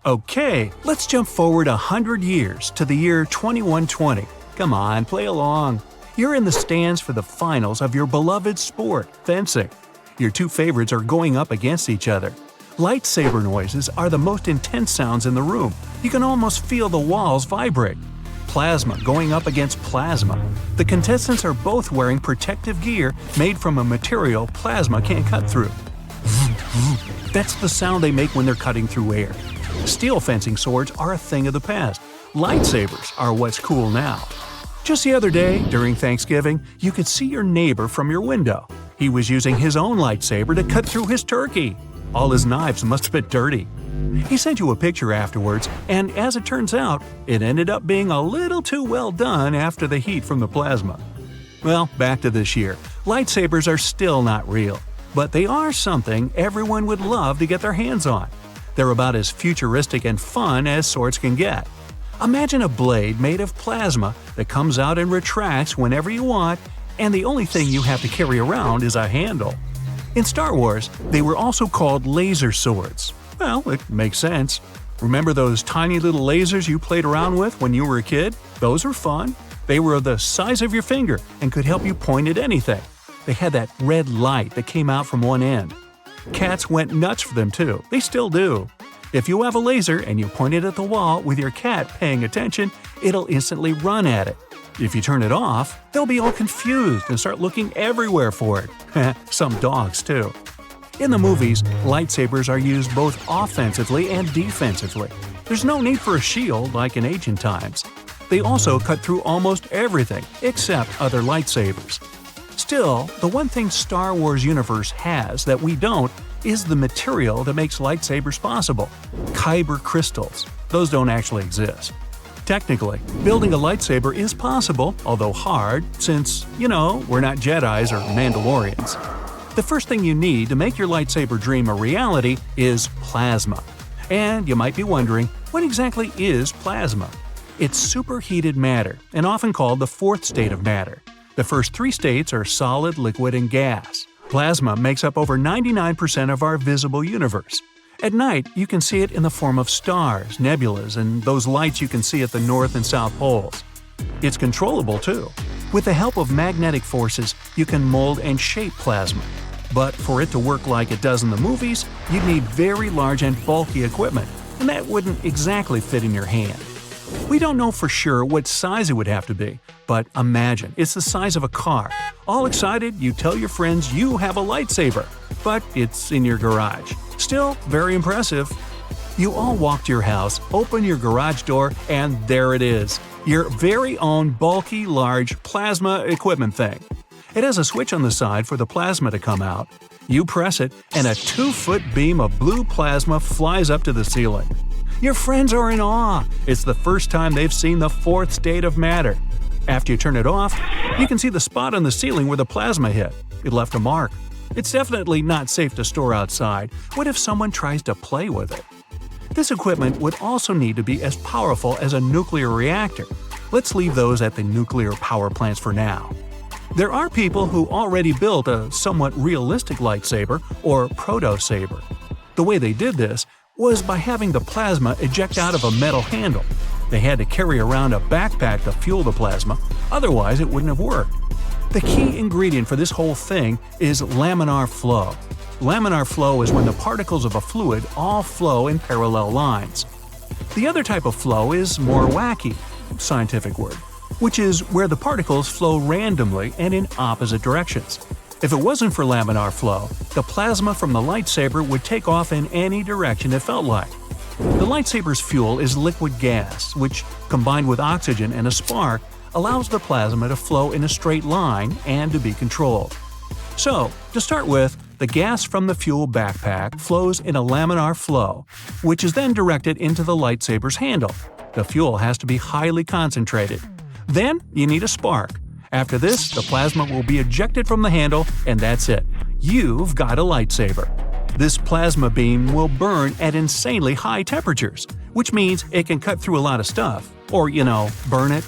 Okay, let's jump forward 100 years to the year 2120. Come on, play along. You're in the stands for the finals of your beloved sport, fencing. Your two favorites are going up against each other. Lightsaber noises are the most intense sounds in the room. You can almost feel the walls vibrate. Plasma going up against plasma. The contestants are both wearing protective gear made from a material plasma can't cut through. That's the sound they make when they're cutting through air. Steel fencing swords are a thing of the past. Lightsabers are what's cool now. Just the other day, during Thanksgiving, you could see your neighbor from your window. He was using his own lightsaber to cut through his turkey. All his knives must have been dirty. He sent you a picture afterwards, and as it turns out, it ended up being a little too well done after the heat from the plasma. Well, back to this year. Lightsabers are still not real, but they are something everyone would love to get their hands on. They're about as futuristic and fun as swords can get. Imagine a blade made of plasma that comes out and retracts whenever you want, and the only thing you have to carry around is a handle. In Star Wars, they were also called laser swords. Well, it makes sense. Remember those tiny little lasers you played around with when you were a kid? Those were fun. They were the size of your finger and could help you point at anything. They had that red light that came out from one end. Cats went nuts for them too. They still do. If you have a laser and you point it at the wall with your cat paying attention, it'll instantly run at it. If you turn it off, they'll be all confused and start looking everywhere for it. Some dogs too. In the movies, lightsabers are used both offensively and defensively. There's no need for a shield like in ancient times. They also cut through almost everything except other lightsabers. Still, the one thing Star Wars universe has that we don't is the material that makes lightsabers possible – kyber crystals. Those don't actually exist. Technically, building a lightsaber is possible, although hard, since, we're not Jedis or Mandalorians. The first thing you need to make your lightsaber dream a reality is plasma. And you might be wondering, what exactly is plasma? It's superheated matter, and often called the fourth state of matter. The first three states are solid, liquid, and gas. Plasma makes up over 99% of our visible universe. At night, you can see it in the form of stars, nebulas, and those lights you can see at the North and South Poles. It's controllable, too. With the help of magnetic forces, you can mold and shape plasma. But for it to work like it does in the movies, you'd need very large and bulky equipment, and that wouldn't exactly fit in your hand. We don't know for sure what size it would have to be, but imagine it's the size of a car. All excited, you tell your friends you have a lightsaber, but it's in your garage. Still, very impressive. You all walk to your house, open your garage door, and there it is. Your very own bulky, large plasma equipment thing. It has a switch on the side for the plasma to come out. You press it, and a 2-foot beam of blue plasma flies up to the ceiling. Your friends are in awe. It's the first time they've seen the fourth state of matter. After you turn it off, you can see the spot on the ceiling where the plasma hit. It left a mark. It's definitely not safe to store outside. What if someone tries to play with it? This equipment would also need to be as powerful as a nuclear reactor. Let's leave those at the nuclear power plants for now. There are people who already built a somewhat realistic lightsaber or proto-saber. The way they did this was by having the plasma eject out of a metal handle. They had to carry around a backpack to fuel the plasma, otherwise it wouldn't have worked. The key ingredient for this whole thing is laminar flow. Laminar flow is when the particles of a fluid all flow in parallel lines. The other type of flow is more wacky, scientific word, which is where the particles flow randomly and in opposite directions. If it wasn't for laminar flow, the plasma from the lightsaber would take off in any direction it felt like. The lightsaber's fuel is liquid gas, which, combined with oxygen and a spark, allows the plasma to flow in a straight line and to be controlled. So, to start with, the gas from the fuel backpack flows in a laminar flow, which is then directed into the lightsaber's handle. The fuel has to be highly concentrated. Then, you need a spark. After this, the plasma will be ejected from the handle, and that's it. You've got a lightsaber. This plasma beam will burn at insanely high temperatures, which means it can cut through a lot of stuff. Or, burn it.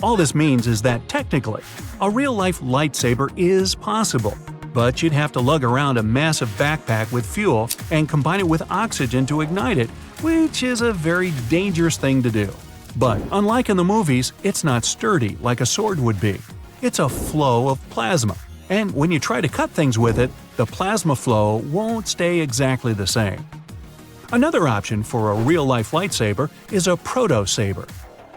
All this means is that technically, a real-life lightsaber is possible. But you'd have to lug around a massive backpack with fuel and combine it with oxygen to ignite it, which is a very dangerous thing to do. But unlike in the movies, it's not sturdy like a sword would be. It's a flow of plasma, and when you try to cut things with it, the plasma flow won't stay exactly the same. Another option for a real-life lightsaber is a proto-saber.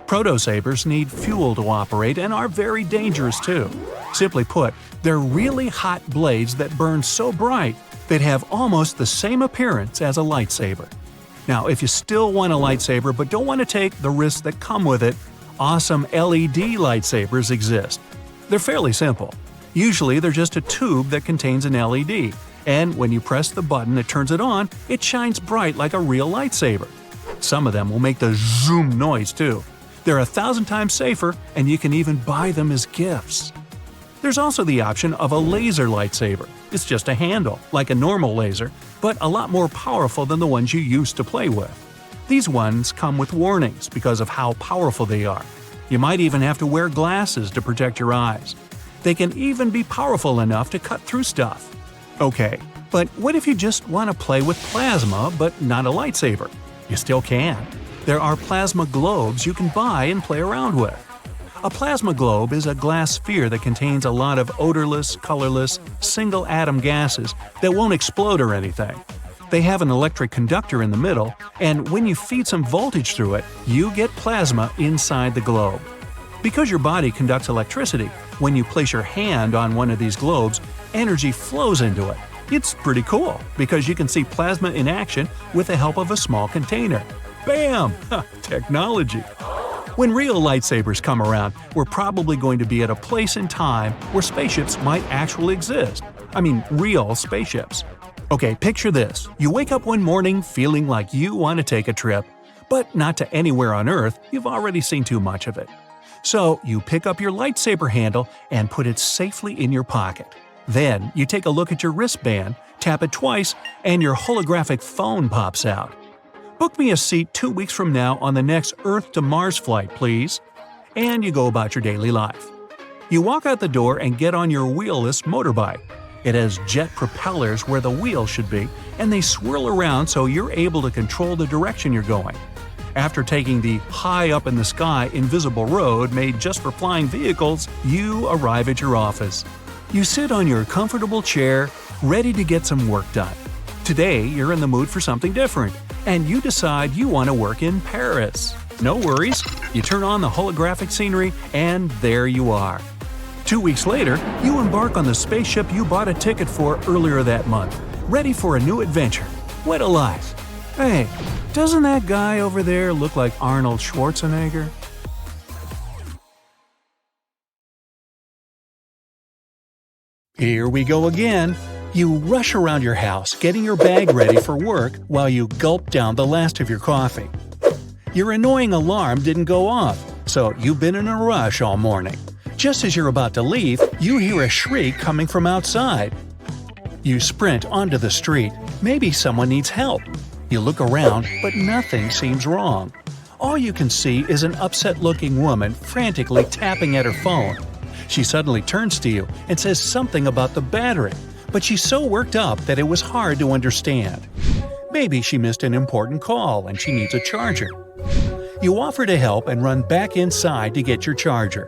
Proto-sabers need fuel to operate and are very dangerous too. Simply put, they're really hot blades that burn so bright they'd have almost the same appearance as a lightsaber. Now, if you still want a lightsaber but don't want to take the risks that come with it, awesome LED lightsabers exist. They're fairly simple. Usually they're just a tube that contains an LED, and when you press the button that turns it on, it shines bright like a real lightsaber. Some of them will make the zoom noise too. They're 1,000 times safer, and you can even buy them as gifts. There's also the option of a laser lightsaber. It's just a handle, like a normal laser, but a lot more powerful than the ones you used to play with. These ones come with warnings because of how powerful they are. You might even have to wear glasses to protect your eyes. They can even be powerful enough to cut through stuff. Okay, but what if you just want to play with plasma but not a lightsaber? You still can. There are plasma globes you can buy and play around with. A plasma globe is a glass sphere that contains a lot of odorless, colorless, single-atom gases that won't explode or anything. They have an electric conductor in the middle, and when you feed some voltage through it, you get plasma inside the globe. Because your body conducts electricity, when you place your hand on one of these globes, energy flows into it. It's pretty cool, because you can see plasma in action with the help of a small container. Bam! Technology! When real lightsabers come around, we're probably going to be at a place in time where spaceships might actually exist. I mean, real spaceships. Okay, picture this. You wake up one morning feeling like you want to take a trip, but not to anywhere on Earth. You've already seen too much of it. So you pick up your lightsaber handle and put it safely in your pocket. Then you take a look at your wristband, tap it twice, and your holographic phone pops out. Book me a seat 2 weeks from now on the next Earth to Mars flight, please. And you go about your daily life. You walk out the door and get on your wheelless motorbike. It has jet propellers where the wheels should be, and they swirl around so you're able to control the direction you're going. After taking the high-up-in-the-sky invisible road made just for flying vehicles, you arrive at your office. You sit on your comfortable chair, ready to get some work done. Today, you're in the mood for something different, and you decide you want to work in Paris. No worries, you turn on the holographic scenery, and there you are. 2 weeks later, you embark on the spaceship you bought a ticket for earlier that month, ready for a new adventure. What a life! Hey, doesn't that guy over there look like Arnold Schwarzenegger? Here we go again. You rush around your house, getting your bag ready for work while you gulp down the last of your coffee. Your annoying alarm didn't go off, so you've been in a rush all morning. Just as you're about to leave, you hear a shriek coming from outside. You sprint onto the street. Maybe someone needs help. You look around, but nothing seems wrong. All you can see is an upset-looking woman frantically tapping at her phone. She suddenly turns to you and says something about the battery, but she's so worked up that it was hard to understand. Maybe she missed an important call and she needs a charger. You offer to help and run back inside to get your charger.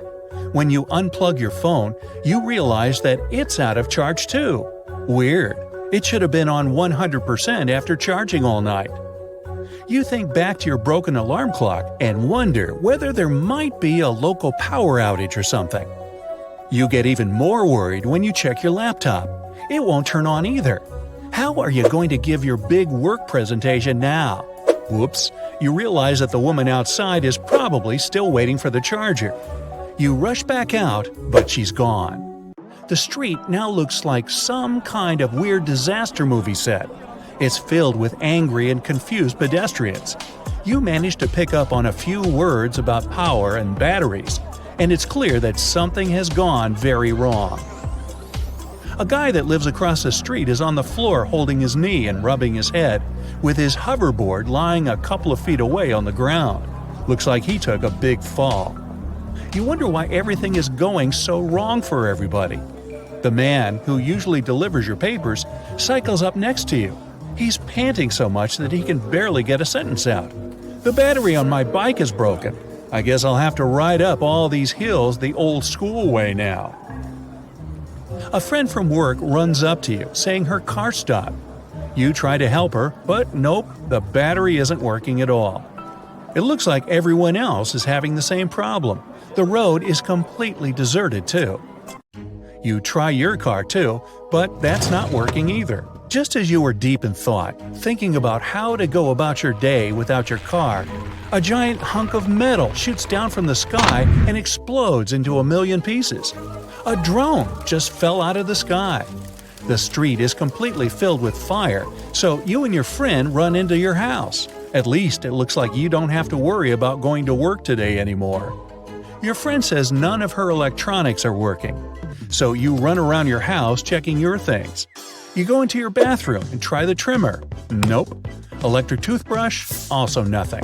When you unplug your phone, you realize that it's out of charge too. Weird. It should have been on 100% after charging all night. You think back to your broken alarm clock and wonder whether there might be a local power outage or something. You get even more worried when you check your laptop. It won't turn on either. How are you going to give your big work presentation now? Whoops, you realize that the woman outside is probably still waiting for the charger. You rush back out, but she's gone. The street now looks like some kind of weird disaster movie set. It's filled with angry and confused pedestrians. You manage to pick up on a few words about power and batteries, and it's clear that something has gone very wrong. A guy that lives across the street is on the floor holding his knee and rubbing his head, with his hoverboard lying a couple of feet away on the ground. Looks like he took a big fall. You wonder why everything is going so wrong for everybody. The man, who usually delivers your papers, cycles up next to you. He's panting so much that he can barely get a sentence out. The battery on my bike is broken. I guess I'll have to ride up all these hills the old school way now. A friend from work runs up to you, saying her car stopped. You try to help her, but nope, the battery isn't working at all. It looks like everyone else is having the same problem. The road is completely deserted too. You try your car too, but that's not working either. Just as you were deep in thought, thinking about how to go about your day without your car, a giant hunk of metal shoots down from the sky and explodes into a million pieces. A drone just fell out of the sky. The street is completely filled with fire, so you and your friend run into your house. At least it looks like you don't have to worry about going to work today anymore. Your friend says none of her electronics are working, so you run around your house checking your things. You go into your bathroom and try the trimmer. Nope. Electric toothbrush? Also nothing.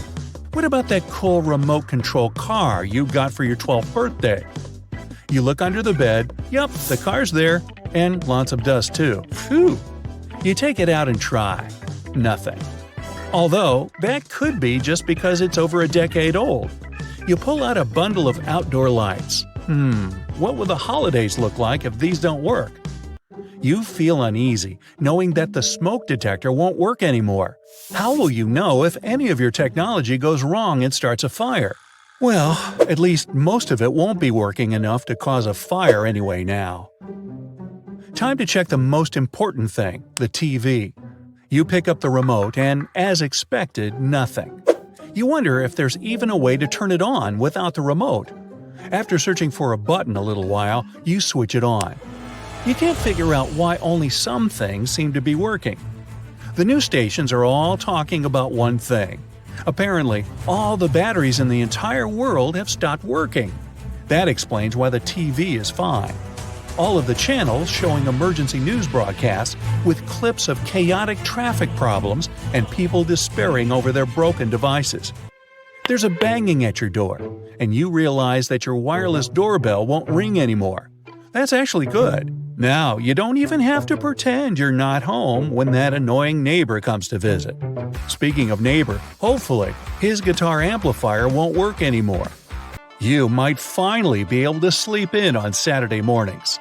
What about that cool remote control car you got for your 12th birthday? You look under the bed. Yup, the car's there. And lots of dust too. Phew! You take it out and try. Nothing. Although, that could be just because it's over a decade old. You pull out a bundle of outdoor lights. What will the holidays look like if these don't work? You feel uneasy, knowing that the smoke detector won't work anymore. How will you know if any of your technology goes wrong and starts a fire? Well, at least most of it won't be working enough to cause a fire anyway now. Time to check the most important thing, the TV. You pick up the remote and, as expected, nothing. You wonder if there's even a way to turn it on without the remote. After searching for a button a little while, you switch it on. You can't figure out why only some things seem to be working. The news stations are all talking about one thing. Apparently, all the batteries in the entire world have stopped working. That explains why the TV is fine. All of the channels showing emergency news broadcasts with clips of chaotic traffic problems and people despairing over their broken devices. There's a banging at your door, and you realize that your wireless doorbell won't ring anymore. That's actually good. Now, you don't even have to pretend you're not home when that annoying neighbor comes to visit. Speaking of neighbor, hopefully, his guitar amplifier won't work anymore. You might finally be able to sleep in on Saturday mornings.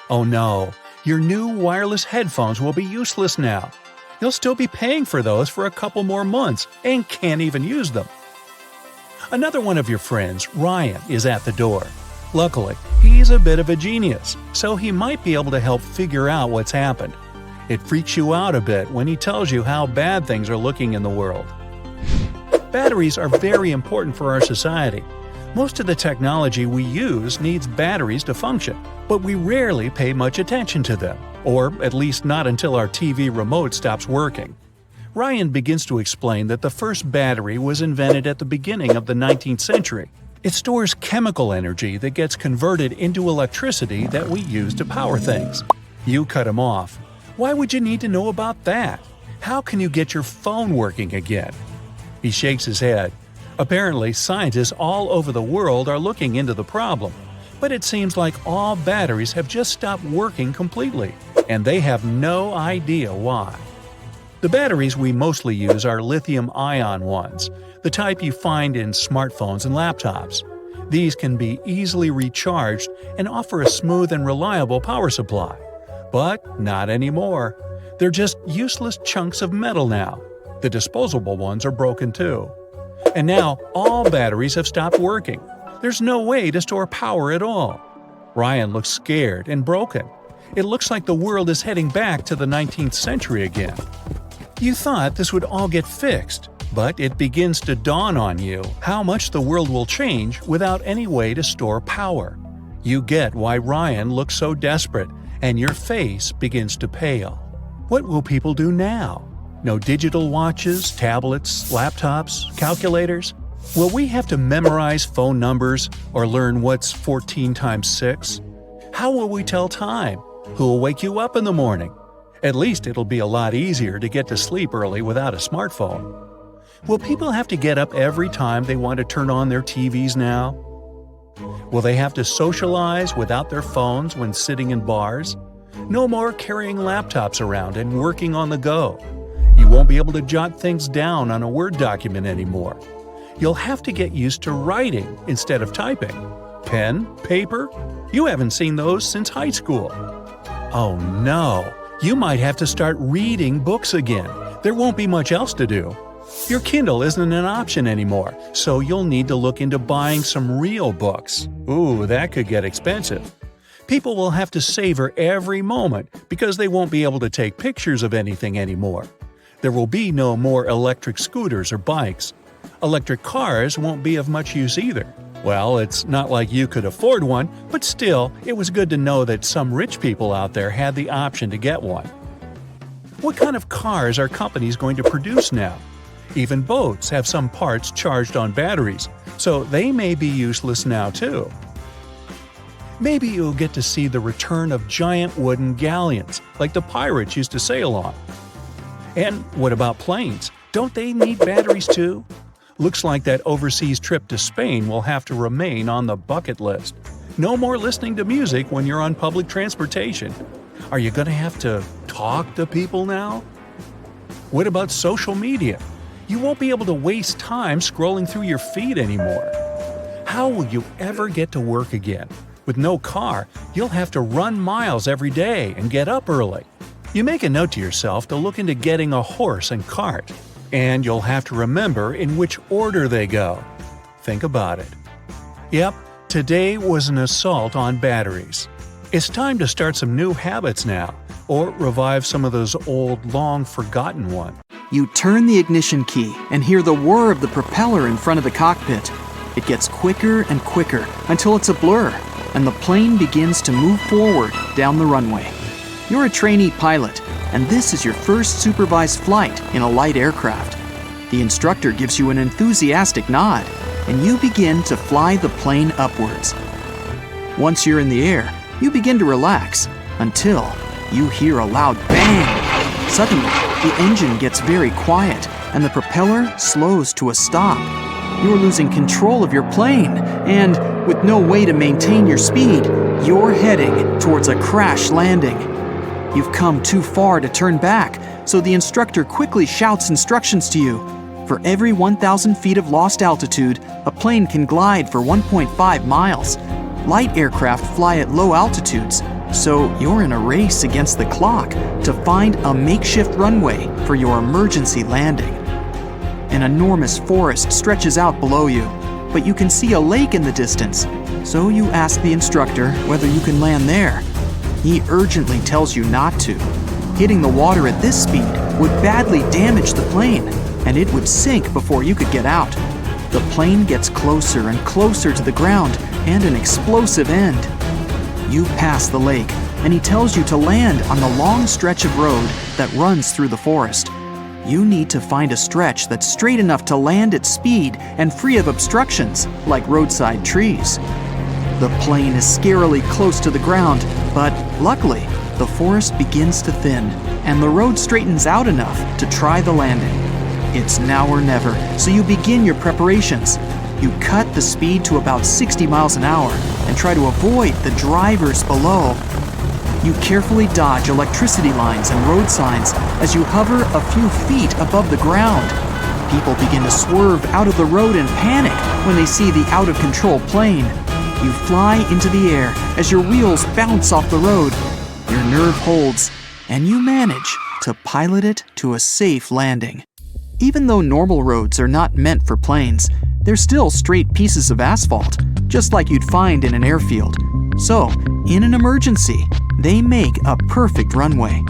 Oh no, your new wireless headphones will be useless now. You'll still be paying for those for a couple more months and can't even use them. Another one of your friends, Ryan, is at the door. Luckily, he's a bit of a genius, so he might be able to help figure out what's happened. It freaks you out a bit when he tells you how bad things are looking in the world. Batteries are very important for our society. Most of the technology we use needs batteries to function, but we rarely pay much attention to them, or at least not until our TV remote stops working. Ryan begins to explain that the first battery was invented at the beginning of the 19th century. It stores chemical energy that gets converted into electricity that we use to power things. You cut him off. Why would you need to know about that? How can you get your phone working again? He shakes his head. Apparently, scientists all over the world are looking into the problem, but it seems like all batteries have just stopped working completely, and they have no idea why. The batteries we mostly use are lithium-ion ones, the type you find in smartphones and laptops. These can be easily recharged and offer a smooth and reliable power supply. But not anymore. They're just useless chunks of metal now. The disposable ones are broken too. And now, all batteries have stopped working. There's no way to store power at all. Ryan looks scared and broken. It looks like the world is heading back to the 19th century again. You thought this would all get fixed, but it begins to dawn on you how much the world will change without any way to store power. You get why Ryan looks so desperate, and your face begins to pale. What will people do now? No digital watches, tablets, laptops, calculators? Will we have to memorize phone numbers or learn what's 14 times 6? How will we tell time? Who will wake you up in the morning? At least it'll be a lot easier to get to sleep early without a smartphone. Will people have to get up every time they want to turn on their TVs now? Will they have to socialize without their phones when sitting in bars? No more carrying laptops around and working on the go. You won't be able to jot things down on a Word document anymore. You'll have to get used to writing instead of typing. Pen, paper? You haven't seen those since high school. Oh no, you might have to start reading books again. There won't be much else to do. Your Kindle isn't an option anymore, so you'll need to look into buying some real books. Ooh, that could get expensive. People will have to savor every moment because they won't be able to take pictures of anything anymore. There will be no more electric scooters or bikes. Electric cars won't be of much use either. Well, it's not like you could afford one, but still, it was good to know that some rich people out there had the option to get one. What kind of cars are companies going to produce now? Even boats have some parts charged on batteries, so they may be useless now too. Maybe you'll get to see the return of giant wooden galleons, like the pirates used to sail on. And what about planes? Don't they need batteries too? Looks like that overseas trip to Spain will have to remain on the bucket list. No more listening to music when you're on public transportation. Are you going to have to talk to people now? What about social media? You won't be able to waste time scrolling through your feed anymore. How will you ever get to work again? With no car, you'll have to run miles every day and get up early. You make a note to yourself to look into getting a horse and cart. And you'll have to remember in which order they go. Think about it. Yep, today was an assault on batteries. It's time to start some new habits now, or revive some of those old, long-forgotten ones. You turn the ignition key and hear the whir of the propeller in front of the cockpit. It gets quicker and quicker until it's a blur, and the plane begins to move forward down the runway. You're a trainee pilot, and this is your first supervised flight in a light aircraft. The instructor gives you an enthusiastic nod, and you begin to fly the plane upwards. Once you're in the air, you begin to relax until you hear a loud bang. Suddenly, the engine gets very quiet, and the propeller slows to a stop. You're losing control of your plane, and with no way to maintain your speed, you're heading towards a crash landing. You've come too far to turn back, so the instructor quickly shouts instructions to you. For every 1,000 feet of lost altitude, a plane can glide for 1.5 miles. Light aircraft fly at low altitudes, so you're in a race against the clock to find a makeshift runway for your emergency landing. An enormous forest stretches out below you, but you can see a lake in the distance, so you ask the instructor whether you can land there. He urgently tells you not to. Hitting the water at this speed would badly damage the plane, and it would sink before you could get out. The plane gets closer and closer to the ground, and an explosive end. You pass the lake, and he tells you to land on the long stretch of road that runs through the forest. You need to find a stretch that's straight enough to land at speed and free of obstructions, like roadside trees. The plane is scarily close to the ground, but luckily, the forest begins to thin, and the road straightens out enough to try the landing. It's now or never, so you begin your preparations. You cut the speed to about 60 miles an hour and try to avoid the drivers below. You carefully dodge electricity lines and road signs as you hover a few feet above the ground. People begin to swerve out of the road in panic when they see the out-of-control plane. You fly into the air as your wheels bounce off the road. Your nerve holds, and you manage to pilot it to a safe landing. Even though normal roads are not meant for planes, they're still straight pieces of asphalt, just like you'd find in an airfield. So, in an emergency, they make a perfect runway.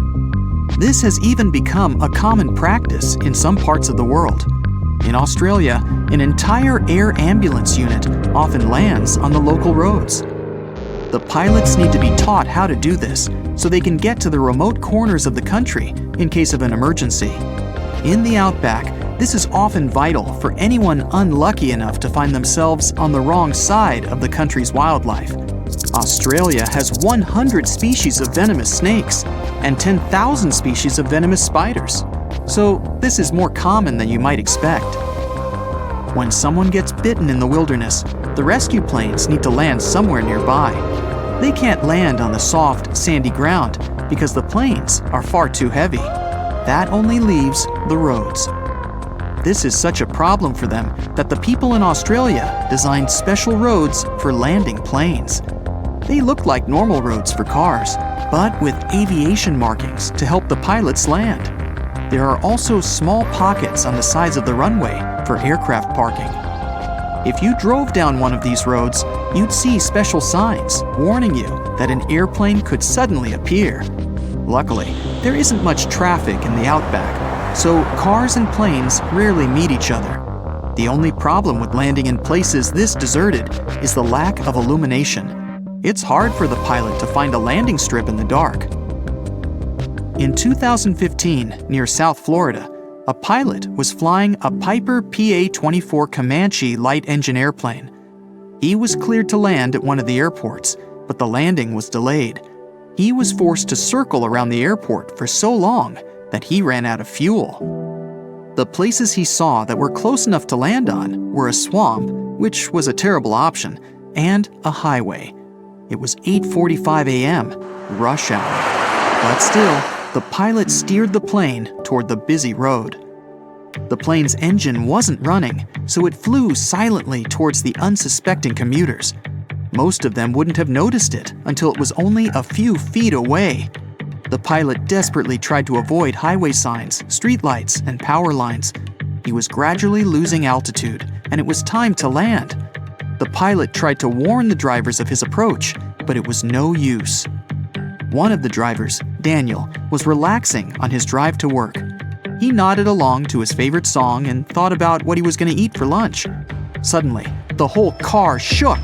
This has even become a common practice in some parts of the world. In Australia, an entire air ambulance unit often lands on the local roads. The pilots need to be taught how to do this so they can get to the remote corners of the country in case of an emergency. In the outback, this is often vital for anyone unlucky enough to find themselves on the wrong side of the country's wildlife. Australia has 100 species of venomous snakes and 10,000 species of venomous spiders. So this is more common than you might expect. When someone gets bitten in the wilderness, The rescue planes need to land somewhere nearby. They can't land on the soft, sandy ground because the planes are far too heavy. That only leaves the roads. This is such a problem for them that the people in Australia designed special roads for landing planes. They look like normal roads for cars, but with aviation markings to help the pilots land. There are also small pockets on the sides of the runway for aircraft parking. If you drove down one of these roads, you'd see special signs warning you that an airplane could suddenly appear. Luckily, there isn't much traffic in the outback, so cars and planes rarely meet each other. The only problem with landing in places this deserted is the lack of illumination. It's hard for the pilot to find a landing strip in the dark. In 2015, near South Florida, a pilot was flying a Piper PA-24 Comanche light engine airplane. He was cleared to land at one of the airports, but the landing was delayed. He was forced to circle around the airport for so long that he ran out of fuel. The places he saw that were close enough to land on were a swamp, which was a terrible option, and a highway. It was 8:45 a.m., rush hour. But still, the pilot steered the plane toward the busy road. The plane's engine wasn't running, so it flew silently towards the unsuspecting commuters. Most of them wouldn't have noticed it until it was only a few feet away. The pilot desperately tried to avoid highway signs, streetlights, and power lines. He was gradually losing altitude, and it was time to land. The pilot tried to warn the drivers of his approach, but it was no use. One of the drivers, Daniel, was relaxing on his drive to work. He nodded along to his favorite song and thought about what he was going to eat for lunch. Suddenly, the whole car shook.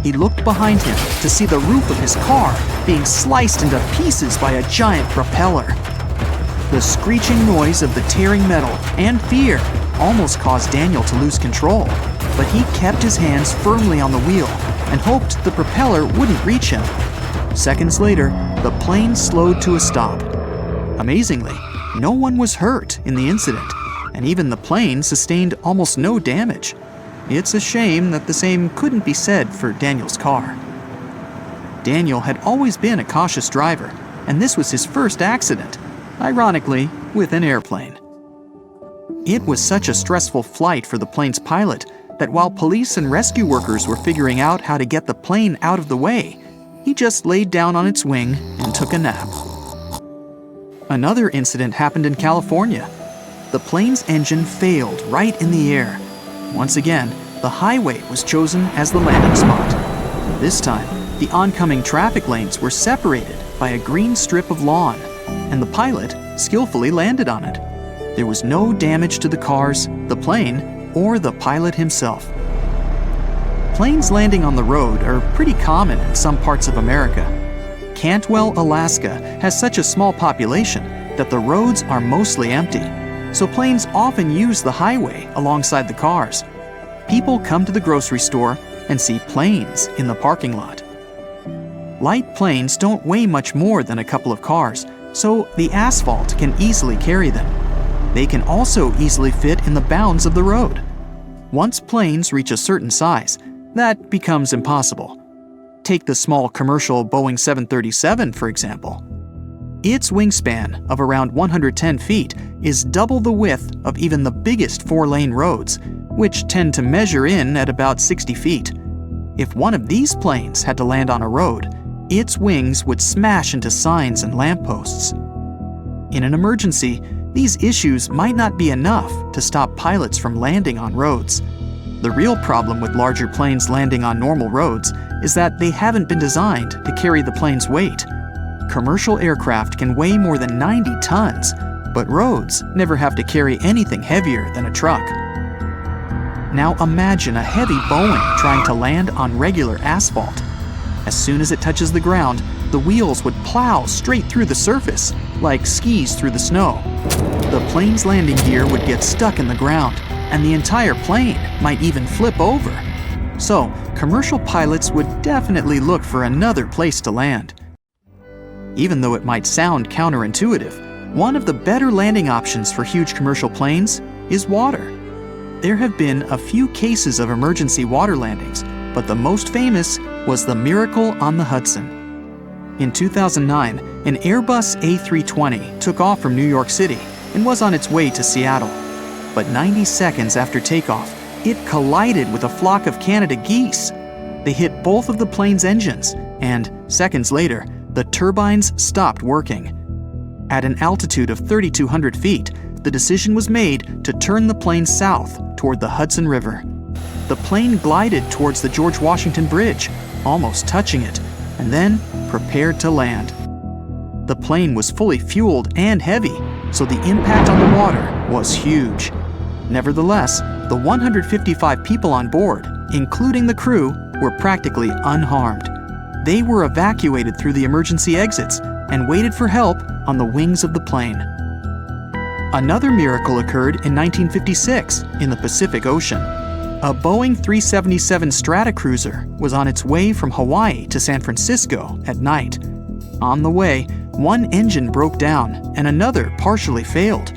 He looked behind him to see the roof of his car being sliced into pieces by a giant propeller. The screeching noise of the tearing metal and fear almost caused Daniel to lose control, but he kept his hands firmly on the wheel and hoped the propeller wouldn't reach him. Seconds later, the plane slowed to a stop. Amazingly, no one was hurt in the incident, and even the plane sustained almost no damage. It's a shame that the same couldn't be said for Daniel's car. Daniel had always been a cautious driver, and this was his first accident, ironically, with an airplane. It was such a stressful flight for the plane's pilot that while police and rescue workers were figuring out how to get the plane out of the way, he just laid down on its wing and took a nap. Another incident happened in California. The plane's engine failed right in the air. Once again, the highway was chosen as the landing spot. This time, the oncoming traffic lanes were separated by a green strip of lawn, and the pilot skillfully landed on it. There was no damage to the cars, the plane, or the pilot himself. Planes landing on the road are pretty common in some parts of America. Cantwell, Alaska has such a small population that the roads are mostly empty, so planes often use the highway alongside the cars. People come to the grocery store and see planes in the parking lot. Light planes don't weigh much more than a couple of cars, so the asphalt can easily carry them. They can also easily fit in the bounds of the road. Once planes reach a certain size, that becomes impossible. Take the small commercial Boeing 737, for example. Its wingspan of around 110 feet is double the width of even the biggest four-lane roads, which tend to measure in at about 60 feet. If one of these planes had to land on a road, its wings would smash into signs and lampposts. In an emergency, these issues might not be enough to stop pilots from landing on roads. The real problem with larger planes landing on normal roads is that they haven't been designed to carry the plane's weight. Commercial aircraft can weigh more than 90 tons, but roads never have to carry anything heavier than a truck. Now imagine a heavy Boeing trying to land on regular asphalt. As soon as it touches the ground, the wheels would plow straight through the surface, like skis through the snow. The plane's landing gear would get stuck in the ground, and the entire plane might even flip over. So, commercial pilots would definitely look for another place to land. Even though it might sound counterintuitive, one of the better landing options for huge commercial planes is water. There have been a few cases of emergency water landings, but the most famous was the miracle on the Hudson. In 2009, an Airbus A320 took off from New York City and was on its way to Seattle. But 90 seconds after takeoff, it collided with a flock of Canada geese. They hit both of the plane's engines, and seconds later, the turbines stopped working. At an altitude of 3,200 feet, the decision was made to turn the plane south toward the Hudson River. The plane glided towards the George Washington Bridge, almost touching it, and then prepared to land. The plane was fully fueled and heavy, so the impact on the water was huge. Nevertheless, the 155 people on board, including the crew, were practically unharmed. They were evacuated through the emergency exits and waited for help on the wings of the plane. Another miracle occurred in 1956 in the Pacific Ocean. A Boeing 377 Stratocruiser was on its way from Hawaii to San Francisco at night. On the way, one engine broke down and another partially failed.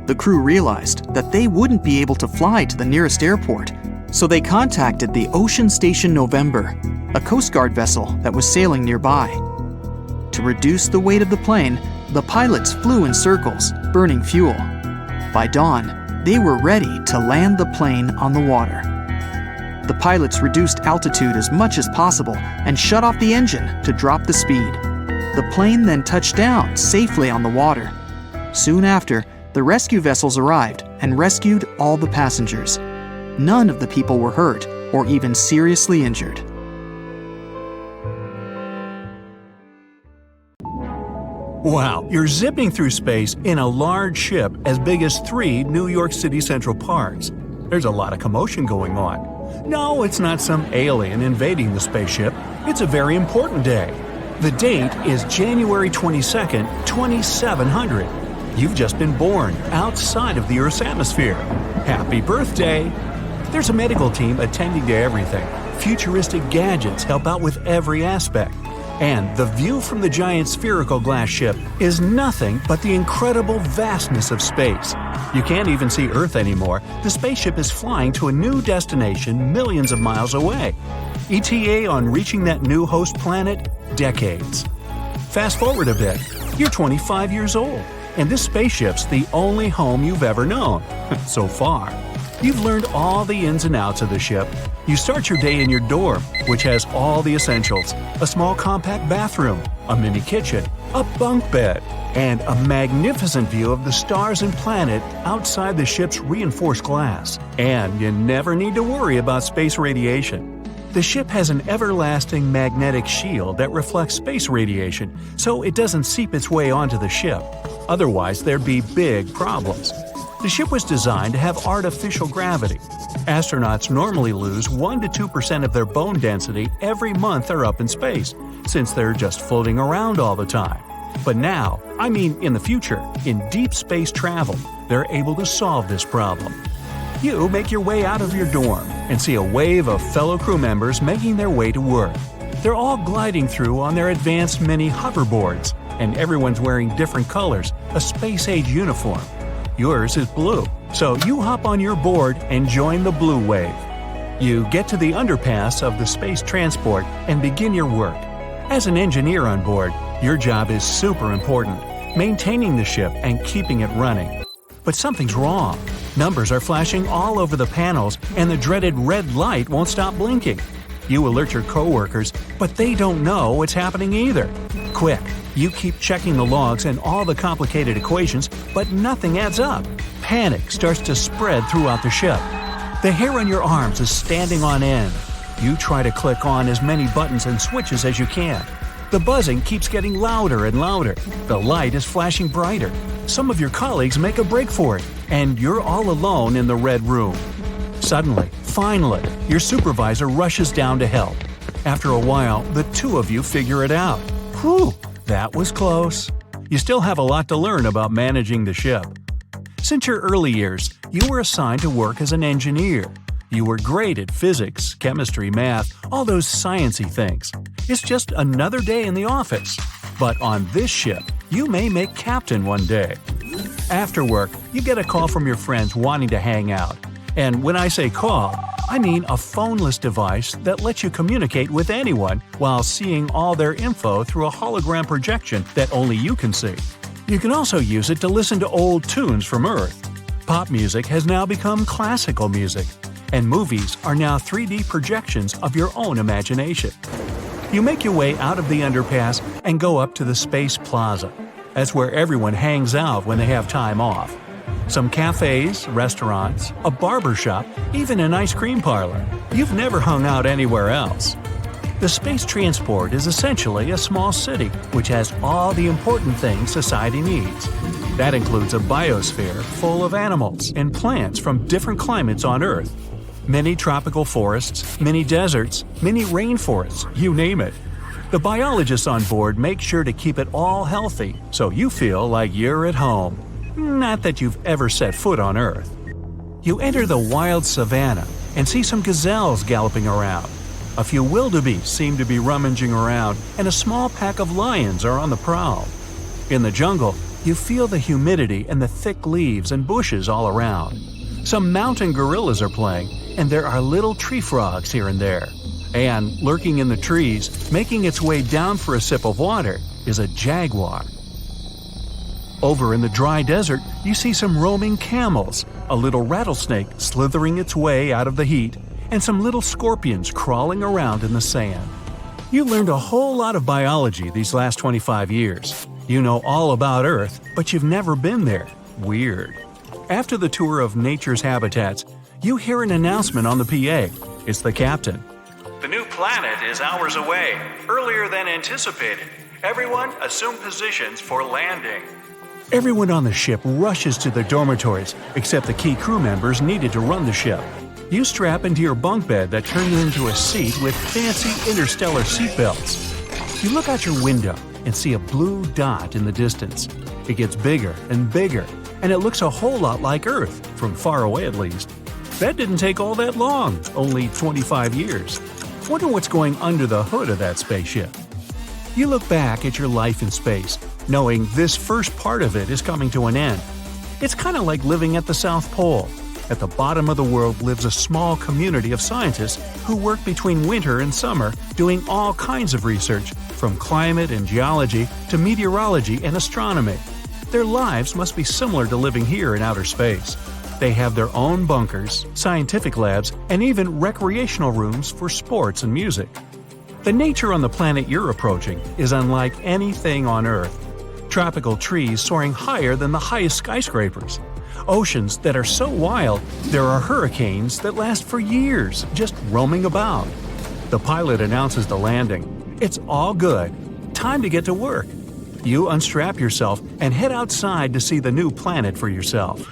The crew realized that they wouldn't be able to fly to the nearest airport, so they contacted the Ocean Station November, a Coast Guard vessel that was sailing nearby. To reduce the weight of the plane, the pilots flew in circles, burning fuel. By dawn, they were ready to land the plane on the water. The pilots reduced altitude as much as possible and shut off the engine to drop the speed. The plane then touched down safely on the water. Soon after, the rescue vessels arrived and rescued all the passengers. None of the people were hurt or even seriously injured. Wow, you're zipping through space in a large ship as big as 3 New York City Central Parks. There's a lot of commotion going on. No, it's not some alien invading the spaceship. It's a very important day. The date is January 22nd, 2700. You've just been born outside of the Earth's atmosphere. Happy birthday! There's a medical team attending to everything. Futuristic gadgets help out with every aspect. And the view from the giant spherical glass ship is nothing but the incredible vastness of space. You can't even see Earth anymore. The spaceship is flying to a new destination millions of miles away. ETA on reaching that new host planet? Decades. Fast forward a bit. You're 25 years old, and this spaceship's the only home you've ever known. So far. You've learned all the ins and outs of the ship. You start your day in your dorm, which has all the essentials: a small compact bathroom, a mini kitchen, a bunk bed, and a magnificent view of the stars and planet outside the ship's reinforced glass. And you never need to worry about space radiation. The ship has an everlasting magnetic shield that reflects space radiation, so it doesn't seep its way onto the ship. Otherwise, there'd be big problems. The ship was designed to have artificial gravity. Astronauts normally lose 1 to 2% of their bone density every month they're up in space, since they're just floating around all the time. But now, I mean in the future, in deep space travel, they're able to solve this problem. You make your way out of your dorm and see a wave of fellow crew members making their way to work. They're all gliding through on their advanced mini hoverboards, and everyone's wearing different colors, a space-age uniform. Yours is blue, so you hop on your board and join the blue wave. You get to the underpass of the space transport and begin your work. As an engineer on board, your job is super important, maintaining the ship and keeping it running. But something's wrong. Numbers are flashing all over the panels, and the dreaded red light won't stop blinking. You alert your coworkers, but they don't know what's happening either. Quick, you keep checking the logs and all the complicated equations, but nothing adds up. Panic starts to spread throughout the ship. The hair on your arms is standing on end. You try to click on as many buttons and switches as you can. The buzzing keeps getting louder and louder. The light is flashing brighter. Some of your colleagues make a break for it, and you're all alone in the red room. Suddenly, finally, your supervisor rushes down to help. After a while, the two of you figure it out. Whew, that was close. You still have a lot to learn about managing the ship. Since your early years, you were assigned to work as an engineer. You were great at physics, chemistry, math, all those sciencey things. It's just another day in the office. But on this ship, you may make captain one day. After work, you get a call from your friends wanting to hang out. And when I say call, I mean a phoneless device that lets you communicate with anyone while seeing all their info through a hologram projection that only you can see. You can also use it to listen to old tunes from Earth. Pop music has now become classical music, and movies are now 3D projections of your own imagination. You make your way out of the underpass and go up to the Space Plaza. That's where everyone hangs out when they have time off. Some cafes, restaurants, a barber shop, even an ice cream parlor. You've never hung out anywhere else. The space transport is essentially a small city which has all the important things society needs. That includes a biosphere full of animals and plants from different climates on Earth. Many tropical forests, many deserts, many rainforests, you name it. The biologists on board make sure to keep it all healthy so you feel like you're at home. Not that you've ever set foot on Earth. You enter the wild savanna and see some gazelles galloping around. A few wildebeest seem to be rummaging around, and a small pack of lions are on the prowl. In the jungle, you feel the humidity and the thick leaves and bushes all around. Some mountain gorillas are playing, and there are little tree frogs here and there. And lurking in the trees, making its way down for a sip of water, is a jaguar. Over in the dry desert, you see some roaming camels, a little rattlesnake slithering its way out of the heat, and some little scorpions crawling around in the sand. You learned a whole lot of biology these last 25 years. You know all about Earth, but you've never been there. Weird. After the tour of nature's habitats, you hear an announcement on the PA. It's the captain. The new planet is hours away, earlier than anticipated. Everyone assume positions for landing. Everyone on the ship rushes to their dormitories, except the key crew members needed to run the ship. You strap into your bunk bed that turns into a seat with fancy interstellar seatbelts. You look out your window and see a blue dot in the distance. It gets bigger and bigger, and it looks a whole lot like Earth, from far away at least. That didn't take all that long, only 25 years. Wonder what's going under the hood of that spaceship. You look back at your life in space, knowing this first part of it is coming to an end. It's kind of like living at the South Pole. At the bottom of the world lives a small community of scientists who work between winter and summer doing all kinds of research, from climate and geology to meteorology and astronomy. Their lives must be similar to living here in outer space. They have their own bunkers, scientific labs, and even recreational rooms for sports and music. The nature on the planet you're approaching is unlike anything on Earth. Tropical trees soaring higher than the highest skyscrapers. Oceans that are so wild, there are hurricanes that last for years, just roaming about. The pilot announces the landing. It's all good. Time to get to work. You unstrap yourself and head outside to see the new planet for yourself.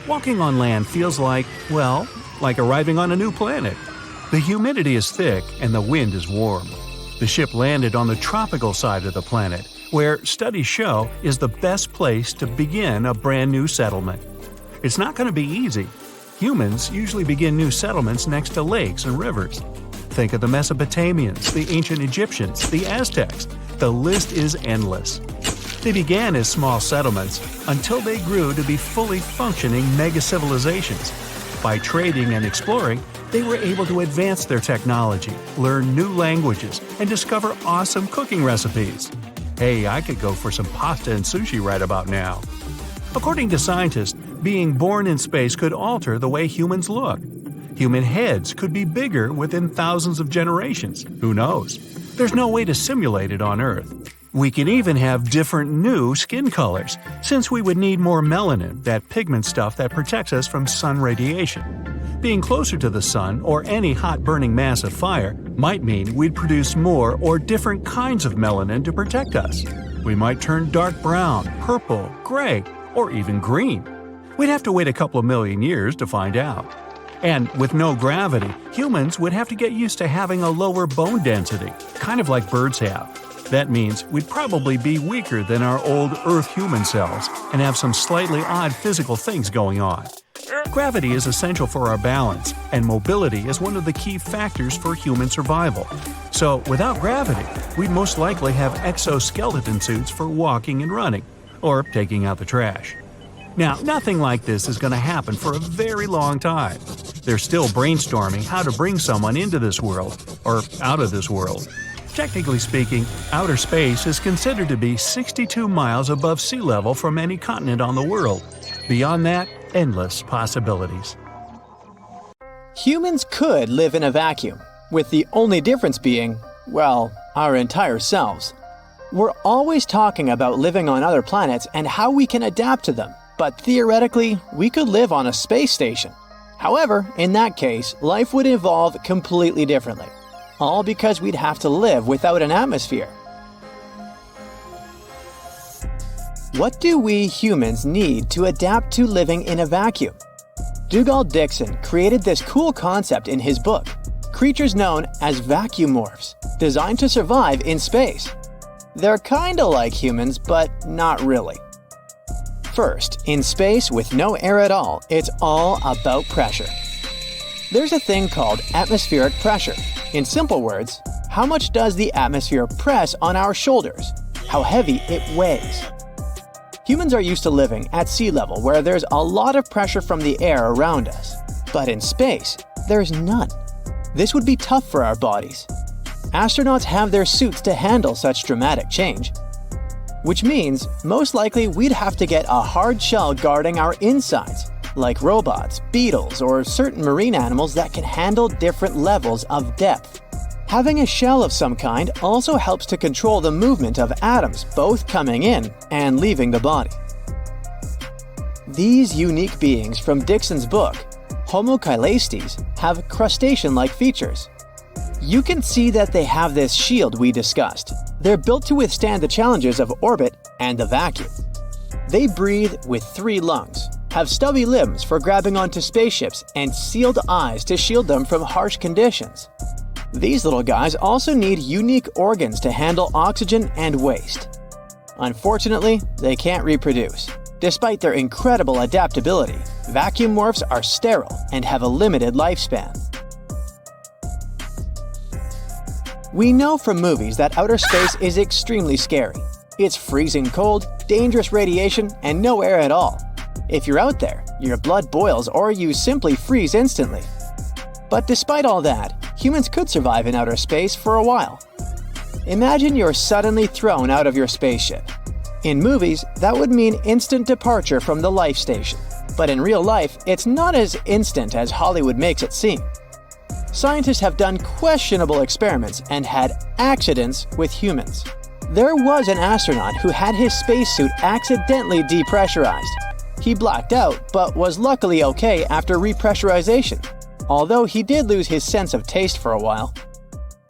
Walking on land feels like arriving on a new planet. The humidity is thick and the wind is warm. The ship landed on the tropical side of the planet, where studies show is the best place to begin a brand new settlement. It's not going to be easy. Humans usually begin new settlements next to lakes and rivers. Think of the Mesopotamians, the ancient Egyptians, the Aztecs. The list is endless. They began as small settlements until they grew to be fully functioning mega-civilizations. By trading and exploring, they were able to advance their technology, learn new languages, and discover awesome cooking recipes. Hey, I could go for some pasta and sushi right about now. According to scientists, being born in space could alter the way humans look. Human heads could be bigger within thousands of generations. Who knows? There's no way to simulate it on Earth. We can even have different new skin colors, since we would need more melanin, that pigment stuff that protects us from sun radiation. Being closer to the sun or any hot burning mass of fire might mean we'd produce more or different kinds of melanin to protect us. We might turn dark brown, purple, gray, or even green. We'd have to wait a couple of million years to find out. And with no gravity, humans would have to get used to having a lower bone density, kind of like birds have. That means we'd probably be weaker than our old Earth human cells and have some slightly odd physical things going on. Gravity is essential for our balance, and mobility is one of the key factors for human survival. So, without gravity, we'd most likely have exoskeleton suits for walking and running, or taking out the trash. Now, nothing like this is going to happen for a very long time. They're still brainstorming how to bring someone into this world, or out of this world. Technically speaking, outer space is considered to be 62 miles above sea level from any continent on the world. Beyond that, endless possibilities. Humans could live in a vacuum, with the only difference being, well, our entire selves. We're always talking about living on other planets and how we can adapt to them, but theoretically, we could live on a space station. However, in that case, life would evolve completely differently, all because we'd have to live without an atmosphere. What do we humans need to adapt to living in a vacuum? Dougal Dixon created this cool concept in his book, creatures known as vacuumorphs, designed to survive in space. They're kinda like humans, but not really. First, in space with no air at all, it's all about pressure. There's a thing called atmospheric pressure. In simple words, how much does the atmosphere press on our shoulders? How heavy it weighs. Humans are used to living at sea level where there's a lot of pressure from the air around us. But in space, there's none. This would be tough for our bodies. Astronauts have their suits to handle such dramatic change. Which means, most likely we'd have to get a hard shell guarding our insides, like robots, beetles, or certain marine animals that can handle different levels of depth. Having a shell of some kind also helps to control the movement of atoms both coming in and leaving the body. These unique beings from Dixon's book, Homo caelestes, have crustacean-like features. You can see that they have this shield we discussed. They're built to withstand the challenges of orbit and the vacuum. They breathe with 3 lungs, have stubby limbs for grabbing onto spaceships, and sealed eyes to shield them from harsh conditions. These little guys also need unique organs to handle oxygen and waste. Unfortunately, they can't reproduce. Despite their incredible adaptability, vacuumorphs are sterile and have a limited lifespan. We know from movies that outer space is extremely scary. It's freezing cold, dangerous radiation, and no air at all. If you're out there, your blood boils or you simply freeze instantly. But despite all that, humans could survive in outer space for a while. Imagine you're suddenly thrown out of your spaceship. In movies, that would mean instant departure from the life station. But in real life, it's not as instant as Hollywood makes it seem. Scientists have done questionable experiments and had accidents with humans. There was an astronaut who had his spacesuit accidentally depressurized. He blacked out, but was luckily okay after repressurization, although he did lose his sense of taste for a while.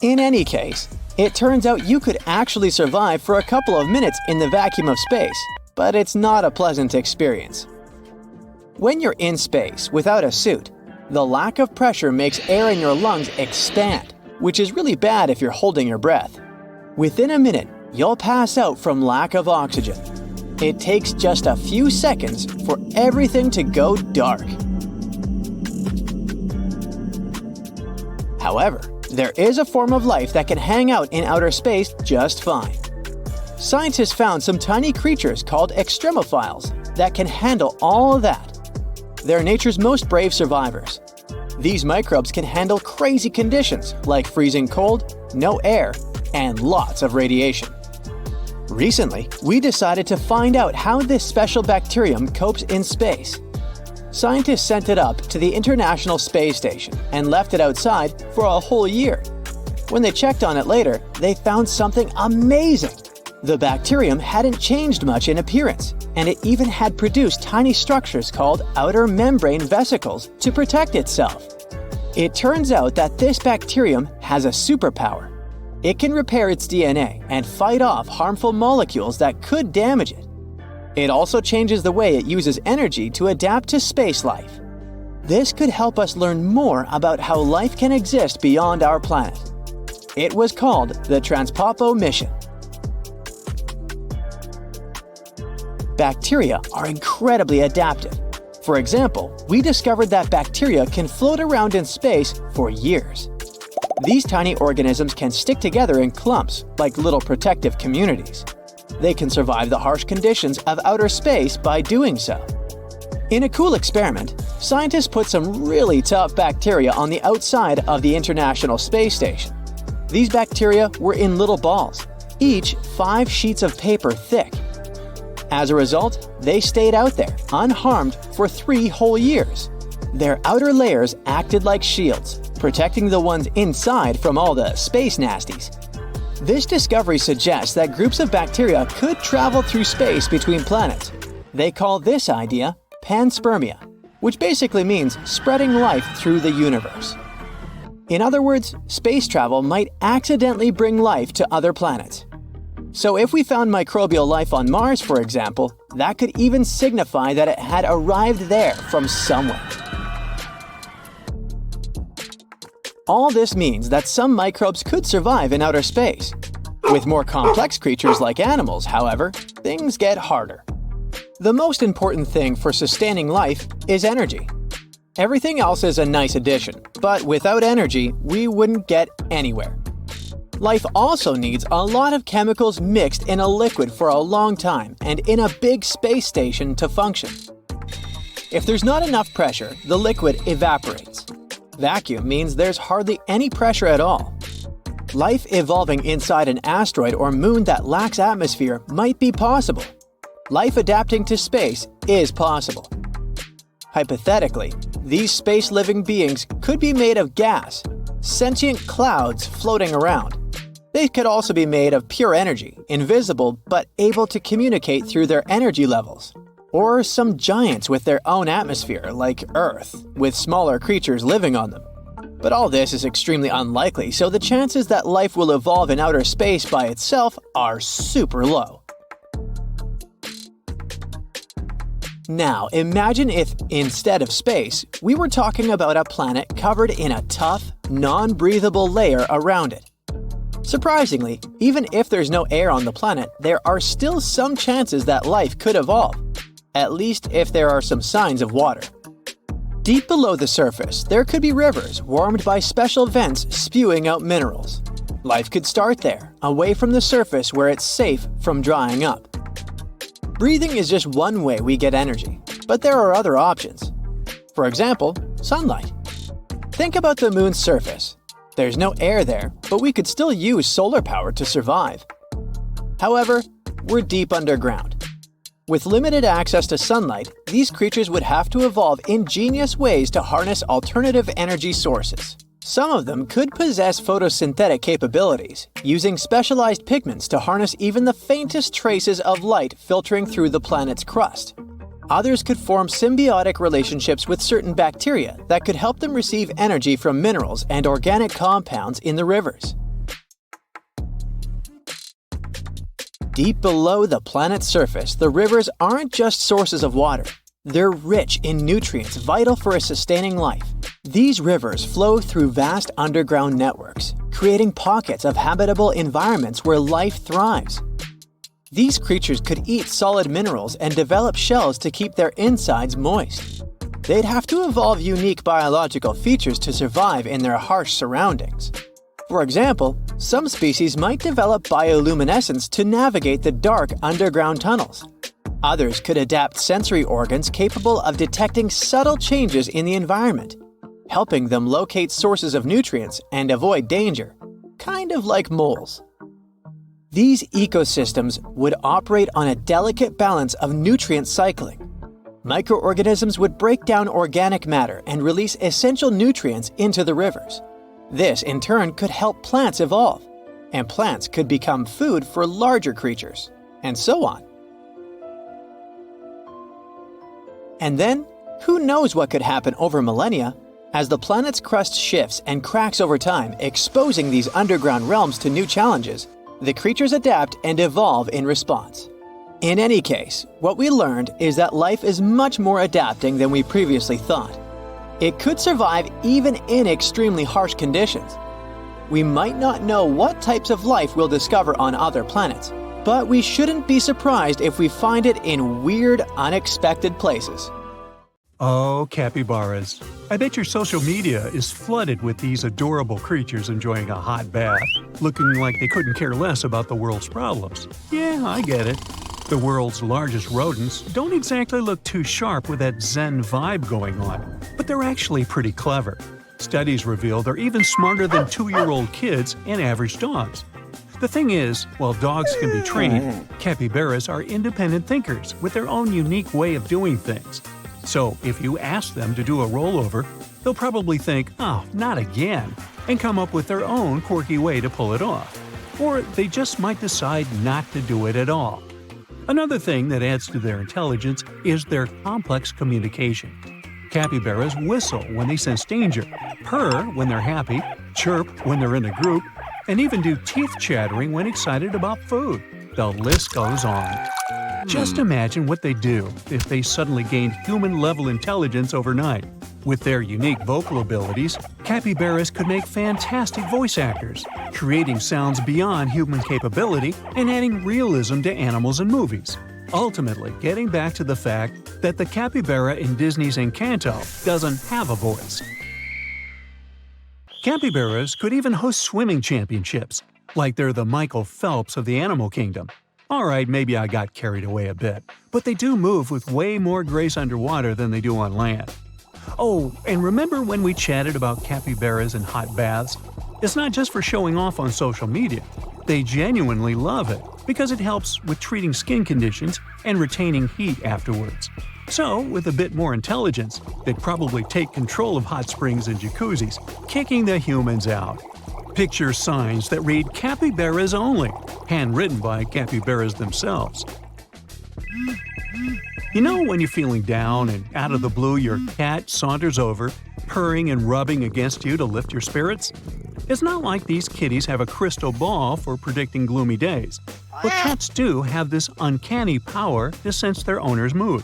In any case, it turns out you could actually survive for a couple of minutes in the vacuum of space, but it's not a pleasant experience. When you're in space without a suit, the lack of pressure makes air in your lungs expand, which is really bad if you're holding your breath. Within a minute, you'll pass out from lack of oxygen. It takes just a few seconds for everything to go dark. However, there is a form of life that can hang out in outer space just fine. Scientists found some tiny creatures called extremophiles that can handle all of that. They're nature's most brave survivors. These microbes can handle crazy conditions like freezing cold, no air, and lots of radiation. Recently, we decided to find out how this special bacterium copes in space. Scientists sent it up to the International Space Station and left it outside for a whole year. When they checked on it later, they found something amazing. The bacterium hadn't changed much in appearance, and it even had produced tiny structures called outer membrane vesicles to protect itself. It turns out that this bacterium has a superpower. It can repair its DNA and fight off harmful molecules that could damage it. It also changes the way it uses energy to adapt to space life. This could help us learn more about how life can exist beyond our planet. It was called the Transpopo mission. Bacteria are incredibly adaptive. For example, we discovered that bacteria can float around in space for years. These tiny organisms can stick together in clumps, like little protective communities. They can survive the harsh conditions of outer space by doing so. In a cool experiment, scientists put some really tough bacteria on the outside of the International Space Station. These bacteria were in little balls, each 5 sheets of paper thick. As a result, they stayed out there, unharmed, for 3 whole years. Their outer layers acted like shields, protecting the ones inside from all the space nasties. This discovery suggests that groups of bacteria could travel through space between planets. They call this idea panspermia, which basically means spreading life through the universe. In other words, space travel might accidentally bring life to other planets. So if we found microbial life on Mars, for example, that could even signify that it had arrived there from somewhere. All this means that some microbes could survive in outer space. With more complex creatures like animals, however, things get harder. The most important thing for sustaining life is energy. Everything else is a nice addition, but without energy, we wouldn't get anywhere. Life also needs a lot of chemicals mixed in a liquid for a long time and in a big space station to function. If there's not enough pressure, the liquid evaporates. Vacuum means there's hardly any pressure at all. Life evolving inside an asteroid or moon that lacks atmosphere might be possible. Life adapting to space is possible. Hypothetically, these space-living beings could be made of gas, sentient clouds floating around. They could also be made of pure energy, invisible but able to communicate through their energy levels. Or some giants with their own atmosphere, like Earth, with smaller creatures living on them. But all this is extremely unlikely, so the chances that life will evolve in outer space by itself are super low. Now, imagine if, instead of space, we were talking about a planet covered in a tough, non-breathable layer around it. Surprisingly, even if there's no air on the planet, there are still some chances that life could evolve. At least if there are some signs of water. Deep below the surface, there could be rivers warmed by special vents spewing out minerals. Life could start there, away from the surface where it's safe from drying up. Breathing is just one way we get energy, but there are other options. For example, sunlight. Think about the moon's surface. There's no air there, but we could still use solar power to survive. However, we're deep underground. With limited access to sunlight, these creatures would have to evolve ingenious ways to harness alternative energy sources. Some of them could possess photosynthetic capabilities, using specialized pigments to harness even the faintest traces of light filtering through the planet's crust. Others could form symbiotic relationships with certain bacteria that could help them receive energy from minerals and organic compounds in the rivers. Deep below the planet's surface, the rivers aren't just sources of water. They're rich in nutrients vital for a sustaining life. These rivers flow through vast underground networks, creating pockets of habitable environments where life thrives. These creatures could eat solid minerals and develop shells to keep their insides moist. They'd have to evolve unique biological features to survive in their harsh surroundings. For example, some species might develop bioluminescence to navigate the dark underground tunnels. Others could adapt sensory organs capable of detecting subtle changes in the environment, helping them locate sources of nutrients and avoid danger, kind of like moles. These ecosystems would operate on a delicate balance of nutrient cycling. Microorganisms would break down organic matter and release essential nutrients into the rivers. This, in turn, could help plants evolve, and plants could become food for larger creatures, and so on. And then, who knows what could happen over millennia? As the planet's crust shifts and cracks over time, exposing these underground realms to new challenges, the creatures adapt and evolve in response. In any case, what we learned is that life is much more adapting than we previously thought. It could survive even in extremely harsh conditions. We might not know what types of life we'll discover on other planets, but we shouldn't be surprised if we find it in weird, unexpected places. Oh, capybaras. I bet your social media is flooded with these adorable creatures enjoying a hot bath, looking like they couldn't care less about the world's problems. Yeah, I get it. The world's largest rodents don't exactly look too sharp with that zen vibe going on, but they're actually pretty clever. Studies reveal they're even smarter than 2-year-old kids and average dogs. The thing is, while dogs can be trained, capybaras are independent thinkers with their own unique way of doing things. So if you ask them to do a rollover, they'll probably think, "Oh, not again," and come up with their own quirky way to pull it off. Or they just might decide not to do it at all. Another thing that adds to their intelligence is their complex communication. Capybaras whistle when they sense danger, purr when they're happy, chirp when they're in a group, and even do teeth chattering when excited about food. The list goes on. Just imagine what they'd do if they suddenly gained human-level intelligence overnight. With their unique vocal abilities, capybaras could make fantastic voice actors, creating sounds beyond human capability and adding realism to animals and movies. Ultimately, getting back to the fact that the capybara in Disney's Encanto doesn't have a voice. Capybaras could even host swimming championships, like they're the Michael Phelps of the animal kingdom. Alright, maybe I got carried away a bit, but they do move with way more grace underwater than they do on land. Oh, and remember when we chatted about capybaras and hot baths? It's not just for showing off on social media. They genuinely love it because it helps with treating skin conditions and retaining heat afterwards. So, with a bit more intelligence, they'd probably take control of hot springs and jacuzzis, kicking the humans out. Picture signs that read "Capybaras Only," handwritten by capybaras themselves. You know when you're feeling down and out of the blue your cat saunters over, purring and rubbing against you to lift your spirits? It's not like these kitties have a crystal ball for predicting gloomy days, but cats do have this uncanny power to sense their owner's mood.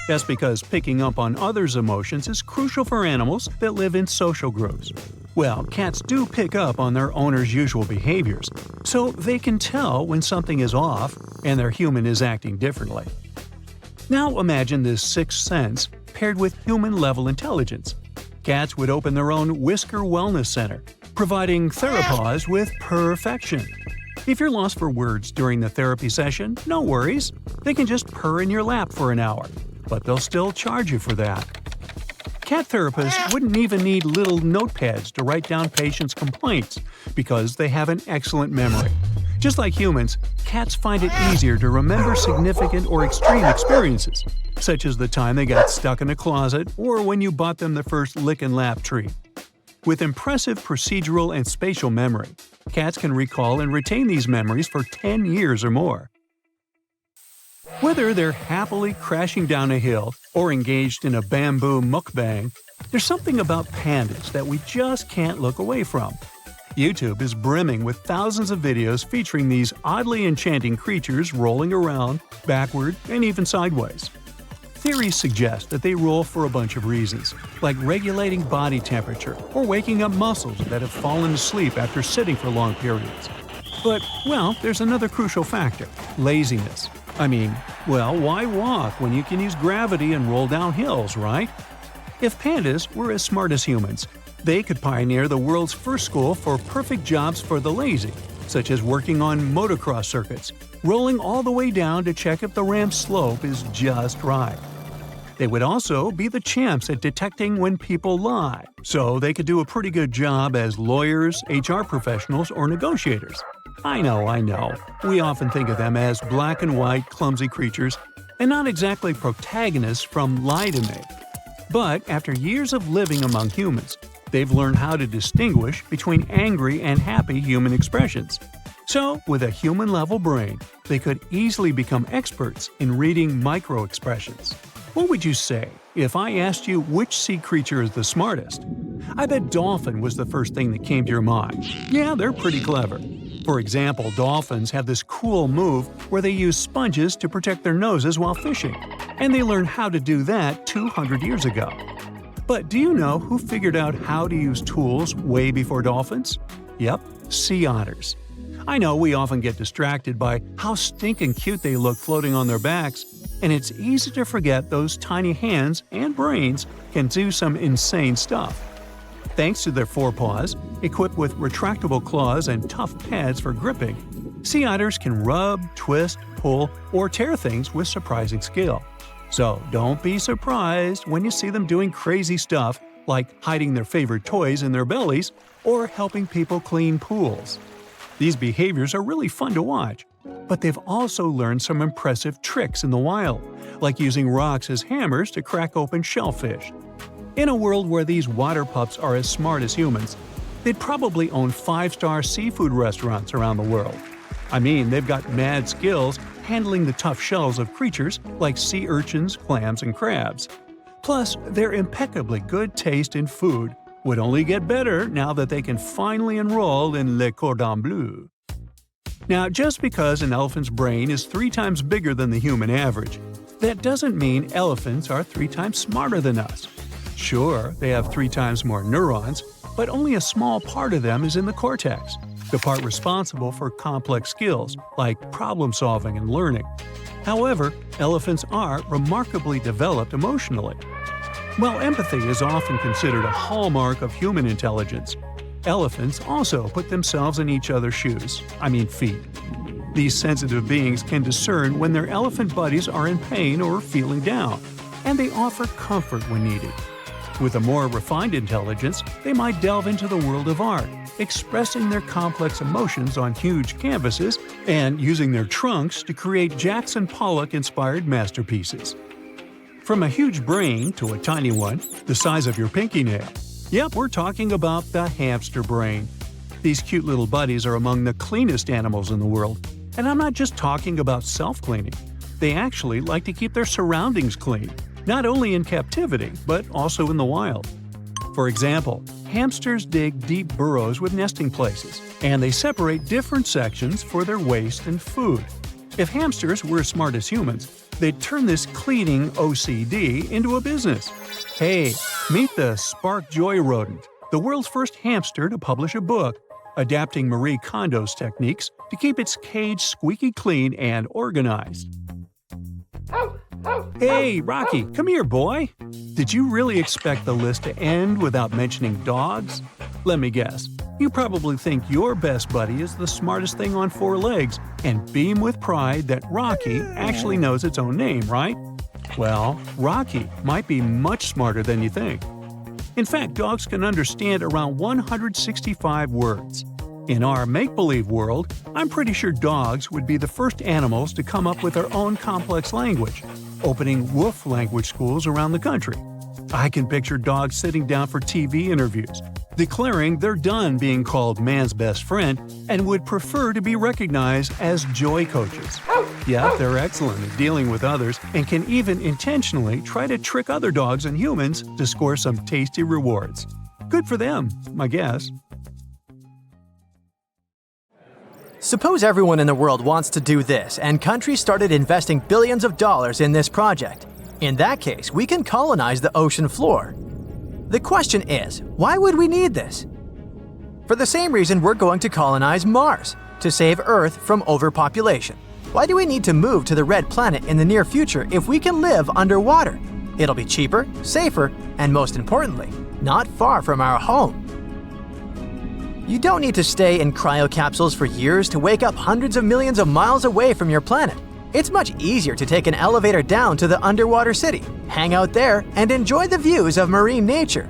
That's because picking up on others' emotions is crucial for animals that live in social groups. Well, cats do pick up on their owner's usual behaviors, so they can tell when something is off and their human is acting differently. Now imagine this sixth sense paired with human-level intelligence. Cats would open their own Whisker Wellness Center, providing theropods with perfection. If you're lost for words during the therapy session, no worries. They can just purr in your lap for an hour, but they'll still charge you for that. Cat therapists wouldn't even need little notepads to write down patients' complaints because they have an excellent memory. Just like humans, cats find it easier to remember significant or extreme experiences, such as the time they got stuck in a closet or when you bought them the first lick and lap treat. With impressive procedural and spatial memory, cats can recall and retain these memories for 10 years or more. Whether they're happily crashing down a hill or engaged in a bamboo mukbang, there's something about pandas that we just can't look away from. YouTube is brimming with thousands of videos featuring these oddly enchanting creatures rolling around, backward, and even sideways. Theories suggest that they roll for a bunch of reasons, like regulating body temperature or waking up muscles that have fallen asleep after sitting for long periods. But, well, there's another crucial factor – laziness. I mean, well, why walk when you can use gravity and roll down hills, right? If pandas were as smart as humans, they could pioneer the world's first school for perfect jobs for the lazy, such as working on motocross circuits, rolling all the way down to check if the ramp's slope is just right. They would also be the champs at detecting when people lie, so they could do a pretty good job as lawyers, HR professionals, or negotiators. I know. We often think of them as black and white, clumsy creatures, and not exactly protagonists from Lie to Me. But after years of living among humans, they've learned how to distinguish between angry and happy human expressions. So, with a human-level brain, they could easily become experts in reading micro-expressions. What would you say if I asked you which sea creature is the smartest? I bet dolphin was the first thing that came to your mind. Yeah, they're pretty clever. For example, dolphins have this cool move where they use sponges to protect their noses while fishing, and they learned how to do that 200 years ago. But do you know who figured out how to use tools way before dolphins? Yep, sea otters. I know we often get distracted by how stinking cute they look floating on their backs, and it's easy to forget those tiny hands and brains can do some insane stuff. Thanks to their forepaws, equipped with retractable claws and tough pads for gripping, Sea otters can rub, twist, pull, or tear things with surprising skill. So don't be surprised when you see them doing crazy stuff like hiding their favorite toys in their bellies or helping people clean pools. These behaviors are really fun to watch, but they've also learned some impressive tricks in the wild, like using rocks as hammers to crack open shellfish. In a world where these water pups are as smart as humans, they'd probably own 5-star seafood restaurants around the world. I mean, they've got mad skills handling the tough shells of creatures like sea urchins, clams, and crabs. Plus, their impeccably good taste in food would only get better now that they can finally enroll in Le Cordon Bleu. Now, just because an elephant's brain is 3 times bigger than the human average, that doesn't mean elephants are 3 times smarter than us. Sure, they have 3 times more neurons, but only a small part of them is in the cortex, the part responsible for complex skills like problem-solving and learning. However, elephants are remarkably developed emotionally. While empathy is often considered a hallmark of human intelligence, elephants also put themselves in each other's shoes, feet. These sensitive beings can discern when their elephant buddies are in pain or feeling down, and they offer comfort when needed. With a more refined intelligence, they might delve into the world of art, expressing their complex emotions on huge canvases and using their trunks to create Jackson Pollock-inspired masterpieces. From a huge brain to a tiny one, the size of your pinky nail. Yep, we're talking about the hamster brain. These cute little buddies are among the cleanest animals in the world, and I'm not just talking about self-cleaning. They actually like to keep their surroundings clean, not only in captivity, but also in the wild. For example, hamsters dig deep burrows with nesting places, and they separate different sections for their waste and food. If hamsters were as smart as humans, they'd turn this cleaning OCD into a business. Hey, meet the Spark Joy rodent, the world's first hamster to publish a book, adapting Marie Kondo's techniques to keep its cage squeaky clean and organized. Hey, Rocky, come here, boy! Did you really expect the list to end without mentioning dogs? Let me guess. You probably think your best buddy is the smartest thing on 4 legs and beam with pride that Rocky actually knows its own name, right? Well, Rocky might be much smarter than you think. In fact, dogs can understand around 165 words. In our make-believe world, I'm pretty sure dogs would be the first animals to come up with their own complex language, opening wolf language schools around the country. I can picture dogs sitting down for TV interviews, declaring they're done being called man's best friend and would prefer to be recognized as joy coaches. Yeah, they're excellent at dealing with others and can even intentionally try to trick other dogs and humans to score some tasty rewards. Good for them, I guess. Suppose everyone in the world wants to do this, and countries started investing billions of dollars in this project. In that case, we can colonize the ocean floor. The question is, why would we need this? For the same reason we're going to colonize Mars, to save Earth from overpopulation. Why do we need to move to the red planet in the near future if we can live underwater? It'll be cheaper, safer, and most importantly, not far from our home. You don't need to stay in cryocapsules for years to wake up hundreds of millions of miles away from your planet. It's much easier to take an elevator down to the underwater city, hang out there, and enjoy the views of marine nature.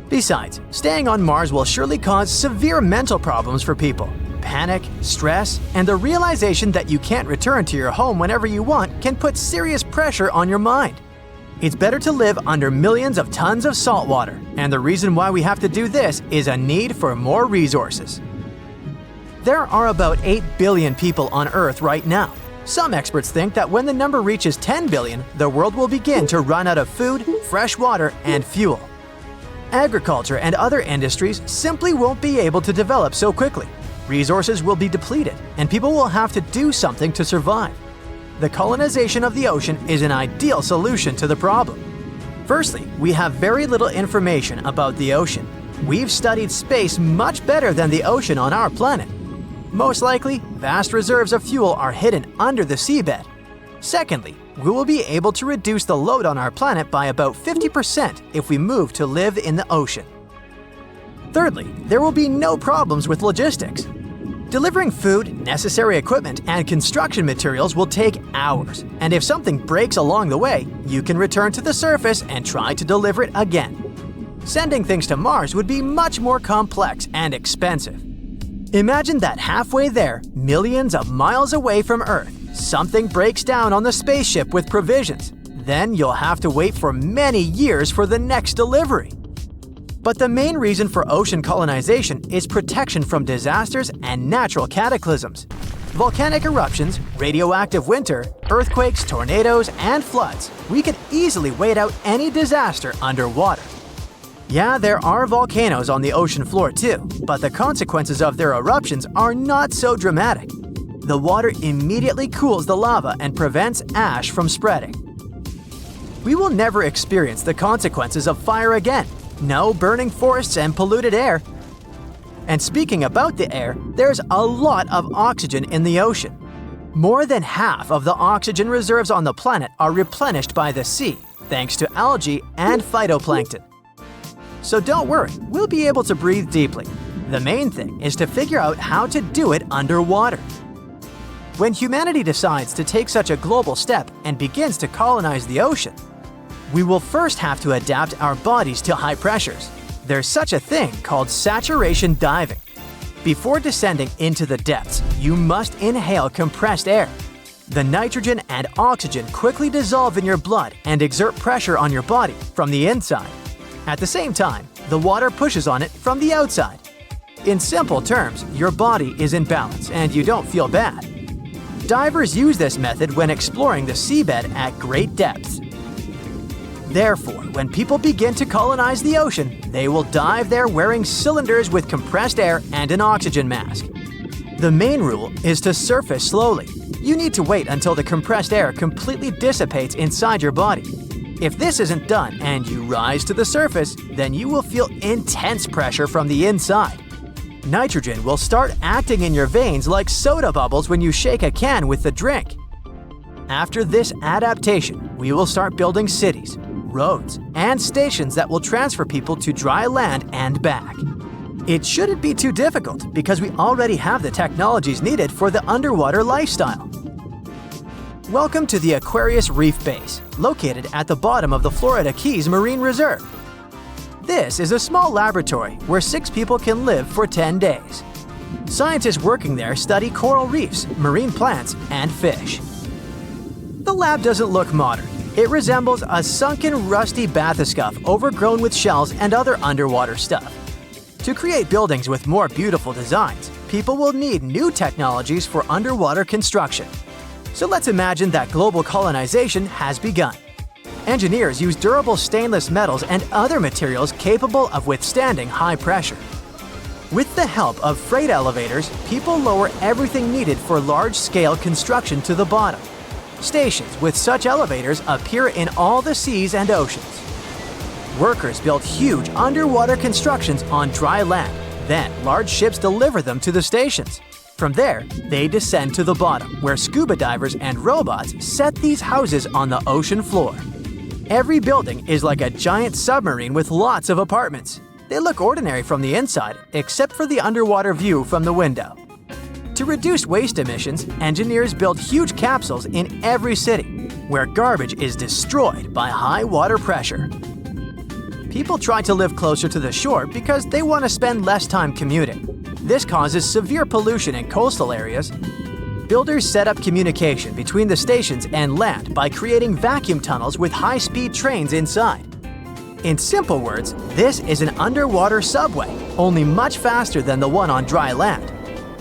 Besides, staying on Mars will surely cause severe mental problems for people. Panic, stress, and the realization that you can't return to your home whenever you want can put serious pressure on your mind. It's better to live under millions of tons of salt water, and the reason why we have to do this is a need for more resources. There are about 8 billion people on Earth right now. Some experts think that when the number reaches 10 billion, the world will begin to run out of food, fresh water, and fuel. Agriculture and other industries simply won't be able to develop so quickly. Resources will be depleted, and people will have to do something to survive. The colonization of the ocean is an ideal solution to the problem. Firstly, we have very little information about the ocean. We've studied space much better than the ocean on our planet. Most likely, vast reserves of fuel are hidden under the seabed. Secondly, we will be able to reduce the load on our planet by about 50% if we move to live in the ocean. Thirdly, there will be no problems with logistics. Delivering food, necessary equipment, and construction materials will take hours, and if something breaks along the way, you can return to the surface and try to deliver it again. Sending things to Mars would be much more complex and expensive. Imagine that halfway there, millions of miles away from Earth, something breaks down on the spaceship with provisions. Then you'll have to wait for many years for the next delivery. But the main reason for ocean colonization is protection from disasters and natural cataclysms. Volcanic eruptions, radioactive winter, earthquakes, tornadoes, and floods. We could easily wait out any disaster underwater. Yeah, there are volcanoes on the ocean floor too, but the consequences of their eruptions are not so dramatic. The water immediately cools the lava and prevents ash from spreading. We will never experience the consequences of fire again. No burning forests and polluted air. And speaking about the air, there's a lot of oxygen in the ocean. More than half of the oxygen reserves on the planet are replenished by the sea, thanks to algae and phytoplankton. So don't worry, we'll be able to breathe deeply. The main thing is to figure out how to do it underwater. When humanity decides to take such a global step and begins to colonize the ocean, we will first have to adapt our bodies to high pressures. There's such a thing called saturation diving. Before descending into the depths, you must inhale compressed air. The nitrogen and oxygen quickly dissolve in your blood and exert pressure on your body from the inside. At the same time, the water pushes on it from the outside. In simple terms, your body is in balance and you don't feel bad. Divers use this method when exploring the seabed at great depths. Therefore, when people begin to colonize the ocean, they will dive there wearing cylinders with compressed air and an oxygen mask. The main rule is to surface slowly. You need to wait until the compressed air completely dissipates inside your body. If this isn't done and you rise to the surface, then you will feel intense pressure from the inside. Nitrogen will start acting in your veins like soda bubbles when you shake a can with the drink. After this adaptation, we will start building cities, roads, and stations that will transfer people to dry land and back. It shouldn't be too difficult because we already have the technologies needed for the underwater lifestyle. Welcome to the Aquarius Reef Base, located at the bottom of the Florida Keys Marine Reserve. This is a small laboratory where 6 people can live for 10 days. Scientists working there study coral reefs, marine plants, and fish. The lab doesn't look modern. It resembles a sunken, rusty bathyscaphe overgrown with shells and other underwater stuff. To create buildings with more beautiful designs, people will need new technologies for underwater construction. So let's imagine that global colonization has begun. Engineers use durable stainless metals and other materials capable of withstanding high pressure. With the help of freight elevators, people lower everything needed for large-scale construction to the bottom. Stations with such elevators appear in all the seas and oceans. Workers build huge underwater constructions on dry land. Then, large ships deliver them to the stations. From there, they descend to the bottom, where scuba divers and robots set these houses on the ocean floor. Every building is like a giant submarine with lots of apartments. They look ordinary from the inside, except for the underwater view from the window. To reduce waste emissions, engineers build huge capsules in every city, where garbage is destroyed by high water pressure. People try to live closer to the shore because they want to spend less time commuting. This causes severe pollution in coastal areas. Builders set up communication between the stations and land by creating vacuum tunnels with high-speed trains inside. In simple words, this is an underwater subway, only much faster than the one on dry land.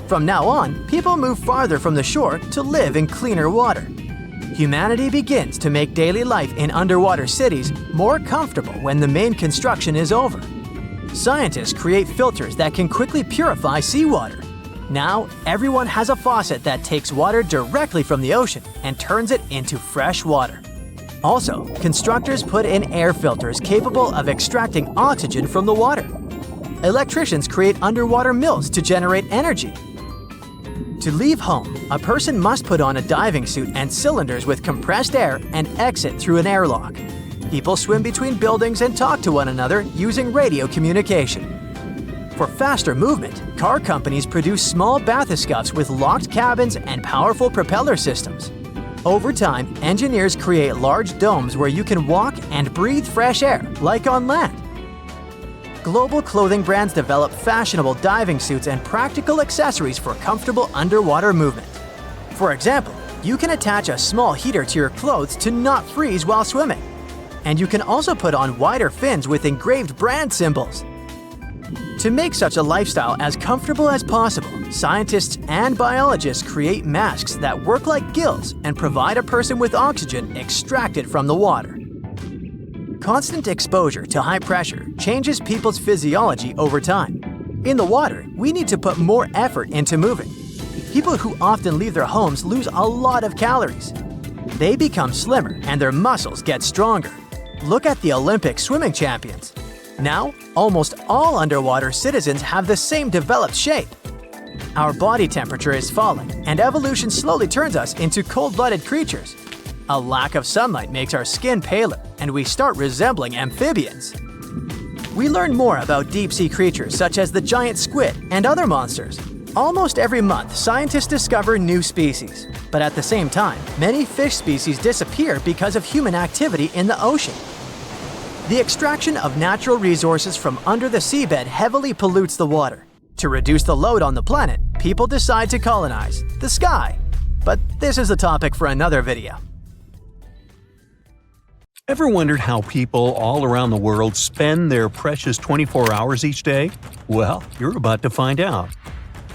From now on, people move farther from the shore to live in cleaner water. Humanity begins to make daily life in underwater cities more comfortable when the main construction is over. Scientists create filters that can quickly purify seawater. Now, everyone has a faucet that takes water directly from the ocean and turns it into fresh water. Also, constructors put in air filters capable of extracting oxygen from the water. Electricians create underwater mills to generate energy. To leave home, a person must put on a diving suit and cylinders with compressed air and exit through an airlock. People swim between buildings and talk to one another using radio communication. For faster movement, car companies produce small bathyscuffs with locked cabins and powerful propeller systems. Over time, engineers create large domes where you can walk and breathe fresh air, like on land. Global clothing brands develop fashionable diving suits and practical accessories for comfortable underwater movement. For example, you can attach a small heater to your clothes to not freeze while swimming. And you can also put on wider fins with engraved brand symbols. To make such a lifestyle as comfortable as possible, scientists and biologists create masks that work like gills and provide a person with oxygen extracted from the water. Constant exposure to high pressure changes people's physiology over time. In the water, we need to put more effort into moving. People who often leave their homes lose a lot of calories. They become slimmer and their muscles get stronger. Look at the Olympic swimming champions. Now, almost all underwater citizens have the same developed shape. Our body temperature is falling, and evolution slowly turns us into cold-blooded creatures. A lack of sunlight makes our skin paler, and we start resembling amphibians. We learn more about deep-sea creatures such as the giant squid and other monsters. Almost every month, scientists discover new species. But at the same time, many fish species disappear because of human activity in the ocean. The extraction of natural resources from under the seabed heavily pollutes the water. To reduce the load on the planet, people decide to colonize the sky. But this is a topic for another video. Ever wondered how people all around the world spend their precious 24 hours each day? Well, you're about to find out.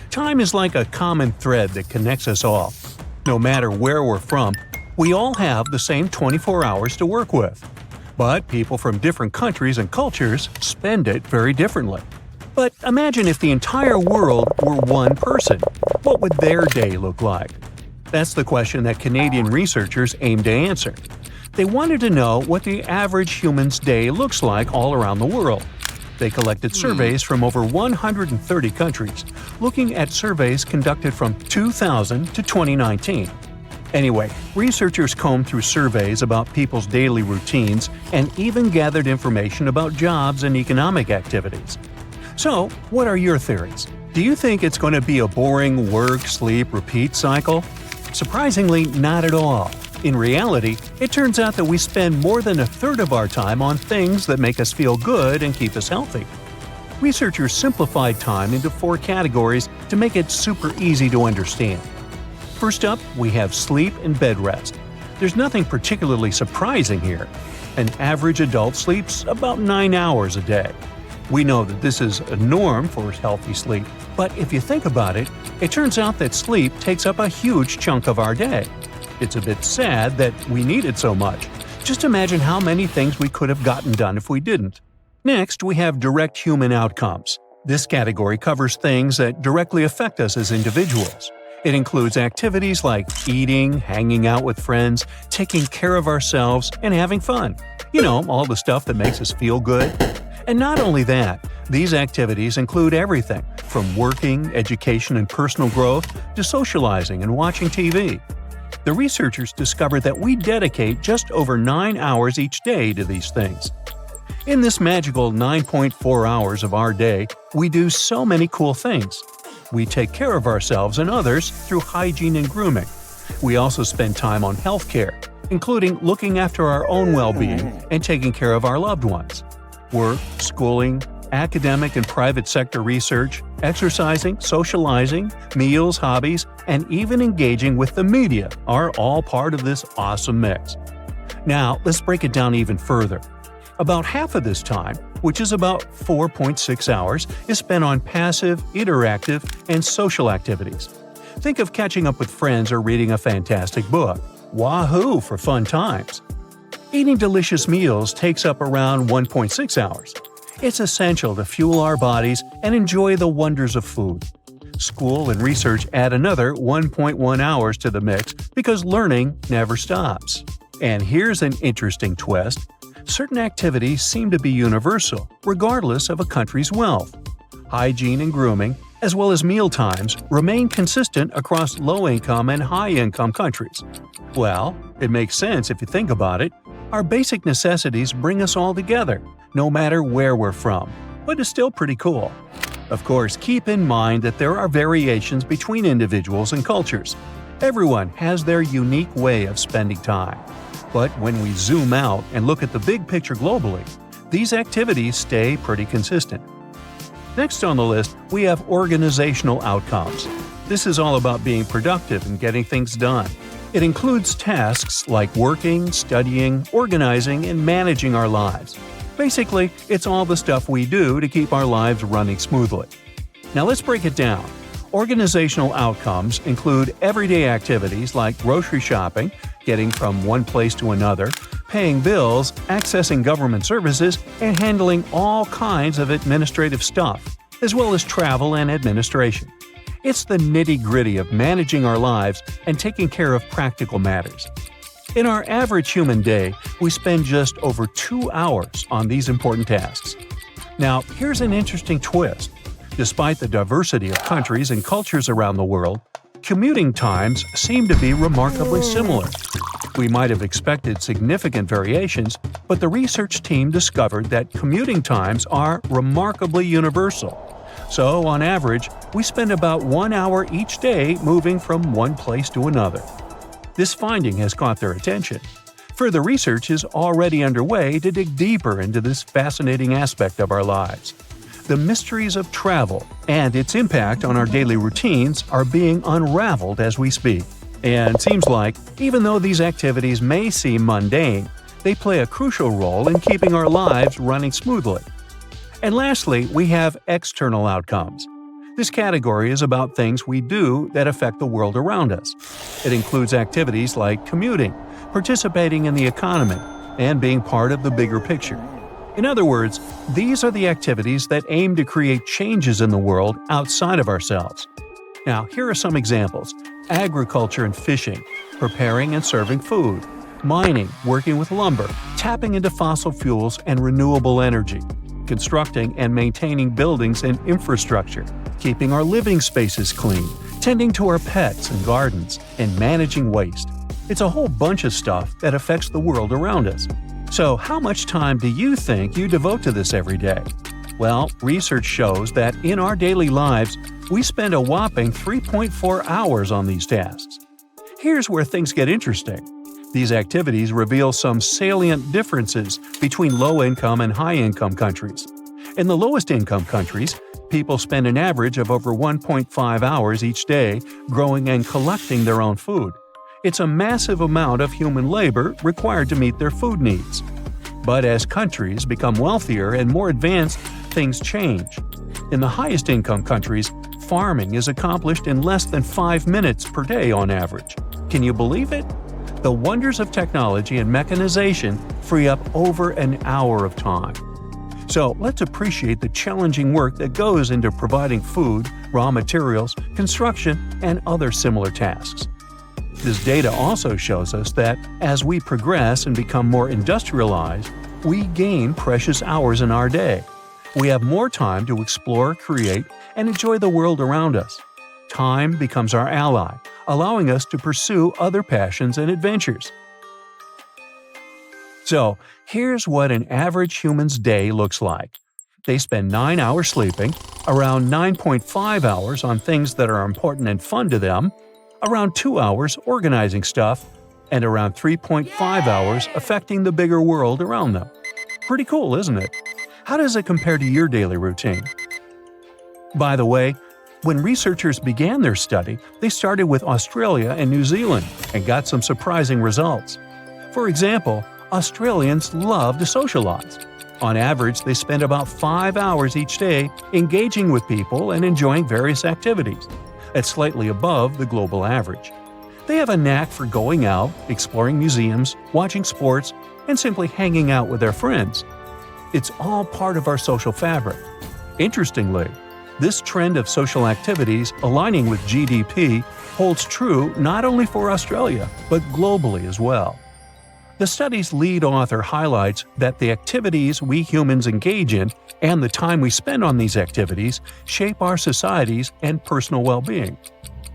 Time is like a common thread that connects us all. No matter where we're from, we all have the same 24 hours to work with. But people from different countries and cultures spend it very differently. But imagine if the entire world were one person. What would their day look like? That's the question that Canadian researchers aim to answer. They wanted to know what the average human's day looks like all around the world. They collected surveys from over 130 countries, looking at surveys conducted from 2000 to 2019. Anyway, researchers combed through surveys about people's daily routines and even gathered information about jobs and economic activities. So, what are your theories? Do you think it's going to be a boring work, sleep, repeat cycle? Surprisingly, not at all. In reality, it turns out that we spend more than a third of our time on things that make us feel good and keep us healthy. Researchers simplified time into 4 categories to make it super easy to understand. First up, we have sleep and bed rest. There's nothing particularly surprising here. An average adult sleeps about 9 hours a day. We know that this is a norm for healthy sleep, but if you think about it, it turns out that sleep takes up a huge chunk of our day. It's a bit sad that we need it so much. Just imagine how many things we could have gotten done if we didn't. Next, we have direct human outcomes. This category covers things that directly affect us as individuals. It includes activities like eating, hanging out with friends, taking care of ourselves, and having fun. You know, all the stuff that makes us feel good. And not only that, these activities include everything from working, education, and personal growth to socializing and watching TV. The researchers discovered that we dedicate just over 9 hours each day to these things. In this magical 9.4 hours of our day, we do so many cool things. We take care of ourselves and others through hygiene and grooming. We also spend time on healthcare, including looking after our own well-being and taking care of our loved ones. Work, schooling, academic and private sector research, exercising, socializing, meals, hobbies, and even engaging with the media are all part of this awesome mix. Now, let's break it down even further. About half of this time, which is about 4.6 hours, is spent on passive, interactive, and social activities. Think of catching up with friends or reading a fantastic book. Wahoo for fun times! Eating delicious meals takes up around 1.6 hours. It's essential to fuel our bodies and enjoy the wonders of food. School and research add another 1.1 hours to the mix because learning never stops. And here's an interesting twist. Certain activities seem to be universal, regardless of a country's wealth. Hygiene and grooming, as well as meal times, remain consistent across low-income and high-income countries. Well, it makes sense if you think about it. Our basic necessities bring us all together, no matter where we're from, but it's still pretty cool. Of course, keep in mind that there are variations between individuals and cultures. Everyone has their unique way of spending time. But when we zoom out and look at the big picture globally, these activities stay pretty consistent. Next on the list, we have organizational outcomes. This is all about being productive and getting things done. It includes tasks like working, studying, organizing, and managing our lives. Basically, it's all the stuff we do to keep our lives running smoothly. Now let's break it down. Organizational outcomes include everyday activities like grocery shopping, getting from one place to another, paying bills, accessing government services, and handling all kinds of administrative stuff, as well as travel and administration. It's the nitty-gritty of managing our lives and taking care of practical matters. In our average human day, we spend just over 2 hours on these important tasks. Now, here's an interesting twist. Despite the diversity of countries and cultures around the world, commuting times seem to be remarkably similar. We might have expected significant variations, but the research team discovered that commuting times are remarkably universal. So, on average, we spend about 1 hour each day moving from one place to another. This finding has caught their attention. Further research is already underway to dig deeper into this fascinating aspect of our lives. The mysteries of travel and its impact on our daily routines are being unraveled as we speak. And it seems like, even though these activities may seem mundane, they play a crucial role in keeping our lives running smoothly. And lastly, we have external outcomes. This category is about things we do that affect the world around us. It includes activities like commuting, participating in the economy, and being part of the bigger picture. In other words, these are the activities that aim to create changes in the world outside of ourselves. Now, here are some examples: agriculture and fishing, preparing and serving food, mining, working with lumber, tapping into fossil fuels and renewable energy, constructing and maintaining buildings and infrastructure, keeping our living spaces clean, tending to our pets and gardens, and managing waste. It's a whole bunch of stuff that affects the world around us. So, how much time do you think you devote to this every day? Well, research shows that in our daily lives, we spend a whopping 3.4 hours on these tasks. Here's where things get interesting. These activities reveal some salient differences between low-income and high-income countries. In the lowest-income countries, people spend an average of over 1.5 hours each day growing and collecting their own food. It's a massive amount of human labor required to meet their food needs. But as countries become wealthier and more advanced, things change. In the highest-income countries, farming is accomplished in less than 5 minutes per day on average. Can you believe it? The wonders of technology and mechanization free up over an hour of time. So let's appreciate the challenging work that goes into providing food, raw materials, construction, and other similar tasks. This data also shows us that as we progress and become more industrialized, we gain precious hours in our day. We have more time to explore, create, and enjoy the world around us. Time becomes our ally, allowing us to pursue other passions and adventures. So, here's what an average human's day looks like. They spend 9 hours sleeping, around 9.5 hours on things that are important and fun to them, around 2 hours organizing stuff, and around 3.5 hours affecting the bigger world around them. Pretty cool, isn't it? How does it compare to your daily routine? By the way, when researchers began their study, they started with Australia and New Zealand and got some surprising results. For example, Australians love to socialize. On average, they spend about 5 hours each day engaging with people and enjoying various activities. That's slightly above the global average. They have a knack for going out, exploring museums, watching sports, and simply hanging out with their friends. It's all part of our social fabric. Interestingly, this trend of social activities aligning with GDP holds true not only for Australia, but globally as well. The study's lead author highlights that the activities we humans engage in and the time we spend on these activities shape our societies and personal well-being.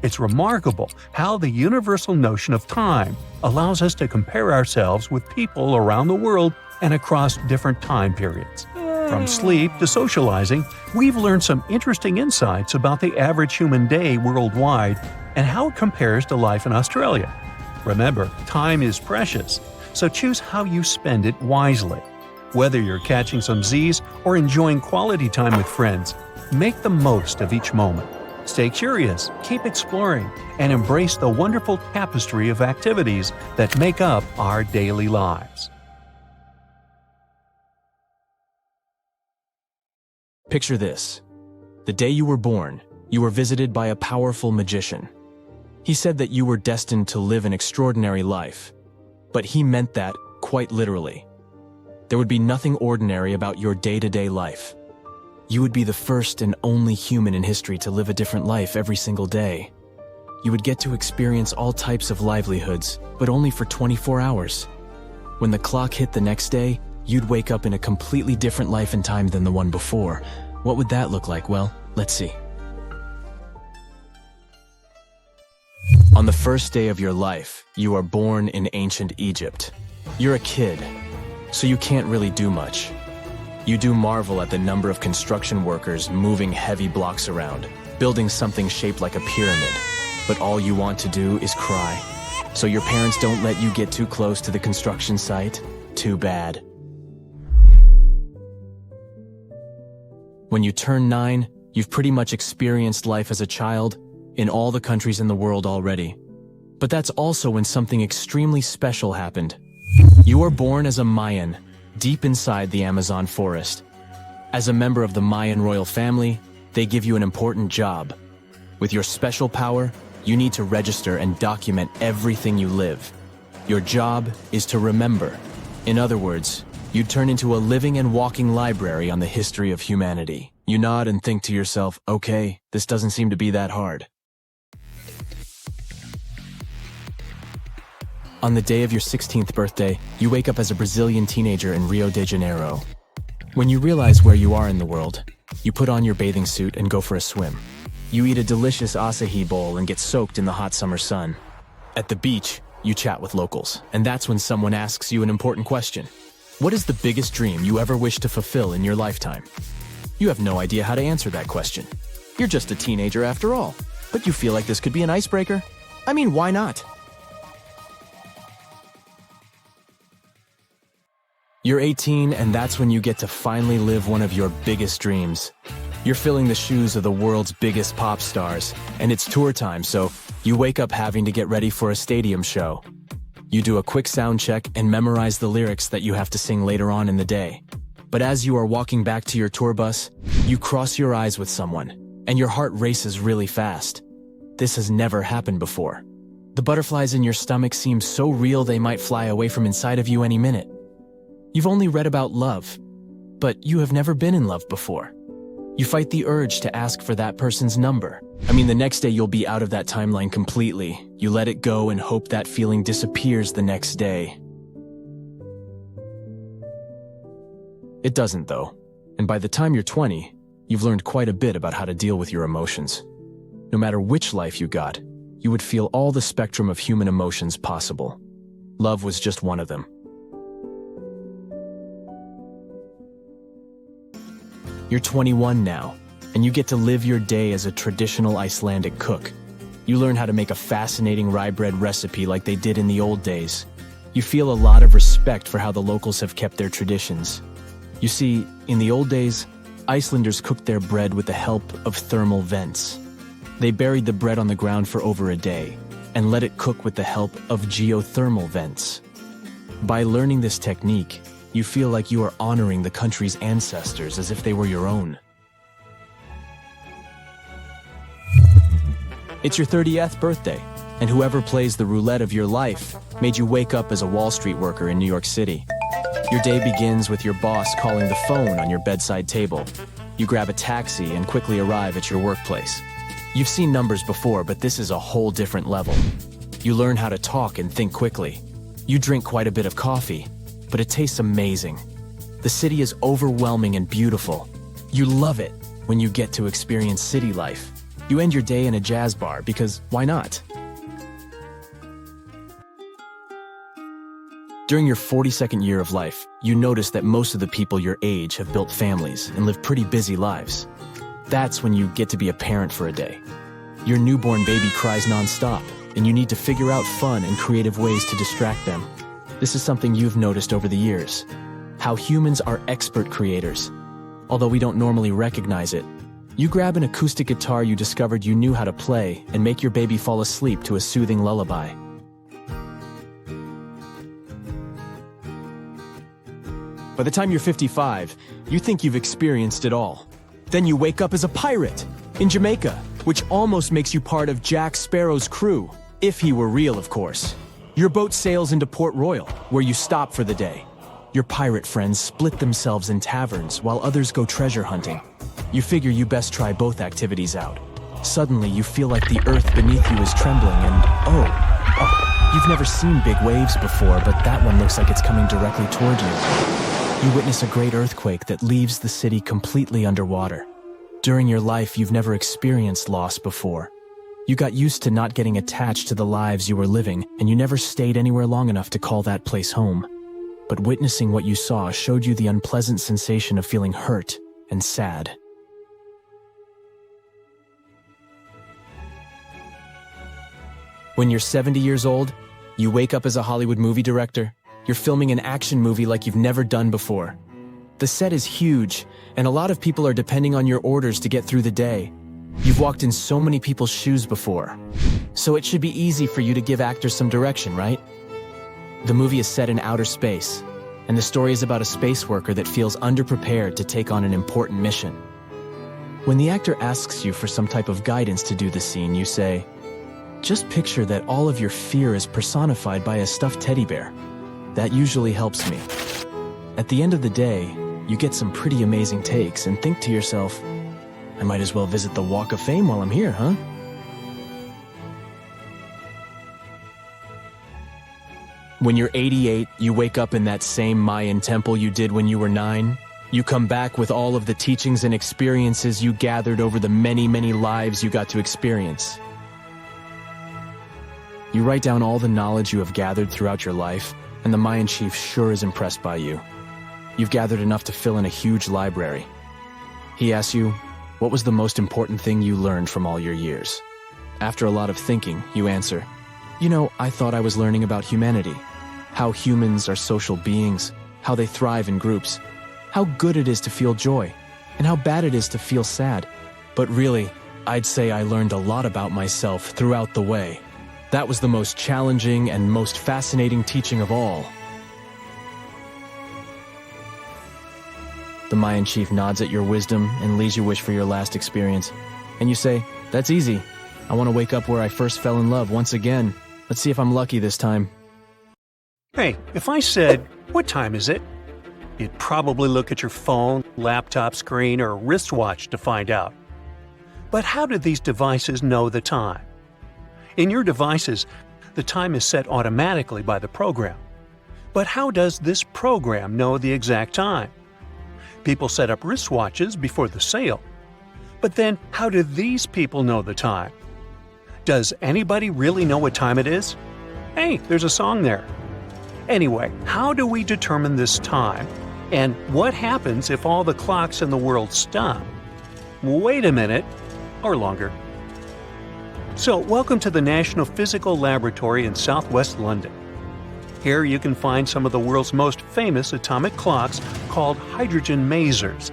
It's remarkable how the universal notion of time allows us to compare ourselves with people around the world and across different time periods. From sleep to socializing, we've learned some interesting insights about the average human day worldwide and how it compares to life in Australia. Remember, time is precious, so choose how you spend it wisely. Whether you're catching some Z's or enjoying quality time with friends, make the most of each moment. Stay curious, keep exploring, and embrace the wonderful tapestry of activities that make up our daily lives. Picture this. The day you were born, you were visited by a powerful magician. He said that you were destined to live an extraordinary life, but he meant that quite literally. There would be nothing ordinary about your day-to-day life. You would be the first and only human in history to live a different life every single day. You would get to experience all types of livelihoods, but only for 24 hours. When the clock hit the next day, you'd wake up in a completely different life and time than the one before. What would that look like? Well, let's see. On the first day of your life, you are born in ancient Egypt. You're a kid, so you can't really do much. You do marvel at the number of construction workers moving heavy blocks around, building something shaped like a pyramid. But all you want to do is cry. So your parents don't let you get too close to the construction site? Too bad. When you turn 9, you've pretty much experienced life as a child in all the countries in the world already. But that's also when something extremely special happened. You were born as a Mayan, deep inside the Amazon forest. As a member of the Mayan royal family, they give you an important job. With your special power, you need to register and document everything you live. Your job is to remember. In other words, you turn into a living and walking library on the history of humanity. You nod and think to yourself, okay, this doesn't seem to be that hard. On the day of your 16th birthday, you wake up as a Brazilian teenager in Rio de Janeiro. When you realize where you are in the world, you put on your bathing suit and go for a swim. You eat a delicious acai bowl and get soaked in the hot summer sun. At the beach, you chat with locals, and that's when someone asks you an important question. What is the biggest dream you ever wish to fulfill in your lifetime? You have no idea how to answer that question. You're just a teenager after all, but you feel like this could be an icebreaker? I mean, why not? You're 18, and that's when you get to finally live one of your biggest dreams. You're filling the shoes of the world's biggest pop stars, and it's tour time, so you wake up having to get ready for a stadium show. You do a quick sound check and memorize the lyrics that you have to sing later on in the day. But as you are walking back to your tour bus, you cross your eyes with someone, and your heart races really fast. This has never happened before. The butterflies in your stomach seem so real they might fly away from inside of you any minute. You've only read about love, but you have never been in love before. You fight the urge to ask for that person's number. The next day you'll be out of that timeline completely. You let it go and hope that feeling disappears the next day. It doesn't, though. And by the time you're 20, you've learned quite a bit about how to deal with your emotions. No matter which life you got, you would feel all the spectrum of human emotions possible. Love was just one of them. You're 21 now, and you get to live your day as a traditional Icelandic cook. You learn how to make a fascinating rye bread recipe like they did in the old days. You feel a lot of respect for how the locals have kept their traditions. You see, in the old days, Icelanders cooked their bread with the help of thermal vents. They buried the bread on the ground for over a day, and let it cook with the help of geothermal vents. By learning this technique, you feel like you are honoring the country's ancestors as if they were your own. It's your 30th birthday, and whoever plays the roulette of your life made you wake up as a Wall Street worker in New York City. Your day begins with your boss calling the phone on your bedside table. You grab a taxi and quickly arrive at your workplace. You've seen numbers before, but this is a whole different level. You learn how to talk and think quickly. You drink quite a bit of coffee, but it tastes amazing. The city is overwhelming and beautiful. You love it when you get to experience city life. You end your day in a jazz bar because why not? During your 42nd year of life, you notice that most of the people your age have built families and live pretty busy lives. That's when you get to be a parent for a day. Your newborn baby cries nonstop, and you need to figure out fun and creative ways to distract them. This is something you've noticed over the years. How humans are expert creators. Although we don't normally recognize it, you grab an acoustic guitar you discovered you knew how to play and make your baby fall asleep to a soothing lullaby. By the time you're 55, you think you've experienced it all. Then you wake up as a pirate in Jamaica, which almost makes you part of Jack Sparrow's crew, if he were real, of course. Your boat sails into Port Royal, where you stop for the day. Your pirate friends split themselves in taverns while others go treasure hunting. You figure you best try both activities out. Suddenly, you feel like the earth beneath you is trembling and oh, you've never seen big waves before, but that one looks like it's coming directly toward you. You witness a great earthquake that leaves the city completely underwater. During your life, you've never experienced loss before. You got used to not getting attached to the lives you were living, and you never stayed anywhere long enough to call that place home. But witnessing what you saw showed you the unpleasant sensation of feeling hurt and sad. When you're 70 years old, you wake up as a Hollywood movie director. You're filming an action movie like you've never done before. The set is huge, and a lot of people are depending on your orders to get through the day. You've walked in so many people's shoes before, so it should be easy for you to give actors some direction, right? The movie is set in outer space, and the story is about a space worker that feels underprepared to take on an important mission. When the actor asks you for some type of guidance to do the scene, you say, "Just picture that all of your fear is personified by a stuffed teddy bear." That usually helps me. At the end of the day, you get some pretty amazing takes and think to yourself, I might as well visit the Walk of Fame while I'm here, huh? When you're 88, you wake up in that same Mayan temple you did when you were 9. You come back with all of the teachings and experiences you gathered over the many, many lives you got to experience. You write down all the knowledge you have gathered throughout your life, and the Mayan chief sure is impressed by you. You've gathered enough to fill in a huge library. He asks you, what was the most important thing you learned from all your years? After a lot of thinking, you answer, I thought I was learning about humanity, how humans are social beings, how they thrive in groups, how good it is to feel joy, and how bad it is to feel sad. But really, I'd say I learned a lot about myself throughout the way. That was the most challenging and most fascinating teaching of all. The Mayan chief nods at your wisdom and leaves you wish for your last experience. And you say, that's easy. I want to wake up where I first fell in love once again. Let's see if I'm lucky this time. Hey, if I said, what time is it? You'd probably look at your phone, laptop screen, or wristwatch to find out. But how do these devices know the time? In your devices, the time is set automatically by the program. But how does this program know the exact time? People set up wristwatches before the sale. But then, how do these people know the time? Does anybody really know what time it is? Hey, there's a song there. Anyway, how do we determine this time? And what happens if all the clocks in the world stop? Wait a minute, or longer. So, welcome to the National Physical Laboratory in southwest London. Here you can find some of the world's most famous atomic clocks called hydrogen masers.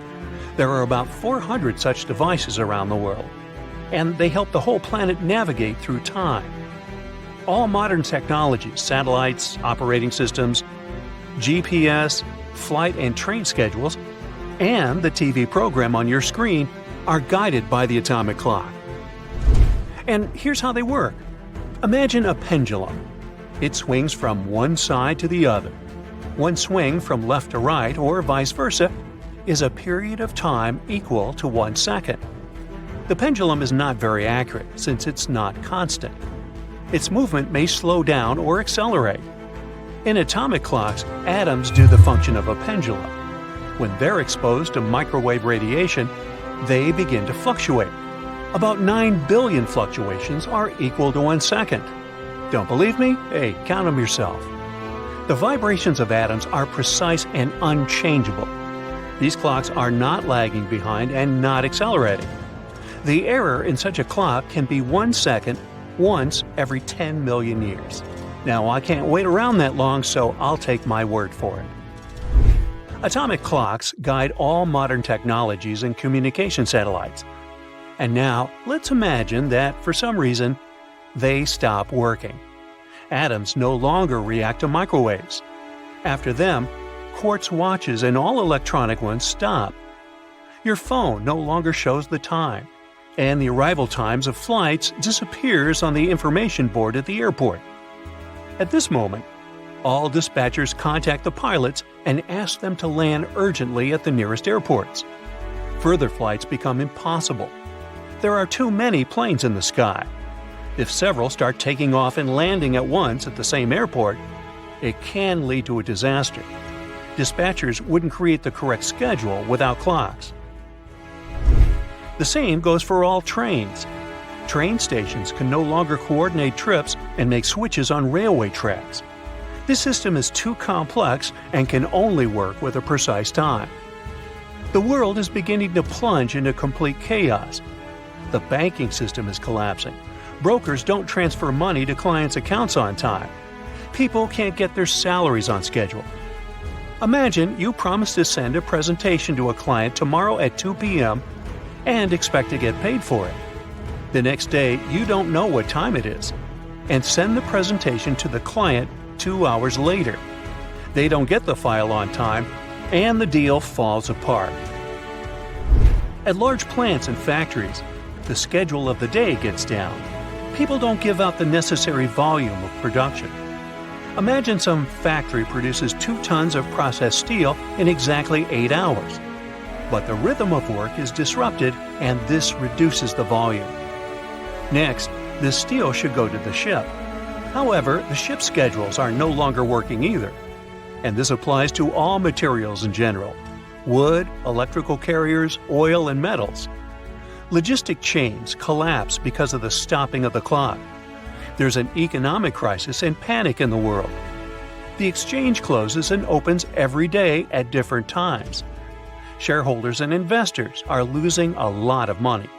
There are about 400 such devices around the world, and they help the whole planet navigate through time. All modern technologies, satellites, operating systems, GPS, flight and train schedules, and the TV program on your screen are guided by the atomic clock. And here's how they work. Imagine a pendulum. It swings from one side to the other. One swing from left to right, or vice versa, is a period of time equal to 1 second. The pendulum is not very accurate since it's not constant. Its movement may slow down or accelerate. In atomic clocks, atoms do the function of a pendulum. When they're exposed to microwave radiation, they begin to fluctuate. About 9 billion fluctuations are equal to 1 second. Don't believe me? Hey, count them yourself. The vibrations of atoms are precise and unchangeable. These clocks are not lagging behind and not accelerating. The error in such a clock can be 1 second once every 10 million years. Now, I can't wait around that long, so I'll take my word for it. Atomic clocks guide all modern technologies and communication satellites. And now, let's imagine that, for some reason, they stop working. Atoms no longer react to microwaves. After them, quartz watches and all electronic ones stop. Your phone no longer shows the time, and the arrival times of flights disappears on the information board at the airport. At this moment, all dispatchers contact the pilots and ask them to land urgently at the nearest airports. Further flights become impossible. There are too many planes in the sky. If several start taking off and landing at once at the same airport, it can lead to a disaster. Dispatchers wouldn't create the correct schedule without clocks. The same goes for all trains. Train stations can no longer coordinate trips and make switches on railway tracks. This system is too complex and can only work with a precise time. The world is beginning to plunge into complete chaos. The banking system is collapsing. Brokers don't transfer money to clients' accounts on time. People can't get their salaries on schedule. Imagine you promise to send a presentation to a client tomorrow at 2 p.m. and expect to get paid for it. The next day, you don't know what time it is, and send the presentation to the client 2 hours later. They don't get the file on time, and the deal falls apart. At large plants and factories, the schedule of the day gets down. People don't give out the necessary volume of production. Imagine some factory produces 2 tons of processed steel in exactly 8 hours. But the rhythm of work is disrupted, and this reduces the volume. Next, the steel should go to the ship. However, the ship's schedules are no longer working either. And this applies to all materials in general: wood, electrical carriers, oil, and metals. Logistic chains collapse because of the stopping of the clock. There's an economic crisis and panic in the world. The exchange closes and opens every day at different times. Shareholders and investors are losing a lot of money.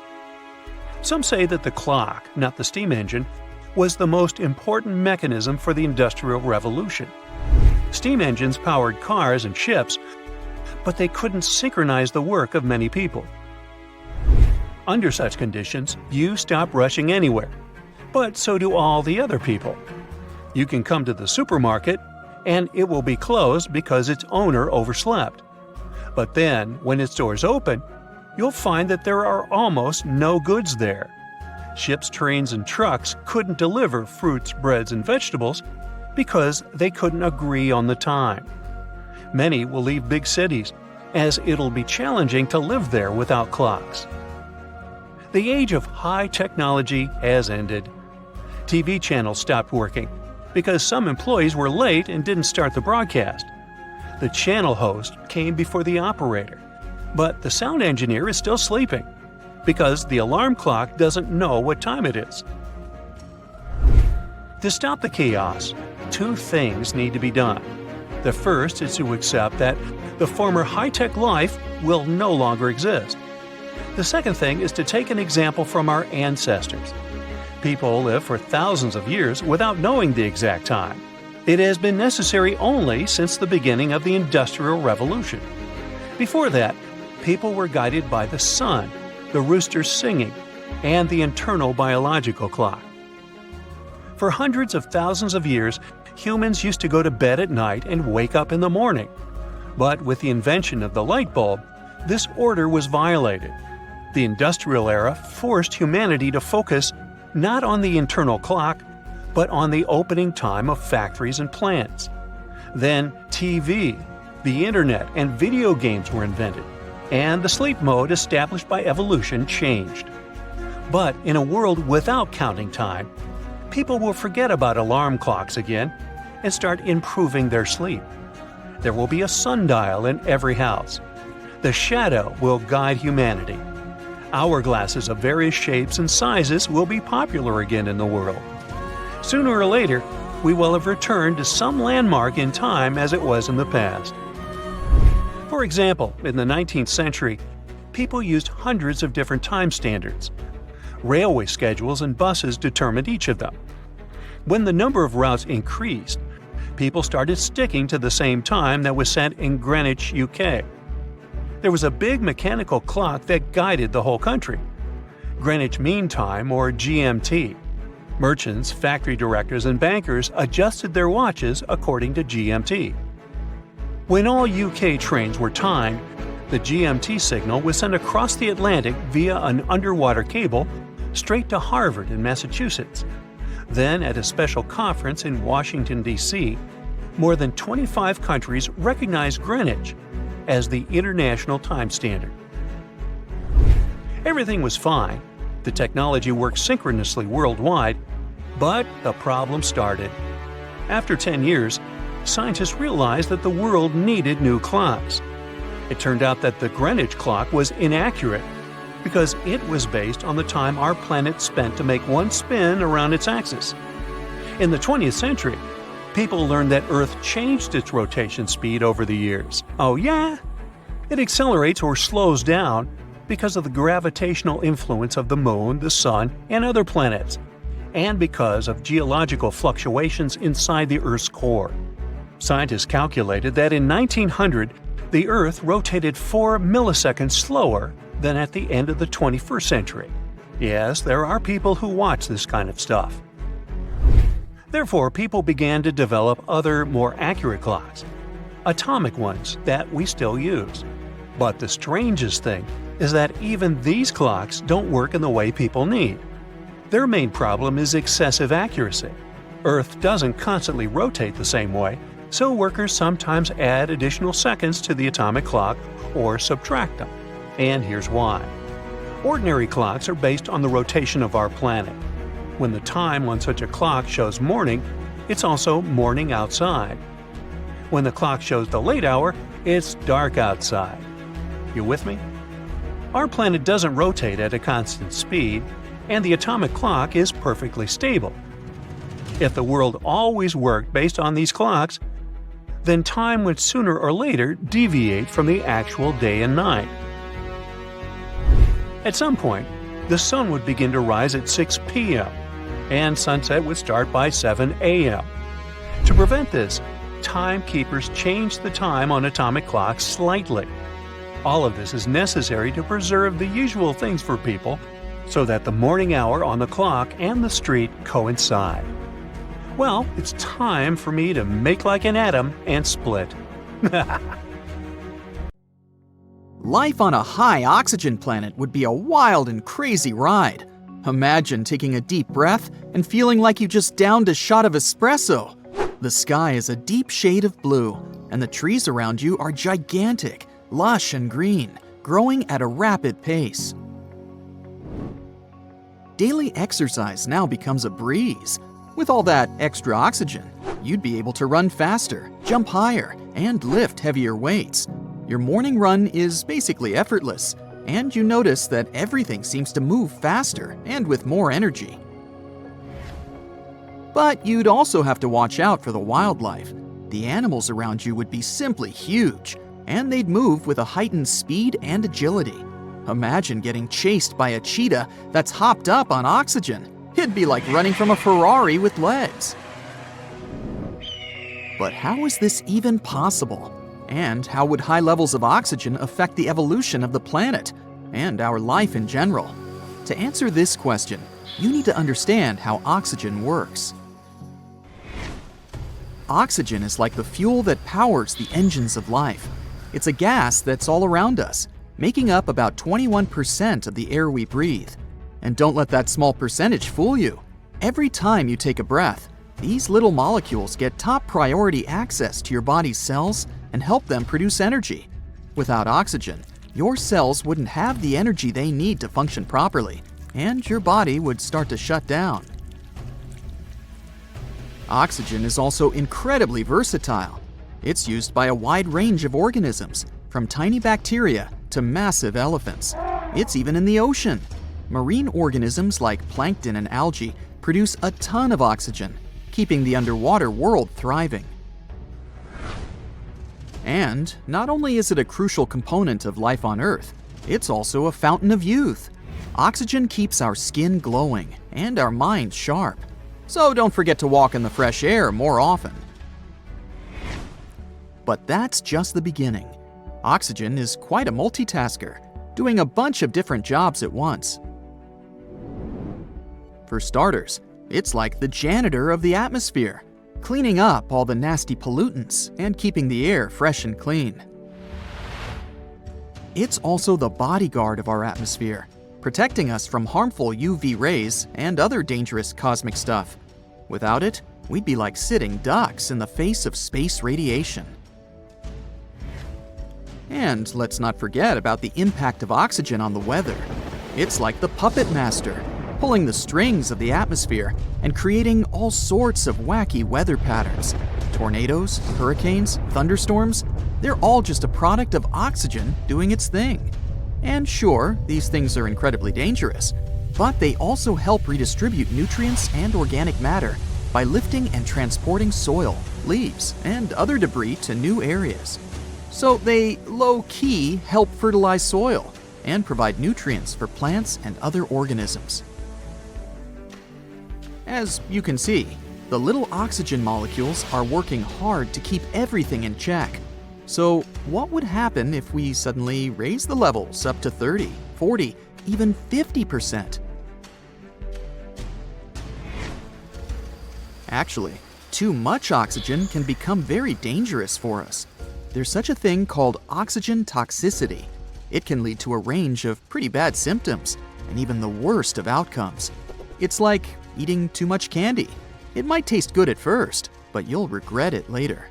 Some say that the clock, not the steam engine, was the most important mechanism for the Industrial Revolution. Steam engines powered cars and ships, but they couldn't synchronize the work of many people. Under such conditions, you stop rushing anywhere, but so do all the other people. You can come to the supermarket, and it will be closed because its owner overslept. But then, when its doors open, you'll find that there are almost no goods there. Ships, trains, and trucks couldn't deliver fruits, breads, and vegetables because they couldn't agree on the time. Many will leave big cities, as it'll be challenging to live there without clocks. The age of high technology has ended. TV channels stopped working because some employees were late and didn't start the broadcast. The channel host came before the operator, but the sound engineer is still sleeping because the alarm clock doesn't know what time it is. To stop the chaos, 2 things need to be done. The first is to accept that the former high-tech life will no longer exist. The second thing is to take an example from our ancestors. People live for thousands of years without knowing the exact time. It has been necessary only since the beginning of the Industrial Revolution. Before that, people were guided by the sun, the rooster singing, and the internal biological clock. For hundreds of thousands of years, humans used to go to bed at night and wake up in the morning. But with the invention of the light bulb, this order was violated. The industrial era forced humanity to focus not on the internal clock, but on the opening time of factories and plants. Then TV, the internet, and video games were invented, and the sleep mode established by evolution changed. But in a world without counting time, people will forget about alarm clocks again and start improving their sleep. There will be a sundial in every house. The shadow will guide humanity. Hourglasses of various shapes and sizes will be popular again in the world. Sooner or later, we will have returned to some landmark in time as it was in the past. For example, in the 19th century, people used hundreds of different time standards. Railway schedules and buses determined each of them. When the number of routes increased, people started sticking to the same time that was set in Greenwich, UK. There was a big mechanical clock that guided the whole country. Greenwich Mean Time, or GMT. Merchants, factory directors, and bankers adjusted their watches according to GMT. When all UK trains were timed, the GMT signal was sent across the Atlantic via an underwater cable straight to Harvard in Massachusetts. Then, at a special conference in Washington, D.C., more than 25 countries recognized Greenwich as the international time standard. Everything was fine. The technology worked synchronously worldwide, but the problem started. After 10 years, scientists realized that the world needed new clocks. It turned out that the Greenwich clock was inaccurate because it was based on the time our planet spent to make one spin around its axis. In the 20th century, people learned that Earth changed its rotation speed over the years. Oh yeah? It accelerates or slows down because of the gravitational influence of the Moon, the Sun, and other planets, and because of geological fluctuations inside the Earth's core. Scientists calculated that in 1900, the Earth rotated 4 milliseconds slower than at the end of the 21st century. Yes, there are people who watch this kind of stuff. Therefore, people began to develop other, more accurate clocks, atomic ones that we still use. But the strangest thing is that even these clocks don't work in the way people need. Their main problem is excessive accuracy. Earth doesn't constantly rotate the same way, so workers sometimes add additional seconds to the atomic clock or subtract them. And here's why. Ordinary clocks are based on the rotation of our planet. When the time on such a clock shows morning, it's also morning outside. When the clock shows the late hour, it's dark outside. You with me? Our planet doesn't rotate at a constant speed, and the atomic clock is perfectly stable. If the world always worked based on these clocks, then time would sooner or later deviate from the actual day and night. At some point, the sun would begin to rise at 6 p.m., and sunset would start by 7 a.m. To prevent this, timekeepers changed the time on atomic clocks slightly. All of this is necessary to preserve the usual things for people so that the morning hour on the clock and the street coincide. Well, it's time for me to make like an atom and split. Life on a high oxygen planet would be a wild and crazy ride. Imagine taking a deep breath and feeling like you just downed a shot of espresso. The sky is a deep shade of blue, and the trees around you are gigantic, lush and green, growing at a rapid pace. Daily exercise now becomes a breeze. With all that extra oxygen, you'd be able to run faster, jump higher, and lift heavier weights. Your morning run is basically effortless, and you notice that everything seems to move faster and with more energy. But you'd also have to watch out for the wildlife. The animals around you would be simply huge, and they'd move with a heightened speed and agility. Imagine getting chased by a cheetah that's hopped up on oxygen. It'd be like running from a Ferrari with legs. But how is this even possible? And how would high levels of oxygen affect the evolution of the planet and our life in general? To answer this question, you need to understand how oxygen works. Oxygen is like the fuel that powers the engines of life. It's a gas that's all around us, making up about 21% of the air we breathe. And don't let that small percentage fool you. Every time you take a breath, these little molecules get top priority access to your body's cells and help them produce energy. Without oxygen, your cells wouldn't have the energy they need to function properly, and your body would start to shut down. Oxygen is also incredibly versatile. It's used by a wide range of organisms, from tiny bacteria to massive elephants. It's even in the ocean. Marine organisms like plankton and algae produce a ton of oxygen, keeping the underwater world thriving. And not only is it a crucial component of life on Earth, it's also a fountain of youth. Oxygen keeps our skin glowing and our minds sharp. So don't forget to walk in the fresh air more often. But that's just the beginning. Oxygen is quite a multitasker, doing a bunch of different jobs at once. For starters, it's like the janitor of the atmosphere, cleaning up all the nasty pollutants and keeping the air fresh and clean. It's also the bodyguard of our atmosphere, protecting us from harmful UV rays and other dangerous cosmic stuff. Without it, we'd be like sitting ducks in the face of space radiation. And let's not forget about the impact of oxygen on the weather. It's like the puppet master, pulling the strings of the atmosphere and creating all sorts of wacky weather patterns. Tornadoes, hurricanes, thunderstorms, they're all just a product of oxygen doing its thing. And sure, these things are incredibly dangerous, but they also help redistribute nutrients and organic matter by lifting and transporting soil, leaves, and other debris to new areas. So they low-key help fertilize soil and provide nutrients for plants and other organisms. As you can see, the little oxygen molecules are working hard to keep everything in check. So what would happen if we suddenly raise the levels up to 30, 40, even 50%? Actually, too much oxygen can become very dangerous for us. There's such a thing called oxygen toxicity. It can lead to a range of pretty bad symptoms and even the worst of outcomes. It's like eating too much candy. It might taste good at first, but you'll regret it later.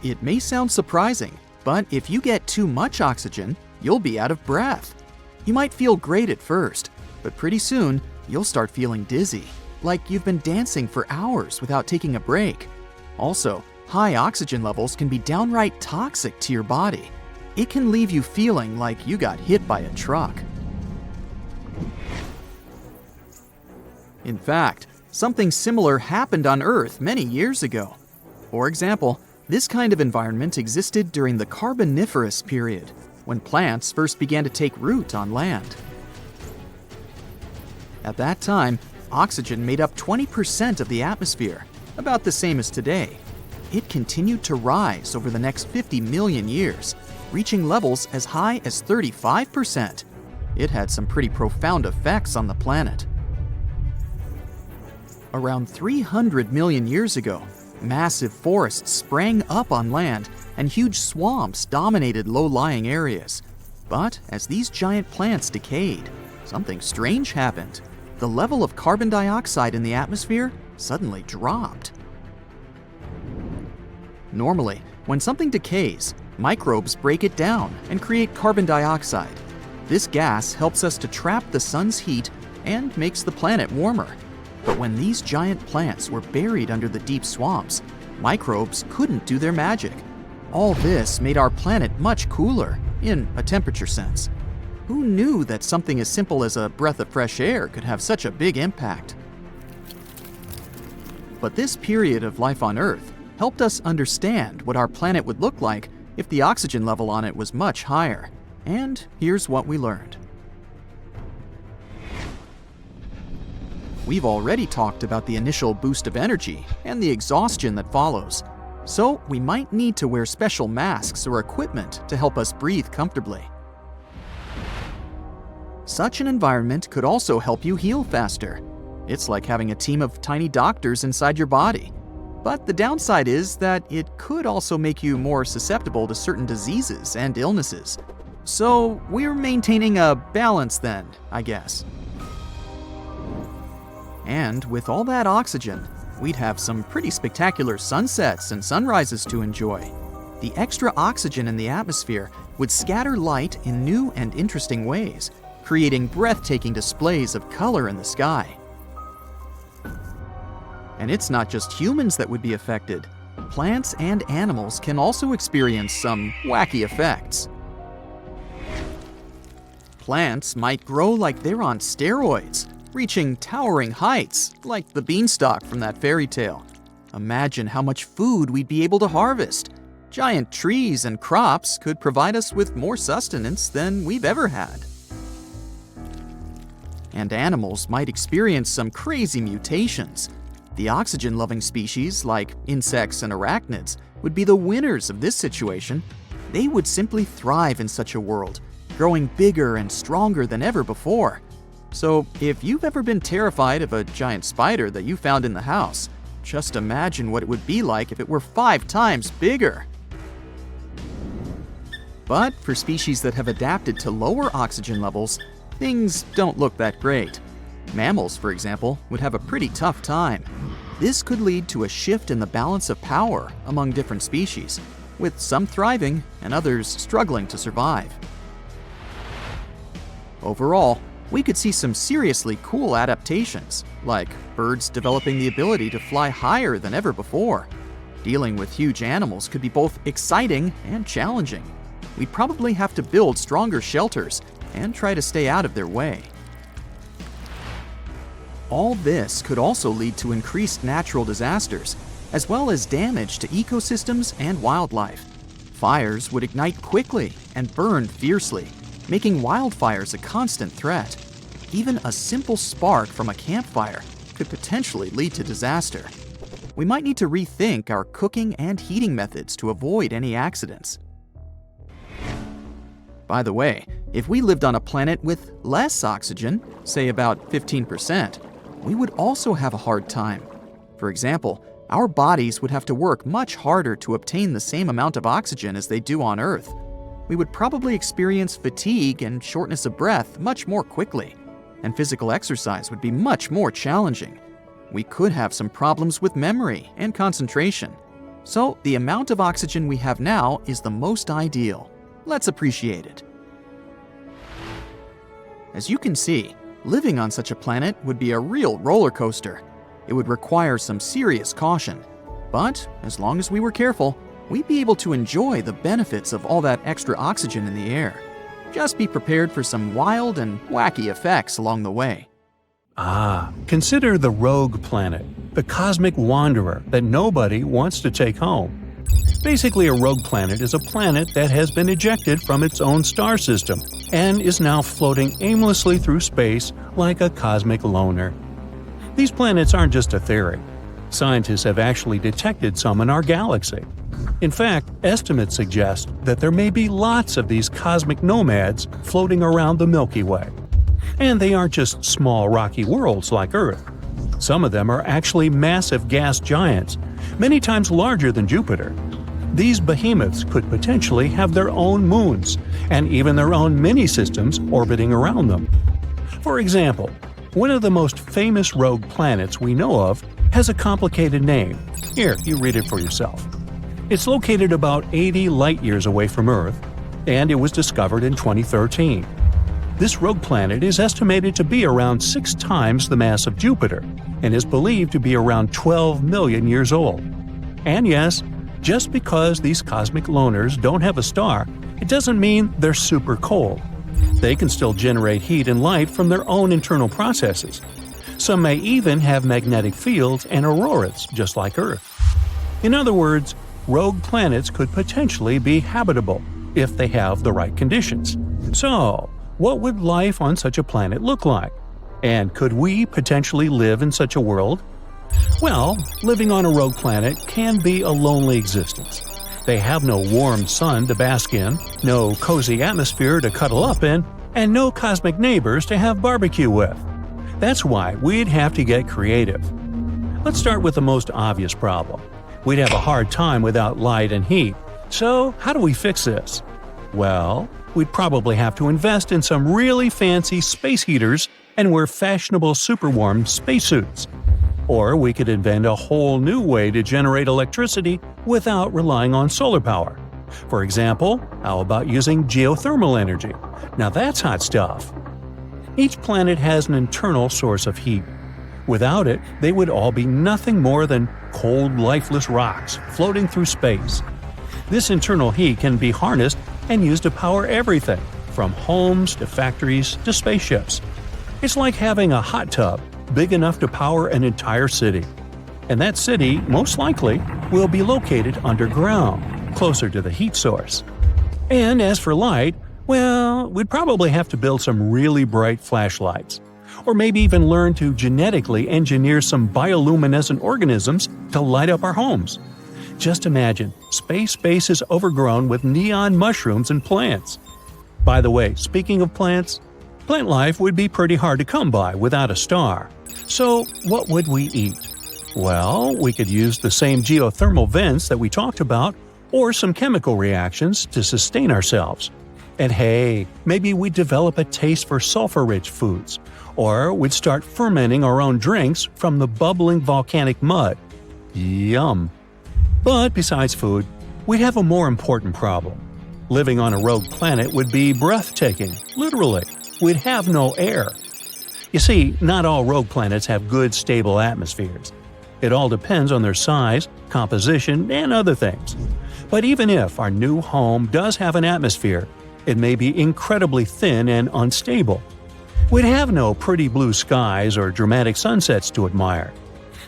It may sound surprising, but if you get too much oxygen, you'll be out of breath. You might feel great at first, but pretty soon you'll start feeling dizzy, like you've been dancing for hours without taking a break. Also, high oxygen levels can be downright toxic to your body. It can leave you feeling like you got hit by a truck. In fact, something similar happened on Earth many years ago. For example, this kind of environment existed during the Carboniferous period, when plants first began to take root on land. At that time, oxygen made up 20% of the atmosphere, about the same as today. It continued to rise over the next 50 million years, reaching levels as high as 35%. It had some pretty profound effects on the planet. Around 300 million years ago, massive forests sprang up on land and huge swamps dominated low-lying areas. But as these giant plants decayed, something strange happened. The level of carbon dioxide in the atmosphere suddenly dropped. Normally, when something decays, microbes break it down and create carbon dioxide. This gas helps us to trap the sun's heat and makes the planet warmer. But when these giant plants were buried under the deep swamps, microbes couldn't do their magic. All this made our planet much cooler, in a temperature sense. Who knew that something as simple as a breath of fresh air could have such a big impact? But this period of life on Earth helped us understand what our planet would look like if the oxygen level on it was much higher. And here's what we learned. We've already talked about the initial boost of energy and the exhaustion that follows, so we might need to wear special masks or equipment to help us breathe comfortably. Such an environment could also help you heal faster. It's like having a team of tiny doctors inside your body. But the downside is that it could also make you more susceptible to certain diseases and illnesses. So we're maintaining a balance then, I guess. And with all that oxygen, we'd have some pretty spectacular sunsets and sunrises to enjoy. The extra oxygen in the atmosphere would scatter light in new and interesting ways, creating breathtaking displays of color in the sky. And it's not just humans that would be affected. Plants and animals can also experience some wacky effects. Plants might grow like they're on steroids. reaching towering heights like the beanstalk from that fairy tale. Imagine how much food we'd be able to harvest. Giant trees and crops could provide us with more sustenance than we've ever had. And animals might experience some crazy mutations. The oxygen-loving species, like insects and arachnids, would be the winners of this situation. They would simply thrive in such a world, growing bigger and stronger than ever before. So, if you've ever been terrified of a giant spider that you found in the house, just imagine what it would be like if it were 5 times bigger. But for species that have adapted to lower oxygen levels, things don't look that great. Mammals, for example, would have a pretty tough time. This could lead to a shift in the balance of power among different species, with some thriving and others struggling to survive. Overall, we could see some seriously cool adaptations, like birds developing the ability to fly higher than ever before. Dealing with huge animals could be both exciting and challenging. We'd probably have to build stronger shelters and try to stay out of their way. All this could also lead to increased natural disasters, as well as damage to ecosystems and wildlife. Fires would ignite quickly and burn fiercely, making wildfires a constant threat. Even a simple spark from a campfire could potentially lead to disaster. We might need to rethink our cooking and heating methods to avoid any accidents. By the way, if we lived on a planet with less oxygen, say about 15%, we would also have a hard time. For example, our bodies would have to work much harder to obtain the same amount of oxygen as they do on Earth. We would probably experience fatigue and shortness of breath much more quickly, and physical exercise would be much more challenging. We could have some problems with memory and concentration. So the amount of oxygen we have now is the most ideal. Let's appreciate it. As you can see, living on such a planet would be a real roller coaster. It would require some serious caution. But as long as we were careful, we'd be able to enjoy the benefits of all that extra oxygen in the air. Just be prepared for some wild and wacky effects along the way. Consider the rogue planet, the cosmic wanderer that nobody wants to take home. Basically, a rogue planet is a planet that has been ejected from its own star system and is now floating aimlessly through space like a cosmic loner. These planets aren't just a theory. Scientists have actually detected some in our galaxy. In fact, estimates suggest that there may be lots of these cosmic nomads floating around the Milky Way. And they aren't just small rocky worlds like Earth. Some of them are actually massive gas giants, many times larger than Jupiter. These behemoths could potentially have their own moons, and even their own mini-systems orbiting around them. For example, one of the most famous rogue planets we know of has a complicated name. Here, you read it for yourself. It's located about 80 light-years away from Earth, and it was discovered in 2013. This rogue planet is estimated to be around 6 times the mass of Jupiter, and is believed to be around 12 million years old. And yes, just because these cosmic loners don't have a star, it doesn't mean they're super cold. They can still generate heat and light from their own internal processes. Some may even have magnetic fields and auroras, just like Earth. In other words, rogue planets could potentially be habitable if they have the right conditions. So, what would life on such a planet look like? And could we potentially live in such a world? Well, living on a rogue planet can be a lonely existence. They have no warm sun to bask in, no cozy atmosphere to cuddle up in, and no cosmic neighbors to have barbecue with. That's why we'd have to get creative. Let's start with the most obvious problem. We'd have a hard time without light and heat. So, how do we fix this? Well, we'd probably have to invest in some really fancy space heaters and wear fashionable super warm spacesuits. Or we could invent a whole new way to generate electricity without relying on solar power. For example, how about using geothermal energy? Now that's hot stuff. Each planet has an internal source of heat. Without it, they would all be nothing more than cold, lifeless rocks floating through space. This internal heat can be harnessed and used to power everything, from homes to factories to spaceships. It's like having a hot tub big enough to power an entire city. And that city, most likely, will be located underground, closer to the heat source. And as for light, well, we'd probably have to build some really bright flashlights. Or maybe even learn to genetically engineer some bioluminescent organisms to light up our homes. Just imagine, space is overgrown with neon mushrooms and plants. By the way, speaking of plants, plant life would be pretty hard to come by without a star. So what would we eat? Well, we could use the same geothermal vents that we talked about, or some chemical reactions to sustain ourselves. And hey, maybe we'd develop a taste for sulfur-rich foods, or we'd start fermenting our own drinks from the bubbling volcanic mud. Yum! But besides food, we'd have a more important problem. Living on a rogue planet would be breathtaking, literally. We'd have no air. You see, not all rogue planets have good, stable atmospheres. It all depends on their size, composition, and other things. But even if our new home does have an atmosphere, it may be incredibly thin and unstable. We'd have no pretty blue skies or dramatic sunsets to admire.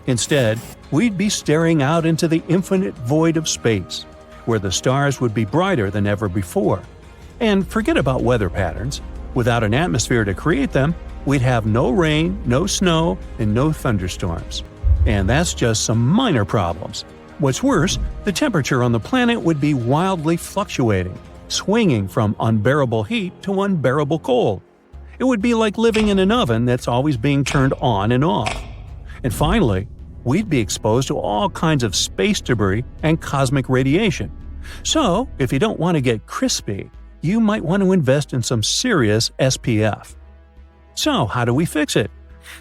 Instead, we'd be staring out into the infinite void of space, where the stars would be brighter than ever before. And forget about weather patterns. Without an atmosphere to create them, we'd have no rain, no snow, and no thunderstorms. And that's just some minor problems. What's worse, the temperature on the planet would be wildly fluctuating, swinging from unbearable heat to unbearable cold. It would be like living in an oven that's always being turned on and off. And finally, we'd be exposed to all kinds of space debris and cosmic radiation. So, if you don't want to get crispy, you might want to invest in some serious SPF. So, how do we fix it?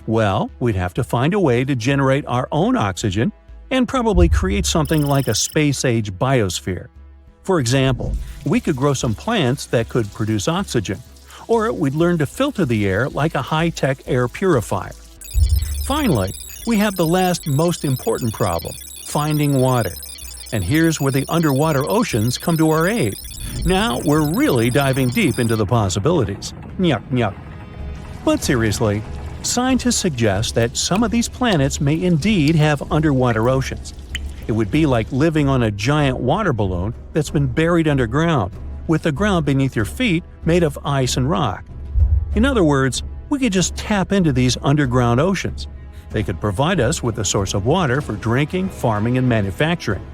Well, we'd have to find a way to generate our own oxygen and probably create something like a space-age biosphere. For example, we could grow some plants that could produce oxygen, or we'd learn to filter the air like a high-tech air purifier. Finally, we have the last most important problem, finding water. And here's where the underwater oceans come to our aid. Now we're really diving deep into the possibilities. Nyuk nyuk. But seriously, scientists suggest that some of these planets may indeed have underwater oceans. It would be like living on a giant water balloon that's been buried underground, with the ground beneath your feet made of ice and rock. In other words, we could just tap into these underground oceans. They could provide us with a source of water for drinking, farming, and manufacturing.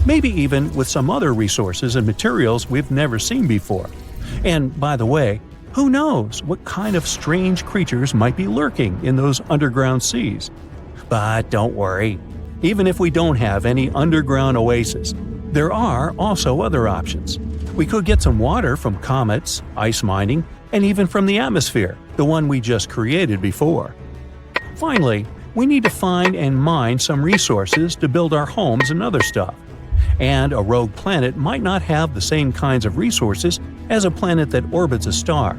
Maybe even with some other resources and materials we've never seen before. And by the way, who knows what kind of strange creatures might be lurking in those underground seas? But don't worry. Even if we don't have any underground oasis, there are also other options. We could get some water from comets, ice mining, and even from the atmosphere, the one we just created before. Finally, we need to find and mine some resources to build our homes and other stuff. And a rogue planet might not have the same kinds of resources as a planet that orbits a star.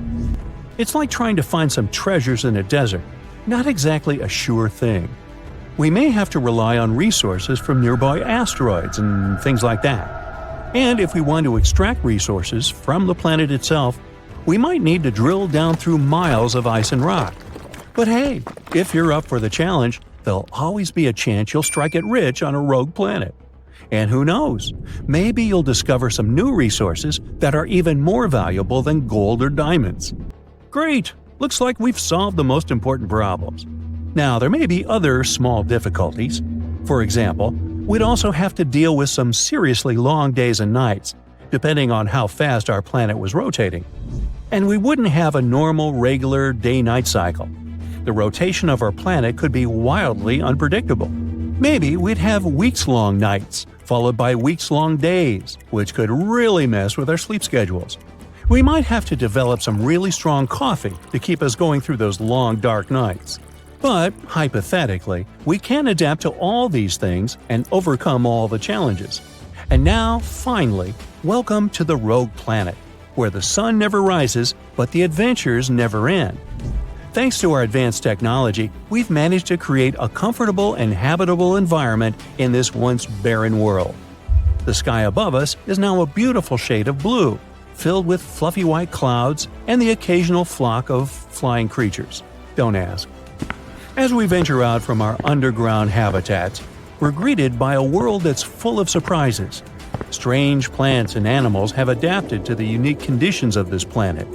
It's like trying to find some treasures in a desert, not exactly a sure thing. We may have to rely on resources from nearby asteroids and things like that. And if we want to extract resources from the planet itself, we might need to drill down through miles of ice and rock. But hey, if you're up for the challenge, there'll always be a chance you'll strike it rich on a rogue planet. And who knows, maybe you'll discover some new resources that are even more valuable than gold or diamonds. Great! Looks like we've solved the most important problems. Now, there may be other small difficulties. For example, we'd also have to deal with some seriously long days and nights, depending on how fast our planet was rotating. And we wouldn't have a normal, regular day-night cycle. The rotation of our planet could be wildly unpredictable. Maybe we'd have weeks-long nights, followed by weeks-long days, which could really mess with our sleep schedules. We might have to develop some really strong coffee to keep us going through those long, dark nights. But, hypothetically, we can adapt to all these things and overcome all the challenges. And now, finally, welcome to the rogue planet, where the sun never rises, but the adventures never end. Thanks to our advanced technology, we've managed to create a comfortable and habitable environment in this once barren world. The sky above us is now a beautiful shade of blue, filled with fluffy white clouds and the occasional flock of flying creatures. Don't ask. As we venture out from our underground habitats, we're greeted by a world that's full of surprises. Strange plants and animals have adapted to the unique conditions of this planet,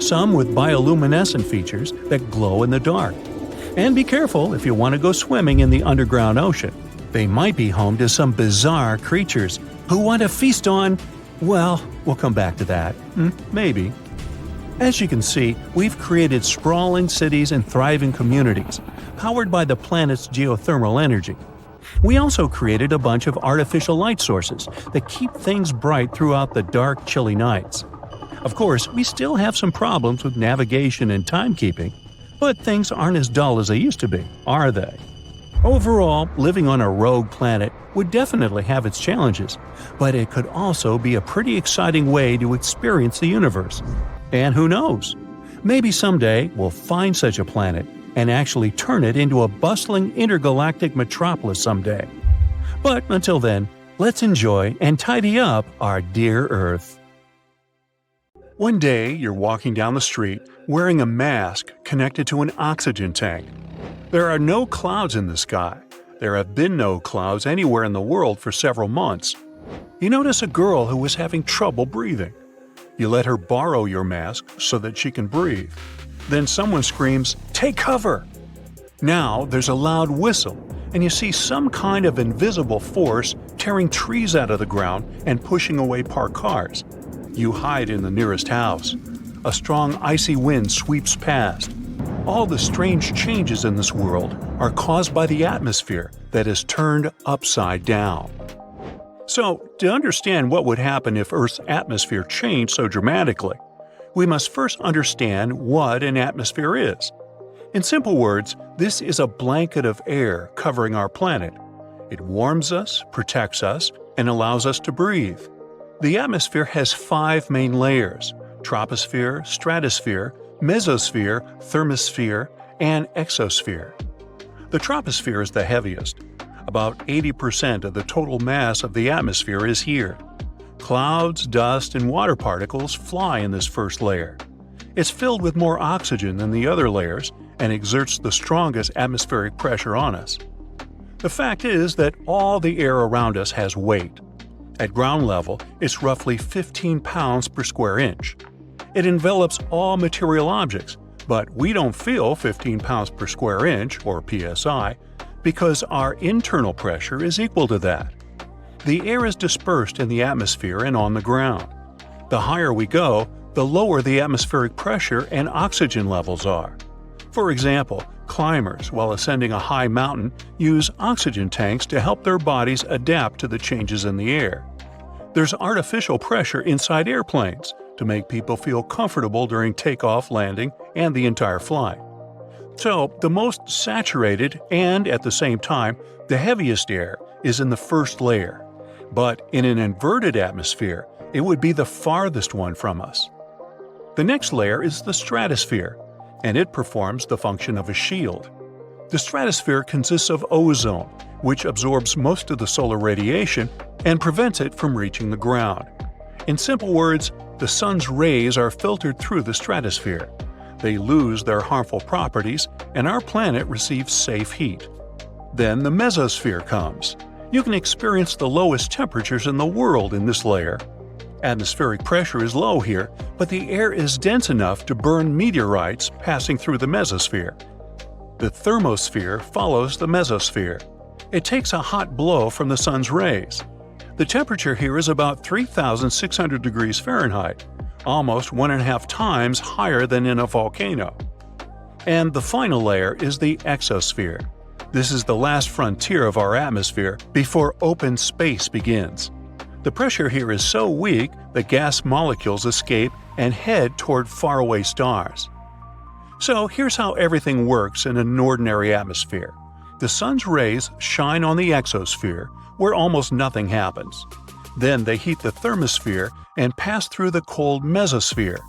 some with bioluminescent features that glow in the dark. And be careful if you want to go swimming in the underground ocean. They might be home to some bizarre creatures who want to feast on… well, we'll come back to that. Maybe. As you can see, we've created sprawling cities and thriving communities, powered by the planet's geothermal energy. We also created a bunch of artificial light sources that keep things bright throughout the dark, chilly nights. Of course, we still have some problems with navigation and timekeeping, but things aren't as dull as they used to be, are they? Overall, living on a rogue planet would definitely have its challenges, but it could also be a pretty exciting way to experience the universe. And who knows? Maybe someday we'll find such a planet and actually turn it into a bustling intergalactic metropolis someday. But until then, let's enjoy and tidy up our dear Earth. One day, you're walking down the street wearing a mask connected to an oxygen tank. There are no clouds in the sky. There have been no clouds anywhere in the world for several months. You notice a girl who is having trouble breathing. You let her borrow your mask so that she can breathe. Then someone screams, "Take cover!" Now there's a loud whistle, and you see some kind of invisible force tearing trees out of the ground and pushing away parked cars. You hide in the nearest house. A strong icy wind sweeps past. All the strange changes in this world are caused by the atmosphere that is turned upside down. So, to understand what would happen if Earth's atmosphere changed so dramatically, we must first understand what an atmosphere is. In simple words, this is a blanket of air covering our planet. It warms us, protects us, and allows us to breathe. The atmosphere has 5 main layers: troposphere, stratosphere, mesosphere, thermosphere, and exosphere. The troposphere is the heaviest. About 80% of the total mass of the atmosphere is here. Clouds, dust, and water particles fly in this first layer. It's filled with more oxygen than the other layers and exerts the strongest atmospheric pressure on us. The fact is that all the air around us has weight. At ground level, it's roughly 15 pounds per square inch. It envelops all material objects, but we don't feel 15 pounds per square inch, or psi, because our internal pressure is equal to that. The air is dispersed in the atmosphere and on the ground. The higher we go, the lower the atmospheric pressure and oxygen levels are. For example, climbers, while ascending a high mountain, use oxygen tanks to help their bodies adapt to the changes in the air. There's artificial pressure inside airplanes to make people feel comfortable during takeoff, landing, and the entire flight. So, the most saturated and, at the same time, the heaviest air is in the first layer. But in an inverted atmosphere, it would be the farthest one from us. The next layer is the stratosphere, and it performs the function of a shield. The stratosphere consists of ozone, which absorbs most of the solar radiation and prevents it from reaching the ground. In simple words, the sun's rays are filtered through the stratosphere. They lose their harmful properties, and our planet receives safe heat. Then the mesosphere comes. You can experience the lowest temperatures in the world in this layer. Atmospheric pressure is low here, but the air is dense enough to burn meteorites passing through the mesosphere. The thermosphere follows the mesosphere. It takes a hot blow from the sun's rays. The temperature here is about 3,600 degrees Fahrenheit, almost 1.5 times higher than in a volcano. And the final layer is the exosphere. This is the last frontier of our atmosphere before open space begins. The pressure here is so weak that gas molecules escape and head toward faraway stars. So here's how everything works in an ordinary atmosphere. The sun's rays shine on the exosphere, where almost nothing happens. Then they heat the thermosphere and pass through the cold mesosphere.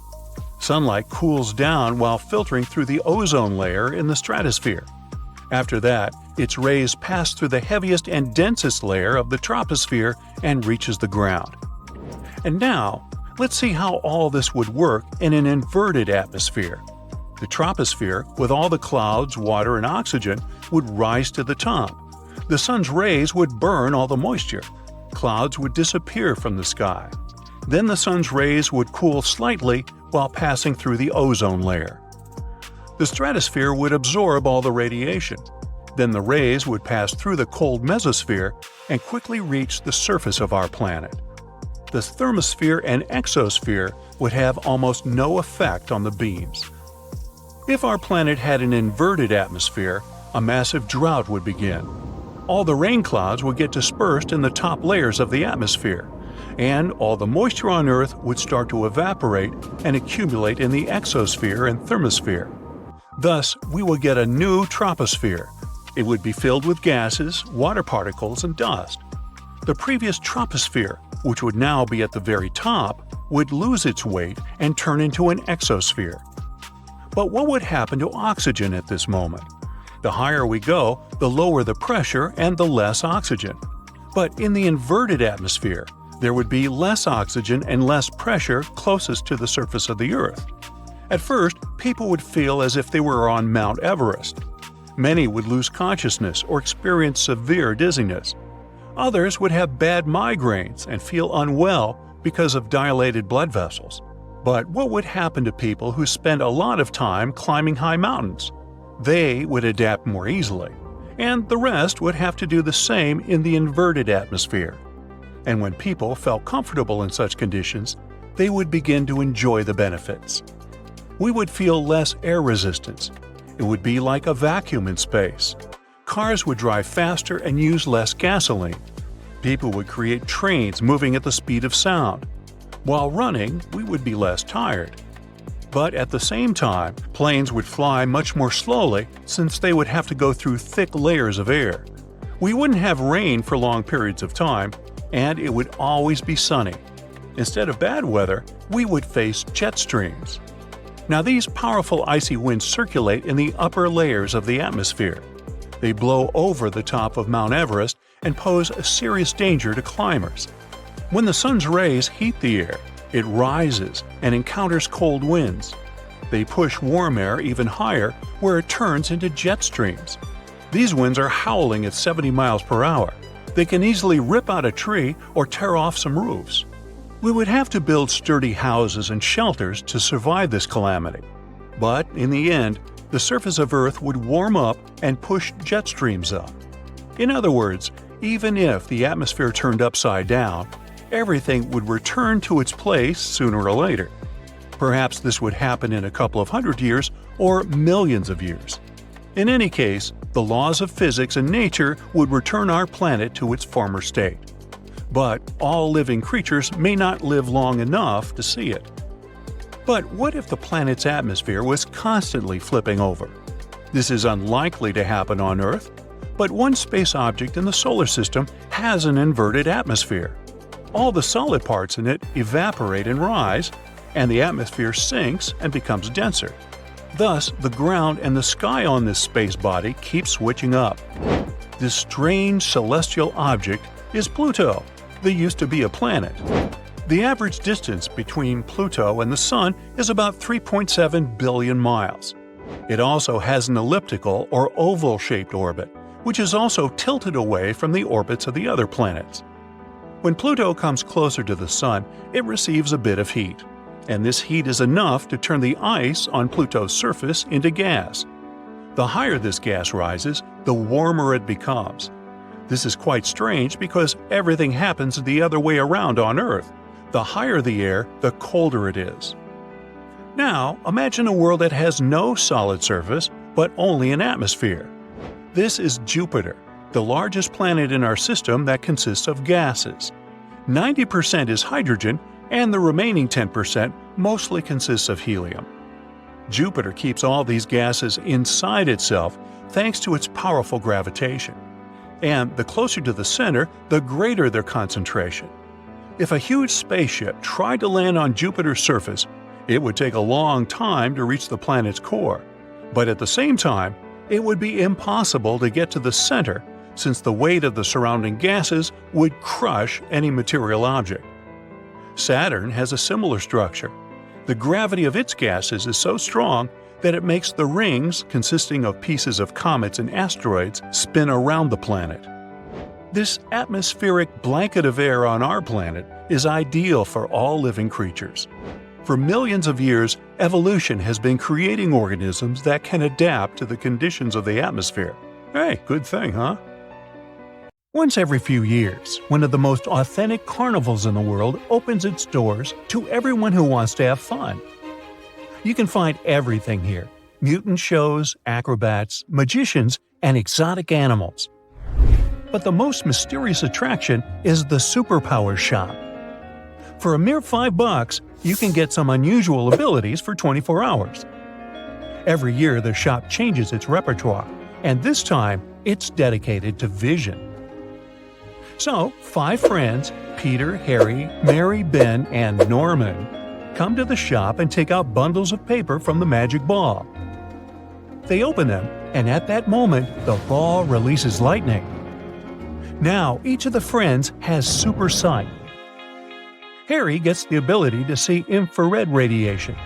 Sunlight cools down while filtering through the ozone layer in the stratosphere. After that, its rays pass through the heaviest and densest layer of the troposphere and reaches the ground. And now, let's see how all this would work in an inverted atmosphere. The troposphere, with all the clouds, water, and oxygen, would rise to the top. The sun's rays would burn all the moisture. Clouds would disappear from the sky. Then the sun's rays would cool slightly while passing through the ozone layer. The stratosphere would absorb all the radiation. Then the rays would pass through the cold mesosphere and quickly reach the surface of our planet. The thermosphere and exosphere would have almost no effect on the beams. If our planet had an inverted atmosphere, a massive drought would begin. All the rain clouds would get dispersed in the top layers of the atmosphere, and all the moisture on Earth would start to evaporate and accumulate in the exosphere and thermosphere. Thus, we would get a new troposphere. It would be filled with gases, water particles, and dust. The previous troposphere, which would now be at the very top, would lose its weight and turn into an exosphere. But what would happen to oxygen at this moment? The higher we go, the lower the pressure and the less oxygen. But in the inverted atmosphere, there would be less oxygen and less pressure closest to the surface of the Earth. At first, people would feel as if they were on Mount Everest. Many would lose consciousness or experience severe dizziness. Others would have bad migraines and feel unwell because of dilated blood vessels. But what would happen to people who spend a lot of time climbing high mountains? They would adapt more easily, and the rest would have to do the same in the inverted atmosphere. And when people felt comfortable in such conditions, they would begin to enjoy the benefits. We would feel less air resistance. It would be like a vacuum in space. Cars would drive faster and use less gasoline. People would create trains moving at the speed of sound. While running, we would be less tired. But at the same time, planes would fly much more slowly since they would have to go through thick layers of air. We wouldn't have rain for long periods of time, and it would always be sunny. Instead of bad weather, we would face jet streams. Now these powerful icy winds circulate in the upper layers of the atmosphere. They blow over the top of Mount Everest and pose a serious danger to climbers. When the sun's rays heat the air, it rises and encounters cold winds. They push warm air even higher, where it turns into jet streams. These winds are howling at 70 miles per hour. They can easily rip out a tree or tear off some roofs. We would have to build sturdy houses and shelters to survive this calamity. But in the end, the surface of Earth would warm up and push jet streams up. In other words, even if the atmosphere turned upside down, everything would return to its place sooner or later. Perhaps this would happen in a couple of hundred years or millions of years. In any case, the laws of physics and nature would return our planet to its former state. But all living creatures may not live long enough to see it. But what if the planet's atmosphere was constantly flipping over? This is unlikely to happen on Earth, but one space object in the solar system has an inverted atmosphere. All the solid parts in it evaporate and rise, and the atmosphere sinks and becomes denser. Thus, the ground and the sky on this space body keep switching up. This strange celestial object is Pluto. That used to be a planet. The average distance between Pluto and the Sun is about 3.7 billion miles. It also has an elliptical or oval-shaped orbit, which is also tilted away from the orbits of the other planets. When Pluto comes closer to the Sun, it receives a bit of heat, and this heat is enough to turn the ice on Pluto's surface into gas. The higher this gas rises, the warmer it becomes. This is quite strange because everything happens the other way around on Earth. The higher the air, the colder it is. Now, imagine a world that has no solid surface, but only an atmosphere. This is Jupiter, the largest planet in our system that consists of gases. 90% is hydrogen, and the remaining 10% mostly consists of helium. Jupiter keeps all these gases inside itself thanks to its powerful gravitation. And the closer to the center, the greater their concentration. If a huge spaceship tried to land on Jupiter's surface, it would take a long time to reach the planet's core. But at the same time, it would be impossible to get to the center since the weight of the surrounding gases would crush any material object. Saturn has a similar structure. The gravity of its gases is so strong that it makes the rings, consisting of pieces of comets and asteroids, spin around the planet. This atmospheric blanket of air on our planet is ideal for all living creatures. For millions of years, evolution has been creating organisms that can adapt to the conditions of the atmosphere. Hey, good thing, huh? Once every few years, one of the most authentic carnivals in the world opens its doors to everyone who wants to have fun. You can find everything here: mutant shows, acrobats, magicians, and exotic animals. But the most mysterious attraction is the superpower shop. For a mere $5, you can get some unusual abilities for 24 hours. Every year the shop changes its repertoire, and this time it's dedicated to vision. So, 5 friends, Peter, Harry, Mary, Ben, and Norman, come to the shop and take out bundles of paper from the magic ball. They open them, and at that moment, the ball releases lightning. Now, each of the friends has super sight. Harry gets the ability to see infrared radiation,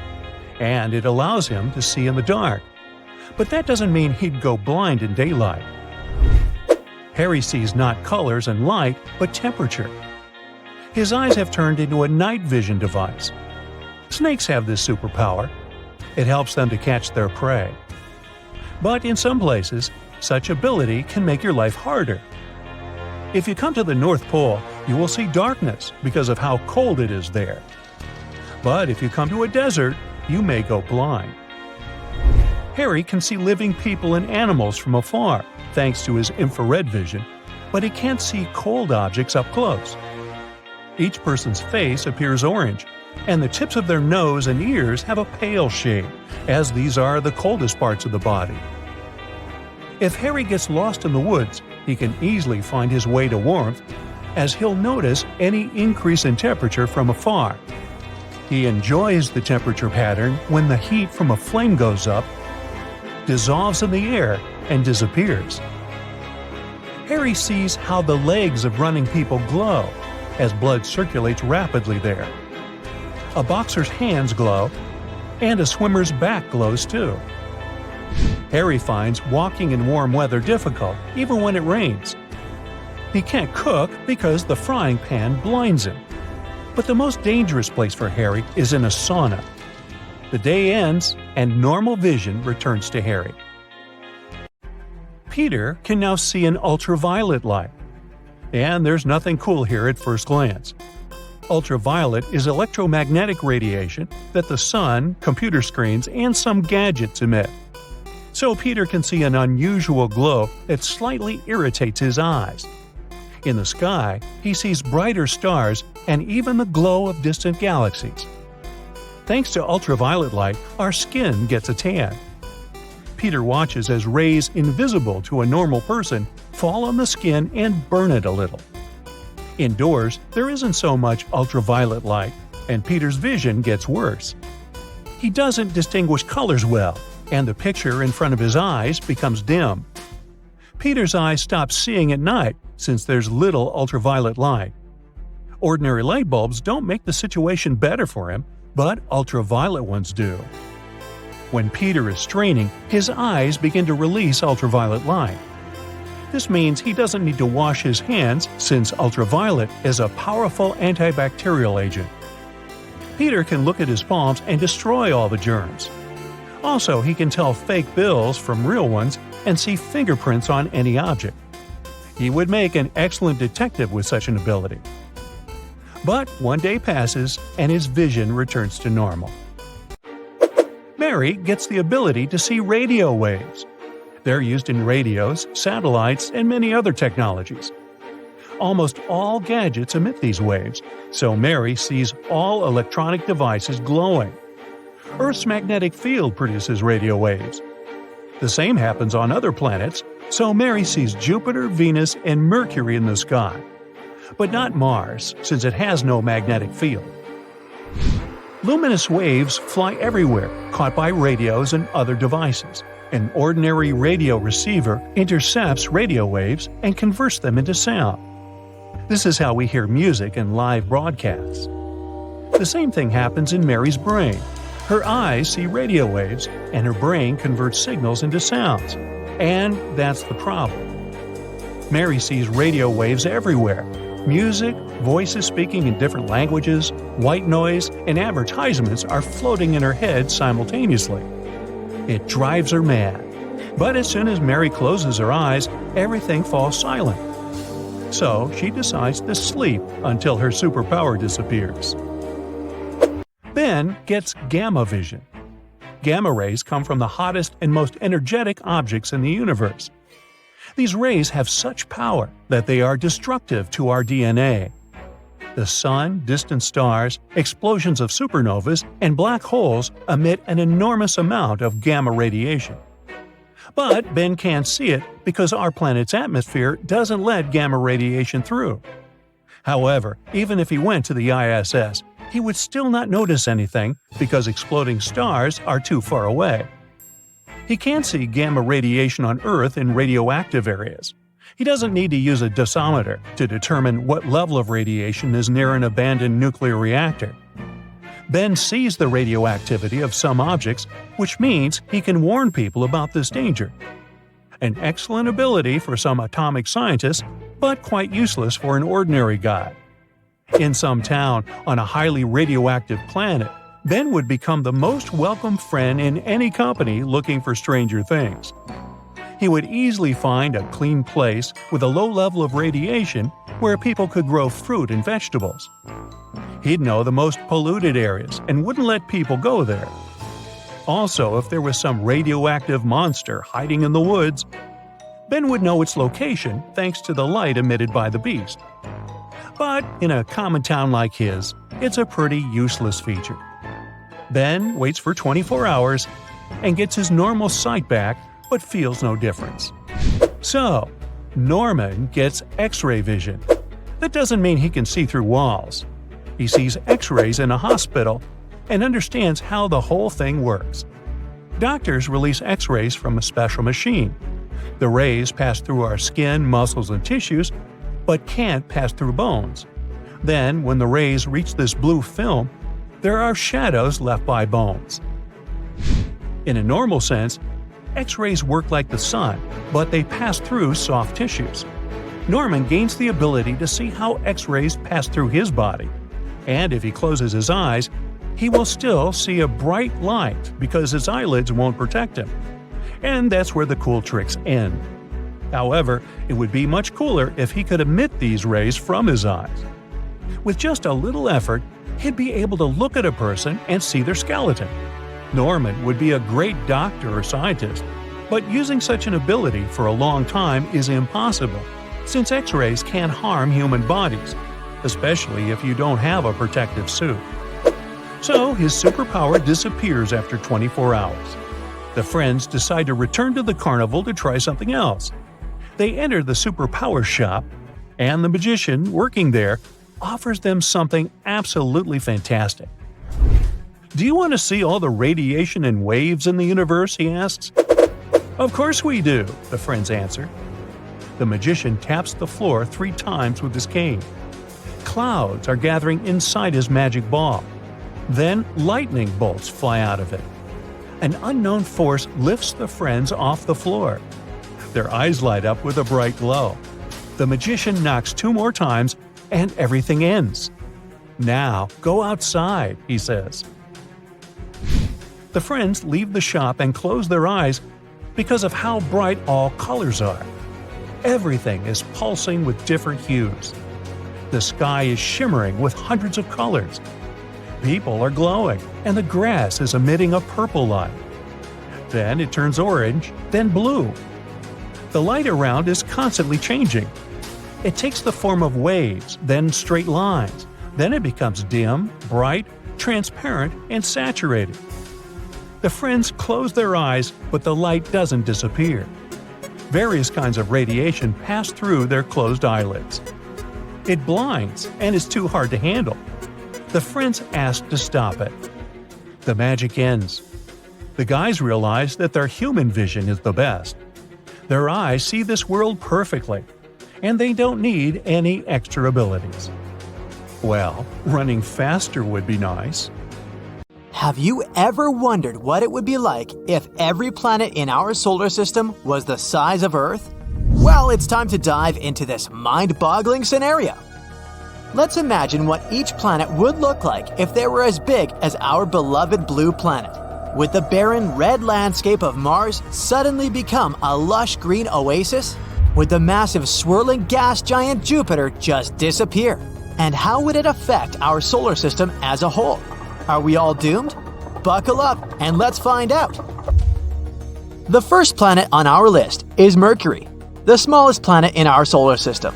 and it allows him to see in the dark. But that doesn't mean he'd go blind in daylight. Harry sees not colors and light, but temperature. His eyes have turned into a night vision device. Snakes have this superpower. It helps them to catch their prey. But in some places, such ability can make your life harder. If you come to the North Pole, you will see darkness because of how cold it is there. But if you come to a desert, you may go blind. Harry can see living people and animals from afar, thanks to his infrared vision, but he can't see cold objects up close. Each person's face appears orange, and the tips of their nose and ears have a pale shade, as these are the coldest parts of the body. If Harry gets lost in the woods, he can easily find his way to warmth, as he'll notice any increase in temperature from afar. He enjoys the temperature pattern when the heat from a flame goes up, dissolves in the air, and disappears. Harry sees how the legs of running people glow, as blood circulates rapidly there. A boxer's hands glow, and a swimmer's back glows too. Harry finds walking in warm weather difficult, even when it rains. He can't cook because the frying pan blinds him. But the most dangerous place for Harry is in a sauna. The day ends, and normal vision returns to Harry. Peter can now see an ultraviolet light. And there's nothing cool here at first glance. Ultraviolet is electromagnetic radiation that the sun, computer screens, and some gadgets emit. So Peter can see an unusual glow that slightly irritates his eyes. In the sky, he sees brighter stars and even the glow of distant galaxies. Thanks to ultraviolet light, our skin gets a tan. Peter watches as rays invisible to a normal person fall on the skin and burn it a little. Indoors, there isn't so much ultraviolet light, and Peter's vision gets worse. He doesn't distinguish colors well, and the picture in front of his eyes becomes dim. Peter's eyes stop seeing at night since there's little ultraviolet light. Ordinary light bulbs don't make the situation better for him, but ultraviolet ones do. When Peter is straining, his eyes begin to release ultraviolet light. This means he doesn't need to wash his hands since ultraviolet is a powerful antibacterial agent. Peter can look at his palms and destroy all the germs. Also, he can tell fake bills from real ones and see fingerprints on any object. He would make an excellent detective with such an ability. But one day passes and his vision returns to normal. Mary gets the ability to see radio waves. They're used in radios, satellites, and many other technologies. Almost all gadgets emit these waves, so Mary sees all electronic devices glowing. Earth's magnetic field produces radio waves. The same happens on other planets, so Mary sees Jupiter, Venus, and Mercury in the sky. But not Mars, since it has no magnetic field. Luminous waves fly everywhere, caught by radios and other devices. An ordinary radio receiver intercepts radio waves and converts them into sound. This is how we hear music in live broadcasts. The same thing happens in Mary's brain. Her eyes see radio waves, and her brain converts signals into sounds. And that's the problem. Mary sees radio waves everywhere. Music, voices speaking in different languages, white noise, and advertisements are floating in her head simultaneously. It drives her mad. But as soon as Mary closes her eyes, everything falls silent. So she decides to sleep until her superpower disappears. Ben gets gamma vision. Gamma rays come from the hottest and most energetic objects in the universe. These rays have such power that they are destructive to our DNA. The sun, distant stars, explosions of supernovas, and black holes emit an enormous amount of gamma radiation. But Ben can't see it because our planet's atmosphere doesn't let gamma radiation through. However, even if he went to the ISS, he would still not notice anything because exploding stars are too far away. He can't see gamma radiation on Earth in radioactive areas. He doesn't need to use a dosimeter to determine what level of radiation is near an abandoned nuclear reactor. Ben sees the radioactivity of some objects, which means he can warn people about this danger. An excellent ability for some atomic scientists, but quite useless for an ordinary guy. In some town on a highly radioactive planet, Ben would become the most welcome friend in any company looking for stranger things. He would easily find a clean place with a low level of radiation where people could grow fruit and vegetables. He'd know the most polluted areas and wouldn't let people go there. Also, if there was some radioactive monster hiding in the woods, Ben would know its location thanks to the light emitted by the beast. But in a common town like his, it's a pretty useless feature. Ben waits for 24 hours and gets his normal sight back but feels no difference. So, Norman gets X-ray vision. That doesn't mean he can see through walls. He sees X-rays in a hospital and understands how the whole thing works. Doctors release X-rays from a special machine. The rays pass through our skin, muscles, and tissues, but can't pass through bones. Then, when the rays reach this blue film, there are shadows left by bones. In a normal sense, X-rays work like the sun, but they pass through soft tissues. Norman gains the ability to see how X-rays pass through his body. And if he closes his eyes, he will still see a bright light because his eyelids won't protect him. And that's where the cool tricks end. However, it would be much cooler if he could emit these rays from his eyes. With just a little effort, he'd be able to look at a person and see their skeleton. Norman would be a great doctor or scientist, but using such an ability for a long time is impossible, since X-rays can harm human bodies, especially if you don't have a protective suit. So his superpower disappears after 24 hours. The friends decide to return to the carnival to try something else. They enter the superpower shop, and the magician working there offers them something absolutely fantastic. "Do you want to see all the radiation and waves in the universe?" he asks. "Of course we do," the friends answer. The magician taps the floor 3 times with his cane. Clouds are gathering inside his magic ball. Then lightning bolts fly out of it. An unknown force lifts the friends off the floor. Their eyes light up with a bright glow. The magician knocks 2 more times and everything ends. "Now, go outside," he says. The friends leave the shop and close their eyes because of how bright all colors are. Everything is pulsing with different hues. The sky is shimmering with hundreds of colors. People are glowing, and the grass is emitting a purple light. Then it turns orange, then blue. The light around is constantly changing. It takes the form of waves, then straight lines. Then it becomes dim, bright, transparent, and saturated. The friends close their eyes, but the light doesn't disappear. Various kinds of radiation pass through their closed eyelids. It blinds and is too hard to handle. The friends ask to stop it. The magic ends. The guys realize that their human vision is the best. Their eyes see this world perfectly, and they don't need any extra abilities. Well, running faster would be nice. Have you ever wondered what it would be like if every planet in our solar system was the size of Earth? Well, it's time to dive into this mind-boggling scenario. Let's imagine what each planet would look like if they were as big as our beloved blue planet. Would the barren red landscape of Mars suddenly become a lush green oasis? Would the massive swirling gas giant Jupiter just disappear? And how would it affect our solar system as a whole? Are we all doomed? Buckle up and let's find out. The first planet on our list is Mercury, the smallest planet in our solar system.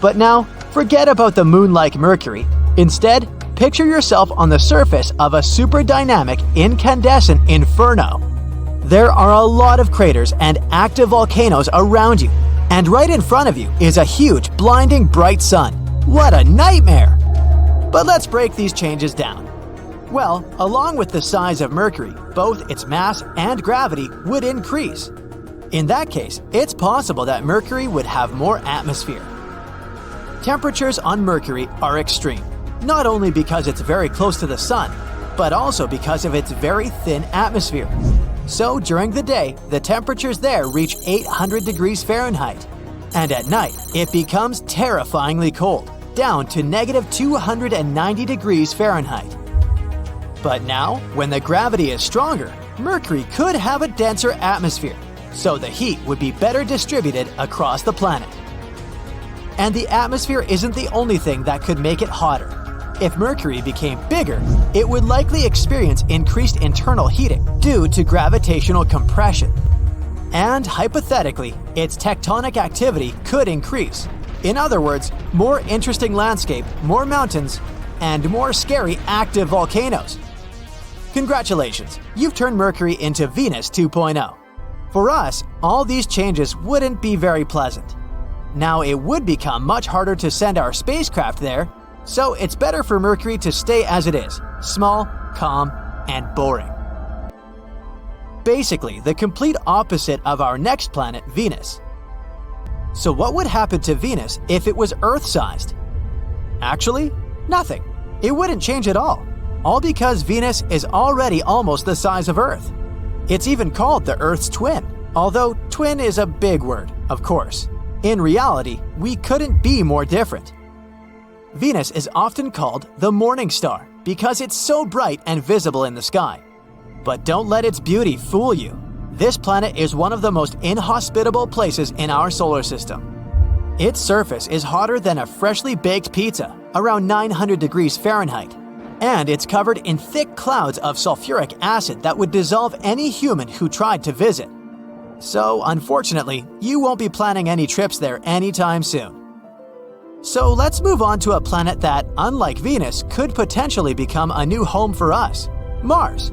But now, forget about the moon-like Mercury. Instead, picture yourself on the surface of a super dynamic incandescent inferno. There are a lot of craters and active volcanoes around you, and right in front of you is a huge, blinding bright sun. What a nightmare! But let's break these changes down. Well, along with the size of Mercury, both its mass and gravity would increase. In that case, it's possible that Mercury would have more atmosphere. Temperatures on Mercury are extreme, not only because it's very close to the sun, but also because of its very thin atmosphere. So during the day, the temperatures there reach 800 degrees Fahrenheit. And at night, it becomes terrifyingly cold, down to -290 degrees Fahrenheit. But now, when the gravity is stronger, Mercury could have a denser atmosphere, so the heat would be better distributed across the planet. And the atmosphere isn't the only thing that could make it hotter. If Mercury became bigger, it would likely experience increased internal heating due to gravitational compression. And hypothetically, its tectonic activity could increase. In other words, more interesting landscape, more mountains, and more scary active volcanoes. Congratulations, you've turned Mercury into Venus 2.0. For us, all these changes wouldn't be very pleasant. Now it would become much harder to send our spacecraft there, so it's better for Mercury to stay as it is, small, calm, and boring. Basically, the complete opposite of our next planet, Venus. So what would happen to Venus if it was Earth-sized? Actually, nothing. It wouldn't change at all because Venus is already almost the size of Earth. It's even called the Earth's twin, although twin is a big word, of course. In reality, we couldn't be more different. Venus is often called the morning star because it's so bright and visible in the sky. But don't let its beauty fool you. This planet is one of the most inhospitable places in our solar system. Its surface is hotter than a freshly baked pizza, around 900 degrees Fahrenheit, and it's covered in thick clouds of sulfuric acid that would dissolve any human who tried to visit. So, unfortunately, you won't be planning any trips there anytime soon. So let's move on to a planet that, unlike Venus, could potentially become a new home for us, Mars.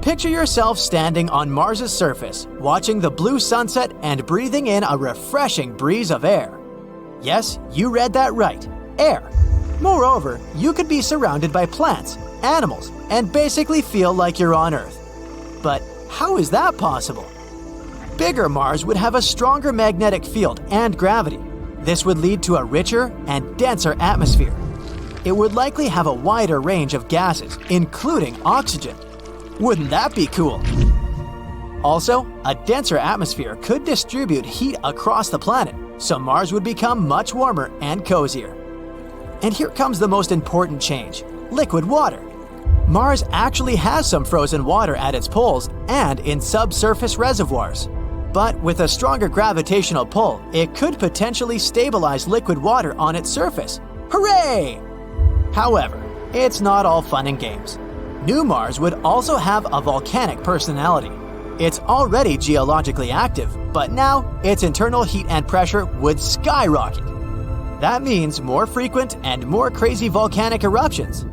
Picture yourself standing on Mars's surface, watching the blue sunset and breathing in a refreshing breeze of air. Yes, you read that right, air. Moreover, you could be surrounded by plants, animals, and basically feel like you're on Earth. But how is that possible? Bigger Mars would have a stronger magnetic field and gravity. This would lead to a richer and denser atmosphere. It would likely have a wider range of gases, including oxygen. Wouldn't that be cool? Also, a denser atmosphere could distribute heat across the planet, so Mars would become much warmer and cozier. And here comes the most important change: liquid water. Mars actually has some frozen water at its poles and in subsurface reservoirs. But with a stronger gravitational pull, it could potentially stabilize liquid water on its surface. Hooray! However, it's not all fun and games. New Mars would also have a volcanic personality. It's already geologically active, but now its internal heat and pressure would skyrocket. That means more frequent and more crazy volcanic eruptions.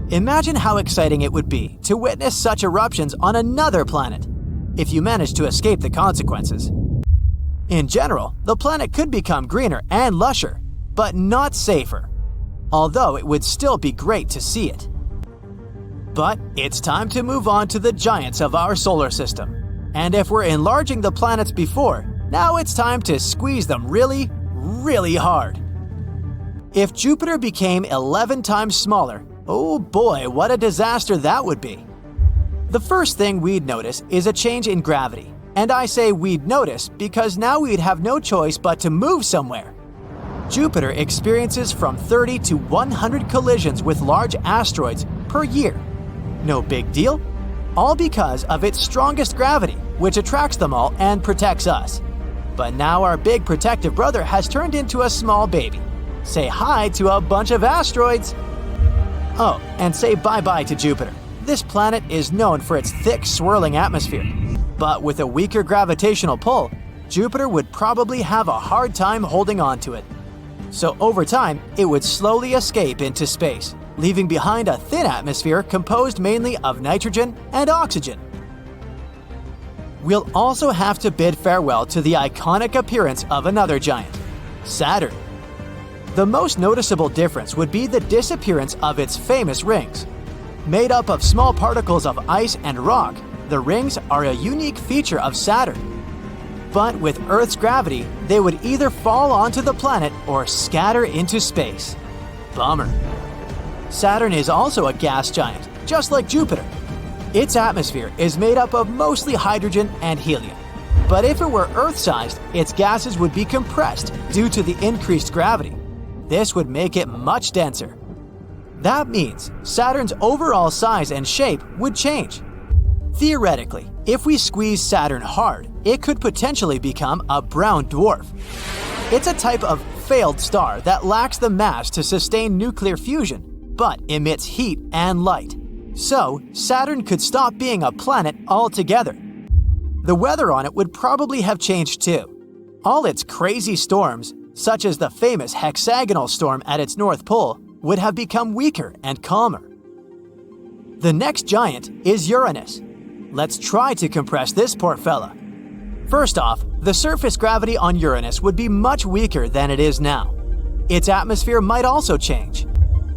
Imagine how exciting it would be to witness such eruptions on another planet, if you manage to escape the consequences. In general, the planet could become greener and lusher, but not safer, although it would still be great to see it. But it's time to move on to the giants of our solar system. And if we're enlarging the planets before, now it's time to squeeze them really, really hard. If Jupiter became 11 times smaller, Oh boy, what a disaster that would be. The first thing we'd notice is a change in gravity. And I say we'd notice because now we'd have no choice but to move somewhere. Jupiter experiences from 30 to 100 collisions with large asteroids per year. No big deal, all because of its strongest gravity, which attracts them all and protects us. But now our big protective brother has turned into a small baby. Say hi to a bunch of asteroids. Oh, and say bye-bye to Jupiter. This planet is known for its thick, swirling atmosphere. But with a weaker gravitational pull, Jupiter would probably have a hard time holding on to it. So over time, it would slowly escape into space, leaving behind a thin atmosphere composed mainly of nitrogen and oxygen. We'll also have to bid farewell to the iconic appearance of another giant, Saturn. The most noticeable difference would be the disappearance of its famous rings. Made up of small particles of ice and rock, the rings are a unique feature of Saturn. But with Earth's gravity, they would either fall onto the planet or scatter into space. Bummer. Saturn is also a gas giant, just like Jupiter. Its atmosphere is made up of mostly hydrogen and helium. But if it were Earth-sized, its gases would be compressed due to the increased gravity. This would make it much denser. That means Saturn's overall size and shape would change. Theoretically, if we squeeze Saturn hard, it could potentially become a brown dwarf. It's a type of failed star that lacks the mass to sustain nuclear fusion, but emits heat and light. So, Saturn could stop being a planet altogether. The weather on it would probably have changed too. All its crazy storms, such as the famous hexagonal storm at its North Pole, would have become weaker and calmer. The next giant is Uranus. Let's try to compress this poor fella. First off, the surface gravity on Uranus would be much weaker than it is now. Its atmosphere might also change.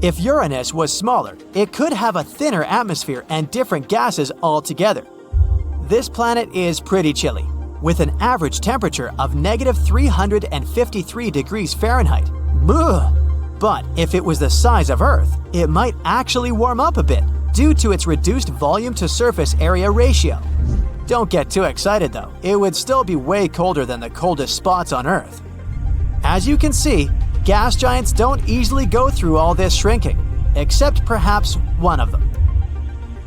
If Uranus was smaller, it could have a thinner atmosphere and different gases altogether. This planet is pretty chilly, with an average temperature of -353 degrees Fahrenheit. Ugh. But if it was the size of Earth, it might actually warm up a bit due to its reduced volume to surface area ratio. Don't get too excited though, it would still be way colder than the coldest spots on Earth. As you can see, gas giants don't easily go through all this shrinking, except perhaps one of them.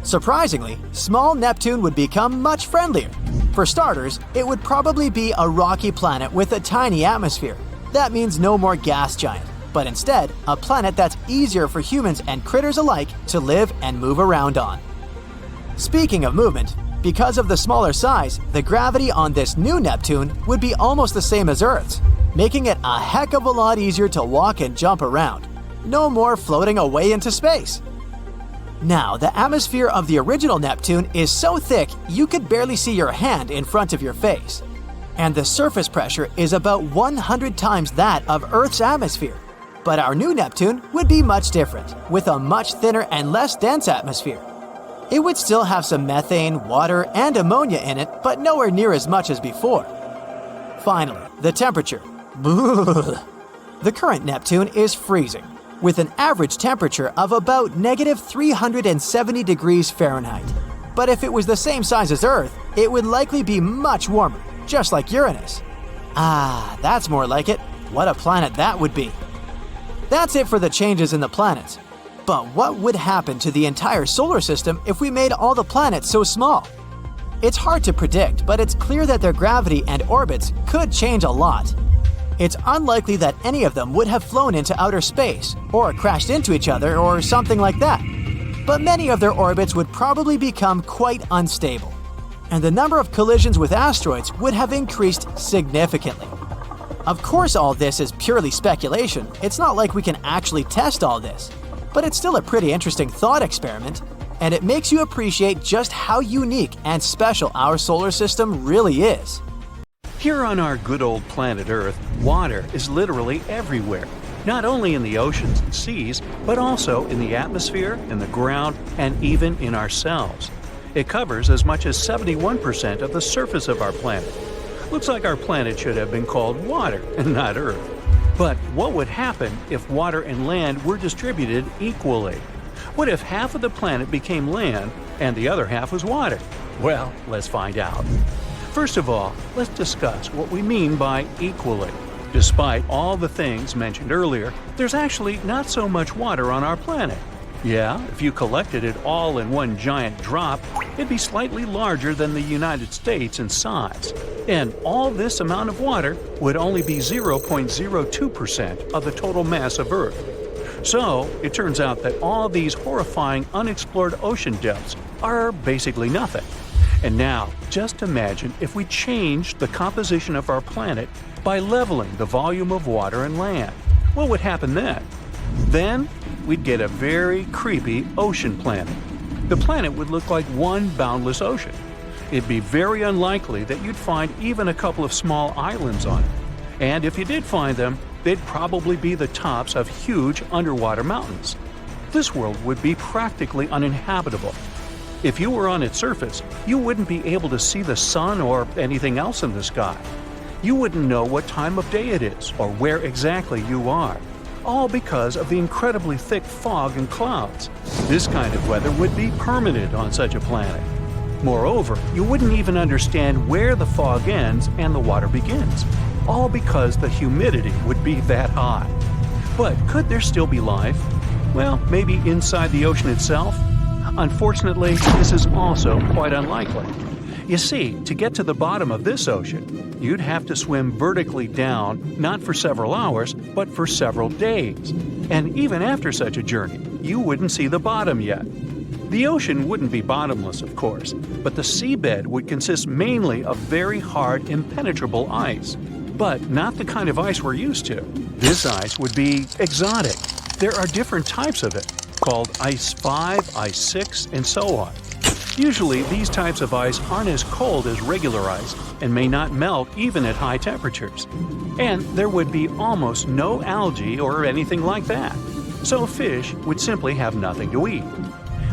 Surprisingly, small Neptune would become much friendlier. For starters, it would probably be a rocky planet with a tiny atmosphere. That means no more gas giant, but instead, a planet that's easier for humans and critters alike to live and move around on. Speaking of movement, because of the smaller size, the gravity on this new Neptune would be almost the same as Earth's, making it a heck of a lot easier to walk and jump around. No more floating away into space. Now, the atmosphere of the original Neptune is so thick you could barely see your hand in front of your face. And the surface pressure is about 100 times that of Earth's atmosphere. But our new Neptune would be much different, with a much thinner and less dense atmosphere. It would still have some methane, water, and ammonia in it, but nowhere near as much as before. Finally, the temperature. The current Neptune is freezing, with an average temperature of about -370 degrees Fahrenheit. But if it was the same size as Earth, it would likely be much warmer, just like Uranus. Ah, that's more like it. What a planet that would be. That's it for the changes in the planets. But what would happen to the entire solar system if we made all the planets so small? It's hard to predict, but it's clear that their gravity and orbits could change a lot. It's unlikely that any of them would have flown into outer space, or crashed into each other, or something like that. But many of their orbits would probably become quite unstable, and the number of collisions with asteroids would have increased significantly. Of course, all this is purely speculation. It's not like we can actually test all this. But it's still a pretty interesting thought experiment, and it makes you appreciate just how unique and special our solar system really is. Here on our good old planet Earth, water is literally everywhere. Not only in the oceans and seas, but also in the atmosphere, in the ground, and even in our cells. It covers as much as 71% of the surface of our planet. Looks like our planet should have been called water and not Earth. But what would happen if water and land were distributed equally? What if half of the planet became land and the other half was water? Well, let's find out. First of all, let's discuss what we mean by equally. Despite all the things mentioned earlier, there's actually not so much water on our planet. Yeah, if you collected it all in one giant drop, it'd be slightly larger than the United States in size. And all this amount of water would only be 0.02% of the total mass of Earth. So, it turns out that all these horrifying unexplored ocean depths are basically nothing. And now, just imagine if we changed the composition of our planet by leveling the volume of water and land. What would happen then? Then, we'd get a very creepy ocean planet. The planet would look like one boundless ocean. It'd be very unlikely that you'd find even a couple of small islands on it. And if you did find them, they'd probably be the tops of huge underwater mountains. This world would be practically uninhabitable. If you were on its surface, you wouldn't be able to see the sun or anything else in the sky. You wouldn't know what time of day it is or where exactly you are, all because of the incredibly thick fog and clouds. This kind of weather would be permanent on such a planet. Moreover, you wouldn't even understand where the fog ends and the water begins, all because the humidity would be that high. But could there still be life? Well, maybe inside the ocean itself? Unfortunately, this is also quite unlikely. You see, to get to the bottom of this ocean, you'd have to swim vertically down not for several hours, but for several days. And even after such a journey, you wouldn't see the bottom yet. The ocean wouldn't be bottomless, of course, but the seabed would consist mainly of very hard, impenetrable ice. But not the kind of ice we're used to. This ice would be exotic. There are different types of it, called Ice 5, Ice 6, and so on. Usually, these types of ice aren't as cold as regular ice and may not melt even at high temperatures. And there would be almost no algae or anything like that. So fish would simply have nothing to eat.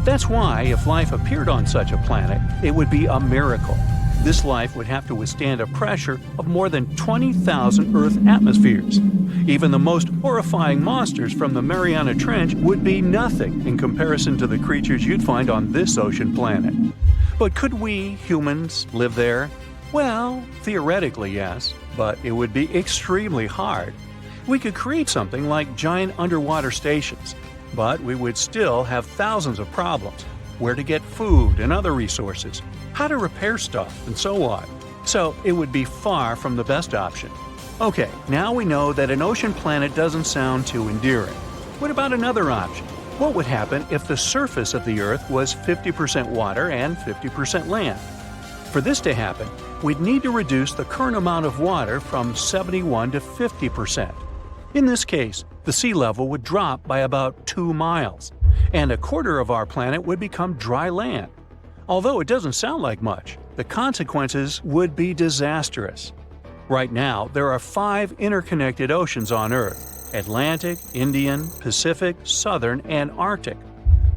That's why, if life appeared on such a planet, it would be a miracle. This life would have to withstand a pressure of more than 20,000 Earth atmospheres. Even the most horrifying monsters from the Mariana Trench would be nothing in comparison to the creatures you'd find on this ocean planet. But could we, humans, live there? Well, theoretically yes, but it would be extremely hard. We could create something like giant underwater stations, but we would still have thousands of problems. Where to get food and other resources, how to repair stuff, and so on. So it would be far from the best option. Okay, now we know that an ocean planet doesn't sound too endearing. What about another option? What would happen if the surface of the Earth was 50% water and 50% land? For this to happen, we'd need to reduce the current amount of water from 71 to 50%. In this case, the sea level would drop by about 2 miles, and a quarter of our planet would become dry land. Although it doesn't sound like much, the consequences would be disastrous. Right now, there are 5 interconnected oceans on Earth: Atlantic, Indian, Pacific, Southern, and Arctic.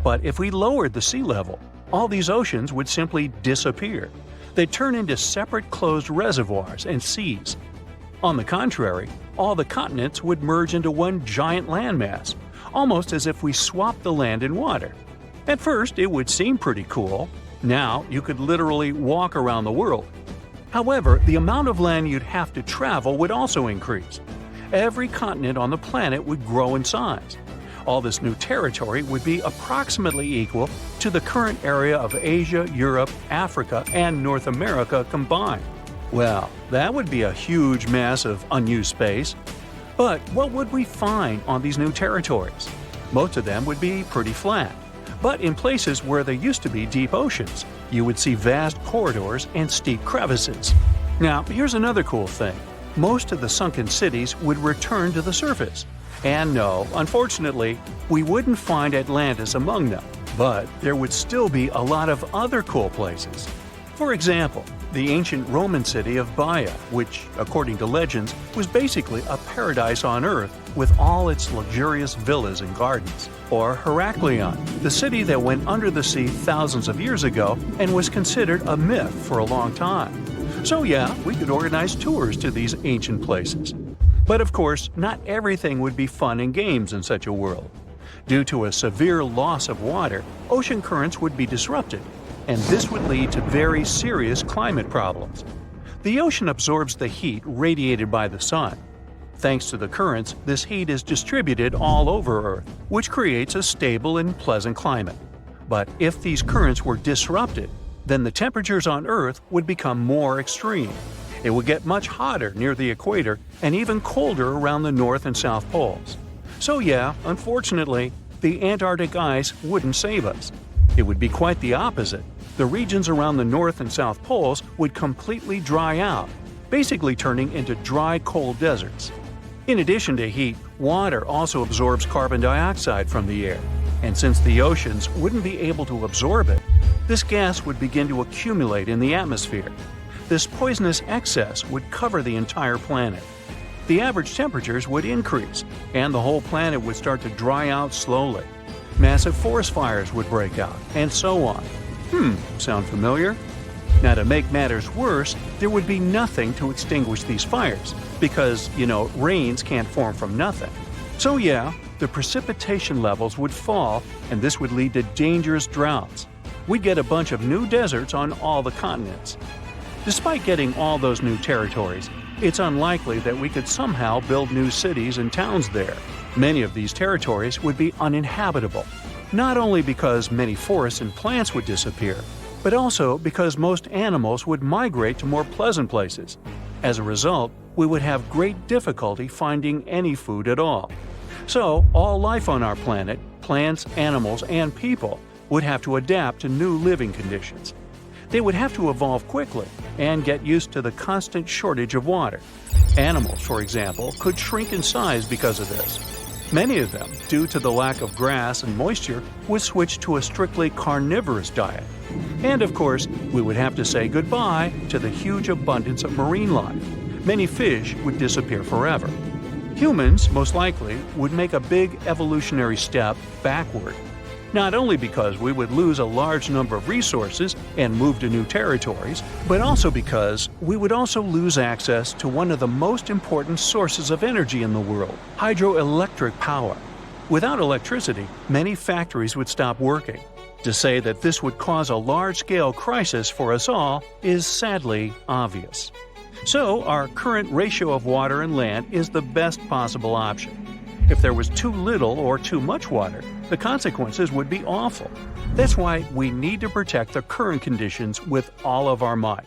But if we lowered the sea level, all these oceans would simply disappear. They'd turn into separate closed reservoirs and seas. On the contrary, all the continents would merge into one giant landmass, almost as if we swapped the land and water. At first, it would seem pretty cool. Now, you could literally walk around the world. However, the amount of land you'd have to travel would also increase. Every continent on the planet would grow in size. All this new territory would be approximately equal to the current area of Asia, Europe, Africa, and North America combined. Well, that would be a huge mass of unused space. But what would we find on these new territories? Most of them would be pretty flat. But in places where there used to be deep oceans, you would see vast corridors and steep crevices. Now, here's another cool thing. Most of the sunken cities would return to the surface. And no, unfortunately, we wouldn't find Atlantis among them. But there would still be a lot of other cool places. For example, the ancient Roman city of Baia, which, according to legends, was basically a paradise on Earth with all its luxurious villas and gardens. Or Heraklion, the city that went under the sea thousands of years ago and was considered a myth for a long time. So yeah, we could organize tours to these ancient places. But of course, not everything would be fun and games in such a world. Due to a severe loss of water, ocean currents would be disrupted, and this would lead to very serious climate problems. The ocean absorbs the heat radiated by the sun. Thanks to the currents, this heat is distributed all over Earth, which creates a stable and pleasant climate. But if these currents were disrupted, then the temperatures on Earth would become more extreme. It would get much hotter near the equator and even colder around the North and South poles. So yeah, unfortunately, the Antarctic ice wouldn't save us. It would be quite the opposite. The regions around the North and South poles would completely dry out, basically turning into dry, cold deserts. In addition to heat, water also absorbs carbon dioxide from the air, and since the oceans wouldn't be able to absorb it, this gas would begin to accumulate in the atmosphere. This poisonous excess would cover the entire planet. The average temperatures would increase, and the whole planet would start to dry out slowly. Massive forest fires would break out, and so on. Sound familiar? Now, to make matters worse, there would be nothing to extinguish these fires, because, rains can't form from nothing. So yeah, the precipitation levels would fall, and this would lead to dangerous droughts. We'd get a bunch of new deserts on all the continents. Despite getting all those new territories, it's unlikely that we could somehow build new cities and towns there. Many of these territories would be uninhabitable, not only because many forests and plants would disappear, but also because most animals would migrate to more pleasant places. As a result, we would have great difficulty finding any food at all. So, all life on our planet, plants, animals, and people, would have to adapt to new living conditions. They would have to evolve quickly and get used to the constant shortage of water. Animals, for example, could shrink in size because of this. Many of them, due to the lack of grass and moisture, would switch to a strictly carnivorous diet. And of course, we would have to say goodbye to the huge abundance of marine life. Many fish would disappear forever. Humans, most likely, would make a big evolutionary step backward. Not only because we would lose a large number of resources and move to new territories, but also because we would also lose access to one of the most important sources of energy in the world, hydroelectric power. Without electricity, many factories would stop working. To say that this would cause a large-scale crisis for us all is sadly obvious. So, our current ratio of water and land is the best possible option. If there was too little or too much water, the consequences would be awful. That's why we need to protect the current conditions with all of our might.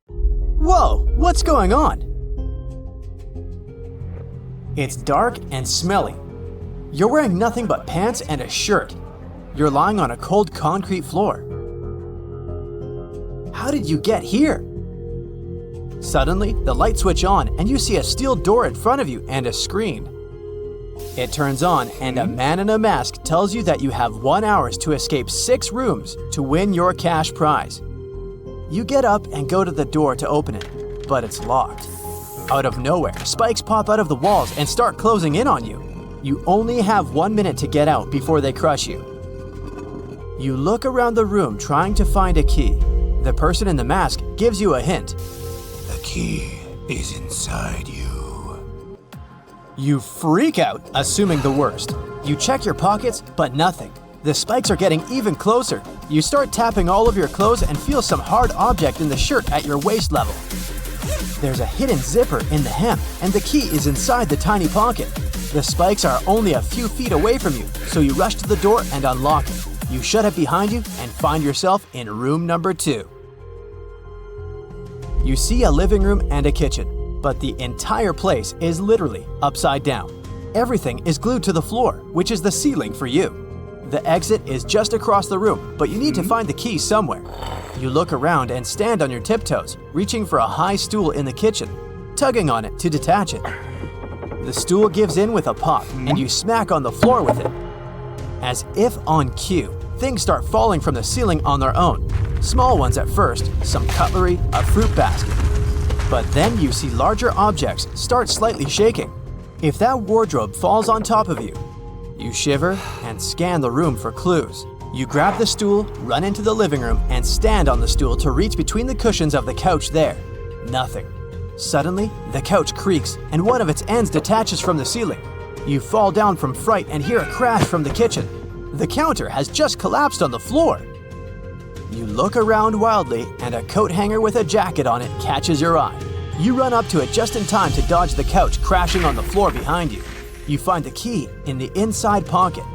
Whoa, what's going on? It's dark and smelly. You're wearing nothing but pants and a shirt. You're lying on a cold concrete floor. How did you get here? Suddenly, the lights switch on and you see a steel door in front of you and a screen. It turns on and a man in a mask tells you that you have 1 hour to escape 6 rooms to win your cash prize. You get up and go to the door to open it, but it's locked. Out of nowhere, spikes pop out of the walls and start closing in on you. You only have 1 minute to get out before they crush you. You look around the room trying to find a key. The person in the mask gives you a hint. The key is inside you. You freak out, assuming the worst. You check your pockets, but nothing. The spikes are getting even closer. You start tapping all of your clothes and feel some hard object in the shirt at your waist level. There's a hidden zipper in the hem, and the key is inside the tiny pocket. The spikes are only a few feet away from you, so you rush to the door and unlock it. You shut it behind you and find yourself in room number 2. You see a living room and a kitchen, but the entire place is literally upside down. Everything is glued to the floor, which is the ceiling for you. The exit is just across the room, but you need to find the key somewhere. You look around and stand on your tiptoes, reaching for a high stool in the kitchen, tugging on it to detach it. The stool gives in with a pop, and you smack on the floor with it. As if on cue, things start falling from the ceiling on their own. Small ones at first, some cutlery, a fruit basket. But then you see larger objects start slightly shaking. If that wardrobe falls on top of you, you shiver and scan the room for clues. You grab the stool, run into the living room, and stand on the stool to reach between the cushions of the couch there. Nothing. Suddenly, the couch creaks and one of its ends detaches from the ceiling. You fall down from fright and hear a crash from the kitchen. The counter has just collapsed on the floor. You look around wildly and a coat hanger with a jacket on it catches your eye. You run up to it just in time to dodge the couch crashing on the floor behind you. You find the key in the inside pocket.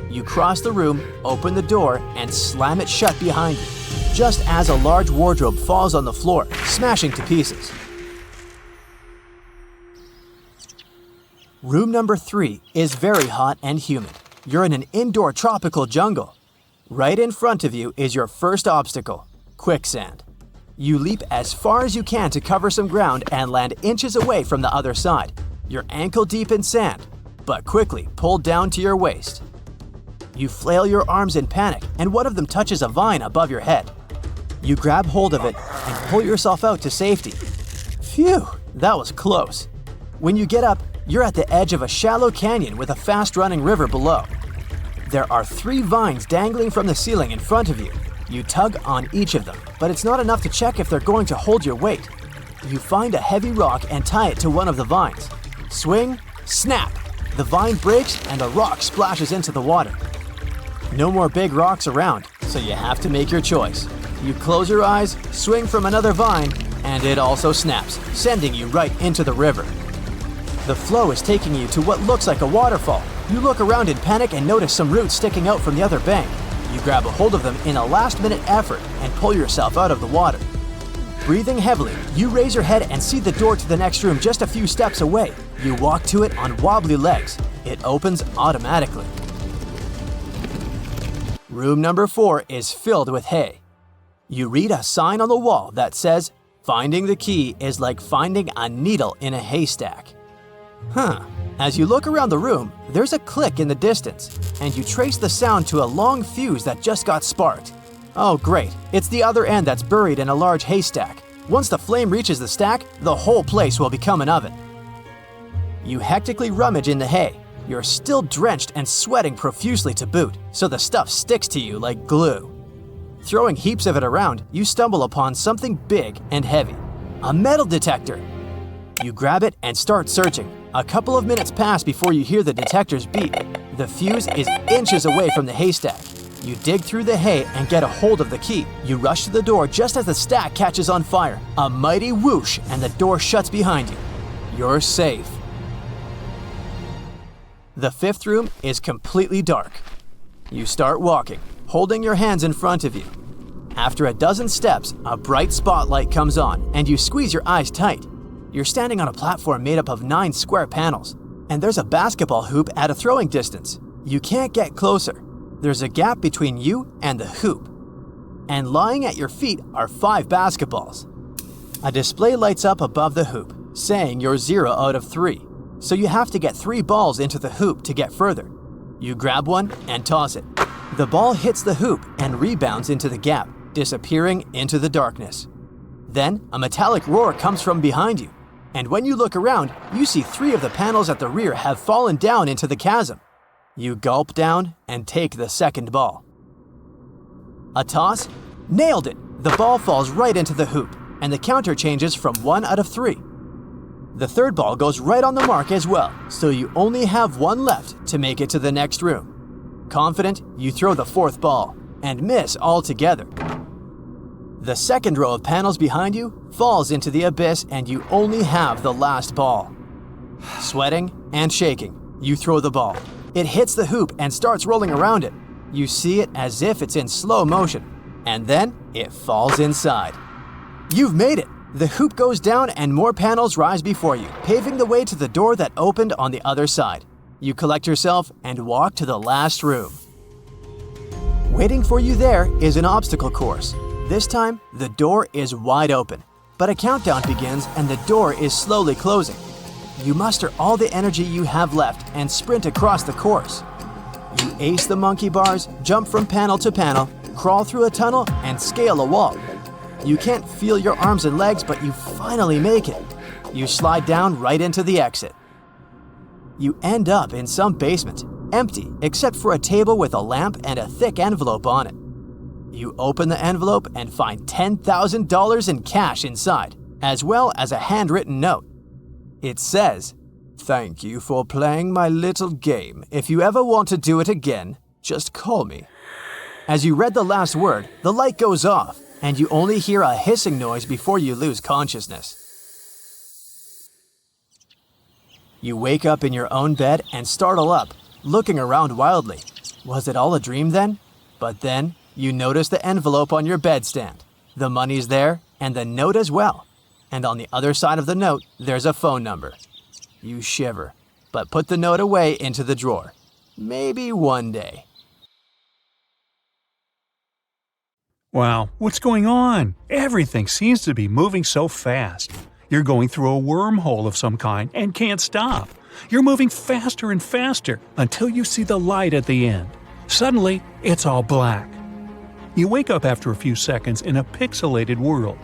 You cross the room, open the door, and slam it shut behind you, just as a large wardrobe falls on the floor, smashing to pieces. Room number 3 is very hot and humid. You're in an indoor tropical jungle. Right in front of you is your first obstacle, quicksand. You leap as far as you can to cover some ground and land inches away from the other side. You're ankle deep in sand, but quickly pulled down to your waist. You flail your arms in panic, and one of them touches a vine above your head. You grab hold of it and pull yourself out to safety. Phew, that was close. When you get up, you're at the edge of a shallow canyon with a fast-running river below. There are 3 vines dangling from the ceiling in front of you. You tug on each of them, but it's not enough to check if they're going to hold your weight. You find a heavy rock and tie it to one of the vines. Swing, snap! The vine breaks and the rock splashes into the water. No more big rocks around, so you have to make your choice. You close your eyes, swing from another vine, and it also snaps, sending you right into the river. The flow is taking you to what looks like a waterfall. You look around in panic and notice some roots sticking out from the other bank. You grab a hold of them in a last-minute effort and pull yourself out of the water. Breathing heavily, you raise your head and see the door to the next room just a few steps away. You walk to it on wobbly legs. It opens automatically. Room number 4 is filled with hay. You read a sign on the wall that says, "Finding the key is like finding a needle in a haystack." As you look around the room, there's a click in the distance, and you trace the sound to a long fuse that just got sparked. Oh great, it's the other end that's buried in a large haystack. Once the flame reaches the stack, the whole place will become an oven. You hectically rummage in the hay. You're still drenched and sweating profusely to boot, so the stuff sticks to you like glue. Throwing heaps of it around, you stumble upon something big and heavy. A metal detector! You grab it and start searching. A couple of minutes pass before you hear the detector's beep. The fuse is inches away from the haystack. You dig through the hay and get a hold of the key. You rush to the door just as the stack catches on fire. A mighty whoosh and the door shuts behind you. You're safe. The 5th room is completely dark. You start walking, holding your hands in front of you. After a dozen steps, a bright spotlight comes on and you squeeze your eyes tight. You're standing on a platform made up of 9 square panels, and there's a basketball hoop at a throwing distance. You can't get closer. There's a gap between you and the hoop. And lying at your feet are 5 basketballs. A display lights up above the hoop, saying you're 0 out of 3. So you have to get 3 balls into the hoop to get further. You grab one and toss it. The ball hits the hoop and rebounds into the gap, disappearing into the darkness. Then a metallic roar comes from behind you. And when you look around, you see 3 of the panels at the rear have fallen down into the chasm. You gulp down and take the second ball. A toss? Nailed it! The ball falls right into the hoop, and the counter changes from 1 out of 3. The third ball goes right on the mark as well, so you only have 1 left to make it to the next room. Confident, you throw the 4th ball, and miss altogether. The second row of panels behind you falls into the abyss and you only have the last ball. Sweating and shaking, you throw the ball. It hits the hoop and starts rolling around it. You see it as if it's in slow motion, and then it falls inside. You've made it! The hoop goes down and more panels rise before you, paving the way to the door that opened on the other side. You collect yourself and walk to the last room. Waiting for you there is an obstacle course. This time, the door is wide open, but a countdown begins and the door is slowly closing. You muster all the energy you have left and sprint across the course. You ace the monkey bars, jump from panel to panel, crawl through a tunnel, and scale a wall. You can't feel your arms and legs, but you finally make it. You slide down right into the exit. You end up in some basement, empty except for a table with a lamp and a thick envelope on it. You open the envelope and find $10,000 in cash inside, as well as a handwritten note. It says, Thank you for playing my little game. If you ever want to do it again, just call me. As you read the last word, the light goes off, and you only hear a hissing noise before you lose consciousness. You wake up in your own bed and startle up, looking around wildly. Was it all a dream then? But then, you notice the envelope on your bedstand. The money's there, and the note as well. And on the other side of the note, there's a phone number. You shiver, but put the note away into the drawer. Maybe one day. Wow, what's going on? Everything seems to be moving so fast. You're going through a wormhole of some kind and can't stop. You're moving faster and faster until you see the light at the end. Suddenly, it's all black. You wake up after a few seconds in a pixelated world.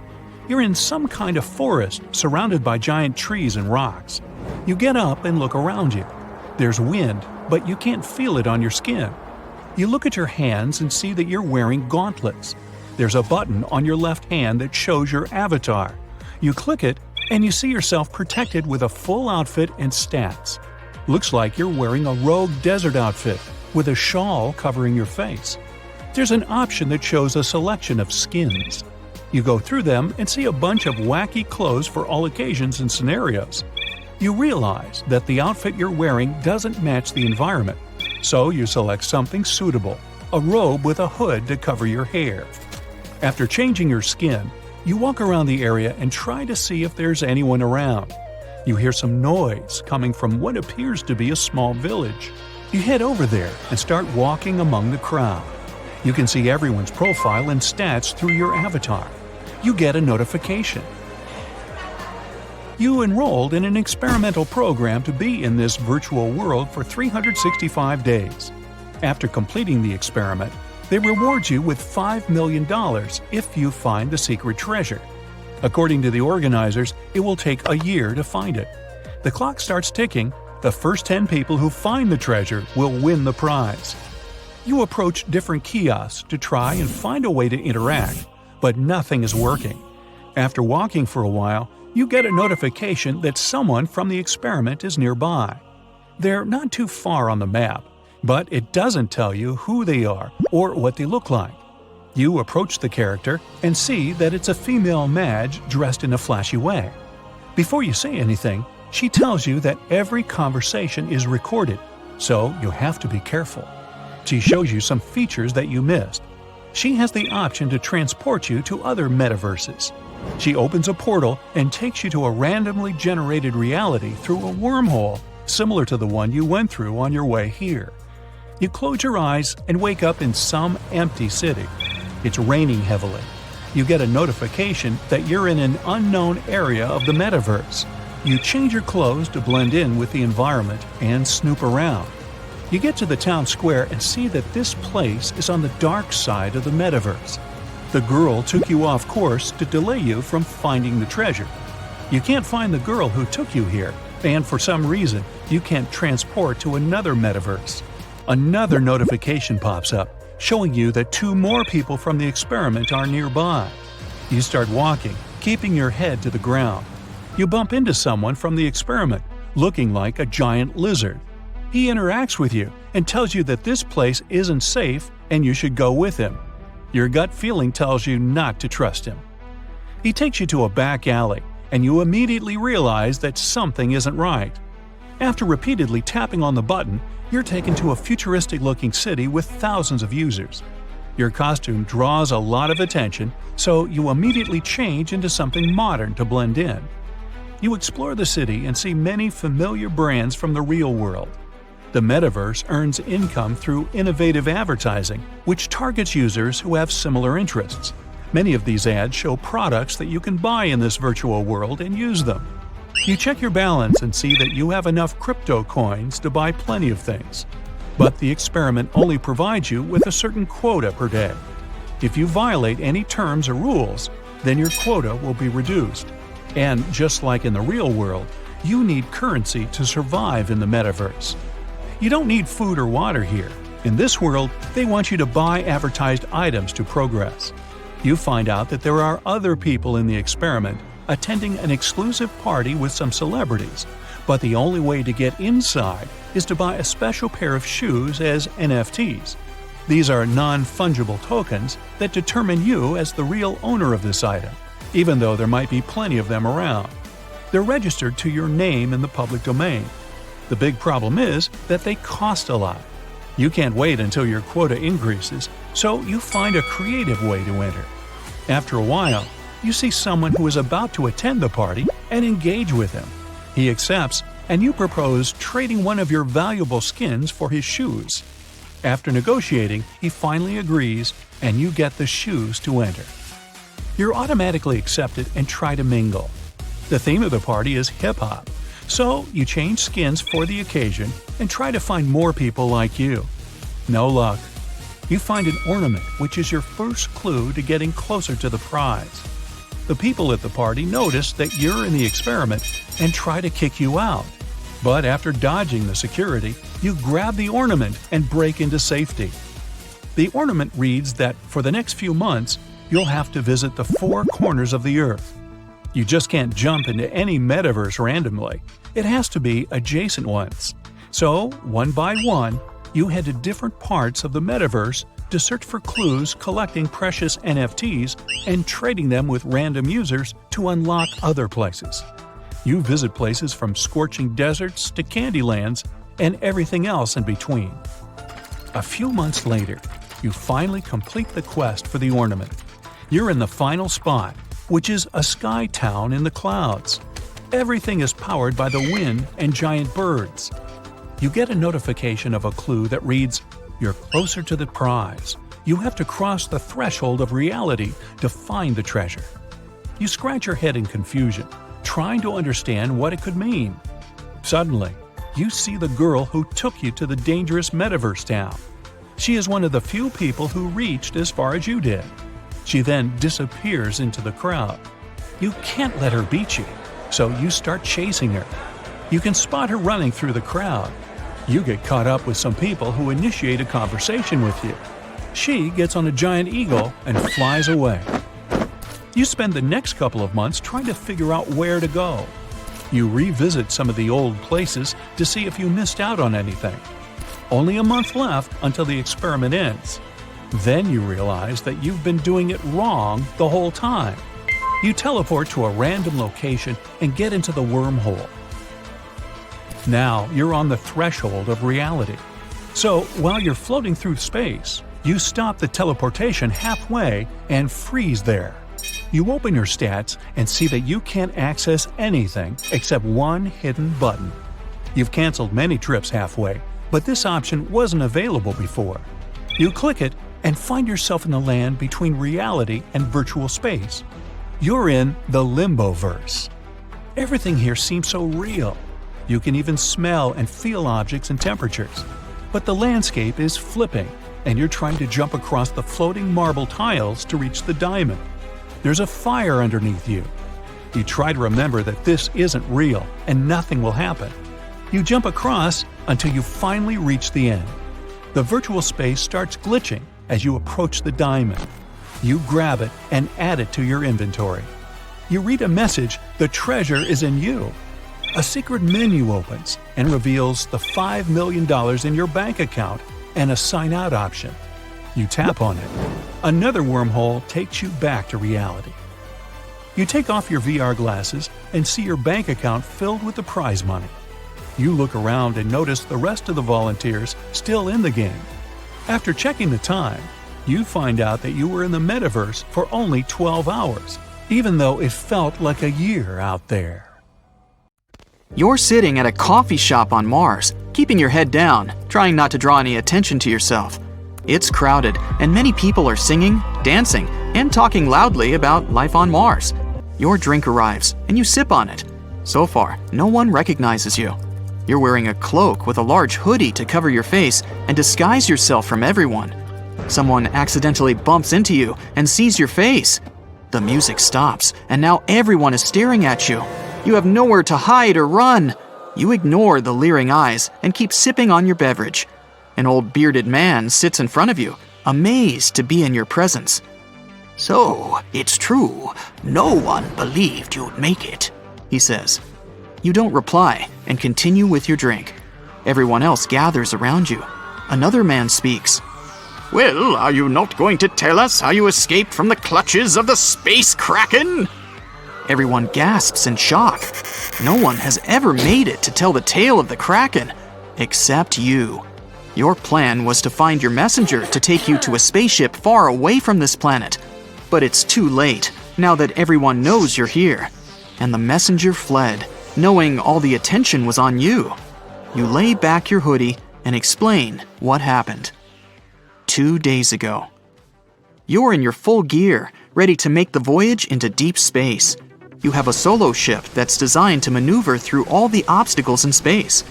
You're in some kind of forest surrounded by giant trees and rocks. You get up and look around you. There's wind, but you can't feel it on your skin. You look at your hands and see that you're wearing gauntlets. There's a button on your left hand that shows your avatar. You click it, and you see yourself protected with a full outfit and stats. Looks like you're wearing a rogue desert outfit with a shawl covering your face. There's an option that shows a selection of skins. You go through them and see a bunch of wacky clothes for all occasions and scenarios. You realize that the outfit you're wearing doesn't match the environment, so you select something suitable, a robe with a hood to cover your hair. After changing your skin, you walk around the area and try to see if there's anyone around. You hear some noise coming from what appears to be a small village. You head over there and start walking among the crowd. You can see everyone's profile and stats through your avatar. You get a notification. You enrolled in an experimental program to be in this virtual world for 365 days. After completing the experiment, they reward you with $5 million if you find the secret treasure. According to the organizers, it will take a year to find it. The clock starts ticking. The first 10 people who find the treasure will win the prize. You approach different kiosks to try and find a way to interact, but nothing is working. After walking for a while, you get a notification that someone from the experiment is nearby. They're not too far on the map, but it doesn't tell you who they are or what they look like. You approach the character and see that it's a female mage dressed in a flashy way. Before you say anything, she tells you that every conversation is recorded, so you have to be careful. She shows you some features that you missed. She has the option to transport you to other metaverses. She opens a portal and takes you to a randomly generated reality through a wormhole, similar to the one you went through on your way here. You close your eyes and wake up in some empty city. It's raining heavily. You get a notification that you're in an unknown area of the metaverse. You change your clothes to blend in with the environment and snoop around. You get to the town square and see that this place is on the dark side of the metaverse. The girl took you off course to delay you from finding the treasure. You can't find the girl who took you here, and for some reason, you can't transport to another metaverse. Another notification pops up, showing you that 2 more people from the experiment are nearby. You start walking, keeping your head to the ground. You bump into someone from the experiment, looking like a giant lizard. He interacts with you and tells you that this place isn't safe and you should go with him. Your gut feeling tells you not to trust him. He takes you to a back alley, and you immediately realize that something isn't right. After repeatedly tapping on the button, you're taken to a futuristic-looking city with thousands of users. Your costume draws a lot of attention, so you immediately change into something modern to blend in. You explore the city and see many familiar brands from the real world. The metaverse earns income through innovative advertising, which targets users who have similar interests. Many of these ads show products that you can buy in this virtual world and use them. You check your balance and see that you have enough crypto coins to buy plenty of things. But the experiment only provides you with a certain quota per day. If you violate any terms or rules, then your quota will be reduced. And just like in the real world, you need currency to survive in the metaverse. You don't need food or water here. In this world, they want you to buy advertised items to progress. You find out that there are other people in the experiment attending an exclusive party with some celebrities, But the only way to get inside is to buy a special pair of shoes as NFTs. These are non-fungible tokens that determine you as the real owner of this item, even though there might be plenty of them around. They're registered to your name in the public domain. The big problem is that they cost a lot. You can't wait until your quota increases, so you find a creative way to enter. After a while, you see someone who is about to attend the party and engage with him. He accepts, and you propose trading one of your valuable skins for his shoes. After negotiating, he finally agrees, and you get the shoes to enter. You're automatically accepted and try to mingle. The theme of the party is hip-hop, so you change skins for the occasion and try to find more people like you. No luck. You find an ornament, which is your first clue to getting closer to the prize. The people at the party notice that you're in the experiment and try to kick you out. But after dodging the security, you grab the ornament and break into safety. The ornament reads that for the next few months, you'll have to visit the 4 corners of the Earth. You just can't jump into any metaverse randomly. It has to be adjacent ones. So, one by one, you head to different parts of the metaverse to search for clues, collecting precious NFTs and trading them with random users to unlock other places. You visit places from scorching deserts to candylands and everything else in between. A few months later, you finally complete the quest for the ornament. You're in the final spot, which is a sky town in the clouds. Everything is powered by the wind and giant birds. You get a notification of a clue that reads, "You're closer to the prize. You have to cross the threshold of reality to find the treasure." You scratch your head in confusion, trying to understand what it could mean. Suddenly, you see the girl who took you to the dangerous metaverse town. She is one of the few people who reached as far as you did. She then disappears into the crowd. You can't let her beat you, so you start chasing her. You can spot her running through the crowd. You get caught up with some people who initiate a conversation with you. She gets on a giant eagle and flies away. You spend the next couple of months trying to figure out where to go. You revisit some of the old places to see if you missed out on anything. Only a month left until the experiment ends. Then you realize that you've been doing it wrong the whole time. You teleport to a random location and get into the wormhole. Now you're on the threshold of reality. So while you're floating through space, you stop the teleportation halfway and freeze there. You open your stats and see that you can't access anything except one hidden button. You've canceled many trips halfway, but this option wasn't available before. You click it and find yourself in the land between reality and virtual space. You're in the Limboverse. Everything here seems so real. You can even smell and feel objects and temperatures. But the landscape is flipping, and you're trying to jump across the floating marble tiles to reach the diamond. There's a fire underneath you. You try to remember that this isn't real and nothing will happen. You jump across until you finally reach the end. The virtual space starts glitching as you approach the diamond. You grab it and add it to your inventory. You read a message, "The treasure is in you." A secret menu opens and reveals the $5 million in your bank account and a sign-out option. You tap on it. Another wormhole takes you back to reality. You take off your VR glasses and see your bank account filled with the prize money. You look around and notice the rest of the volunteers still in the game. After checking the time, you find out that you were in the metaverse for only 12 hours, even though it felt like a year out there. You're sitting at a coffee shop on Mars, keeping your head down, trying not to draw any attention to yourself. It's crowded, and many people are singing, dancing, and talking loudly about life on Mars. Your drink arrives, and you sip on it. So far, no one recognizes you. You're wearing a cloak with a large hoodie to cover your face and disguise yourself from everyone. Someone accidentally bumps into you and sees your face. The music stops, and now everyone is staring at you. You have nowhere to hide or run. You ignore the leering eyes and keep sipping on your beverage. An old bearded man sits in front of you, amazed to be in your presence. "So, it's true. No one believed you'd make it," he says. You don't reply and continue with your drink. Everyone else gathers around you. Another man speaks. Well, are you not going to tell us how you escaped from the clutches of the space kraken? Everyone gasps in shock. No one has ever made it to tell the tale of the kraken, except you. Your plan was to find your messenger to take you to a spaceship far away from this planet. But it's too late, now that everyone knows you're here. And the messenger fled, knowing all the attention was on you. You lay back your hoodie and explain what happened. 2 days ago. You're in your full gear, ready to make the voyage into deep space. You have a solo ship that's designed to maneuver through all the obstacles in space.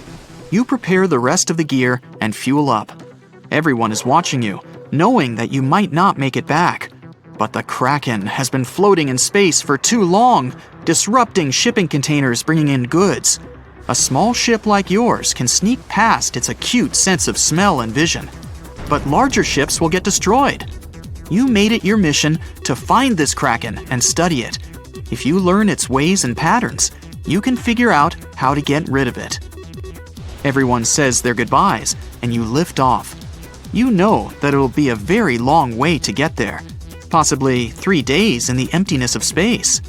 You prepare the rest of the gear and fuel up. Everyone is watching you, knowing that you might not make it back. But the Kraken has been floating in space for too long, disrupting shipping containers bringing in goods. A small ship like yours can sneak past its acute sense of smell and vision. But larger ships will get destroyed. You made it your mission to find this Kraken and study it. If you learn its ways and patterns, you can figure out how to get rid of it. Everyone says their goodbyes, and you lift off. You know that it'll be a very long way to get there, possibly 3 days in the emptiness of space.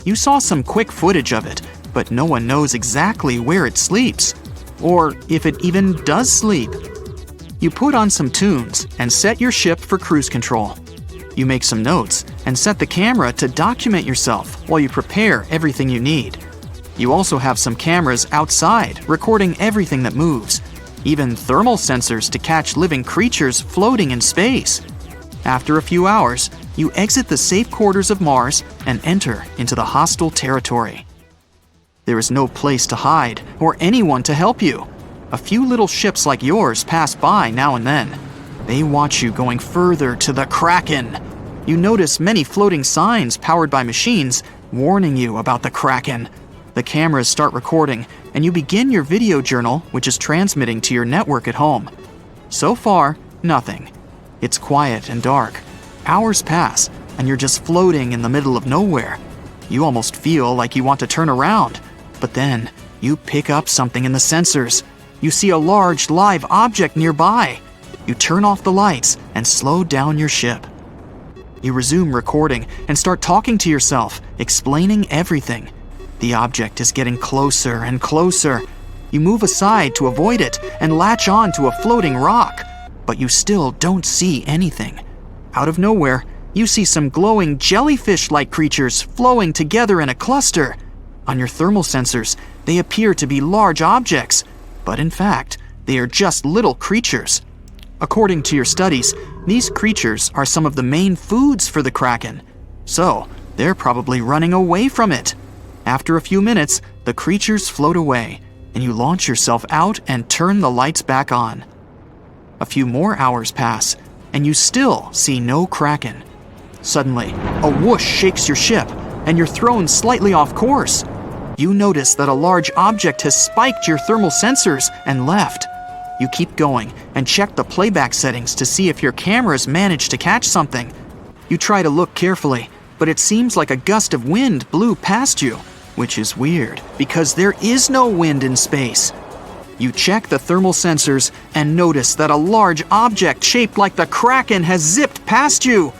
You saw some quick footage of it, but no one knows exactly where it sleeps, or if it even does sleep. You put on some tunes and set your ship for cruise control. You make some notes and set the camera to document yourself while you prepare everything you need. You also have some cameras outside recording everything that moves, even thermal sensors to catch living creatures floating in space. After a few hours, you exit the safe quarters of Mars and enter into the hostile territory. There is no place to hide or anyone to help you. A few little ships like yours pass by now and then. They watch you going further to the Kraken. You notice many floating signs powered by machines warning you about the Kraken. The cameras start recording, and you begin your video journal, which is transmitting to your network at home. So far, nothing. It's quiet and dark. Hours pass, and you're just floating in the middle of nowhere. You almost feel like you want to turn around, but then you pick up something in the sensors. You see a large live object nearby. You turn off the lights and slow down your ship. You resume recording and start talking to yourself, explaining everything. The object is getting closer and closer. You move aside to avoid it and latch on to a floating rock, but you still don't see anything. Out of nowhere, you see some glowing jellyfish-like creatures flowing together in a cluster. On your thermal sensors, they appear to be large objects, but in fact, they are just little creatures. According to your studies, these creatures are some of the main foods for the Kraken, so they're probably running away from it. After a few minutes, the creatures float away, and you launch yourself out and turn the lights back on. A few more hours pass, and you still see no Kraken. Suddenly, a whoosh shakes your ship, and you're thrown slightly off course. You notice that a large object has spiked your thermal sensors and left. You keep going and check the playback settings to see if your cameras manage to catch something. You try to look carefully, but it seems like a gust of wind blew past you, which is weird because there is no wind in space. You check the thermal sensors and notice that a large object shaped like the Kraken has zipped past you.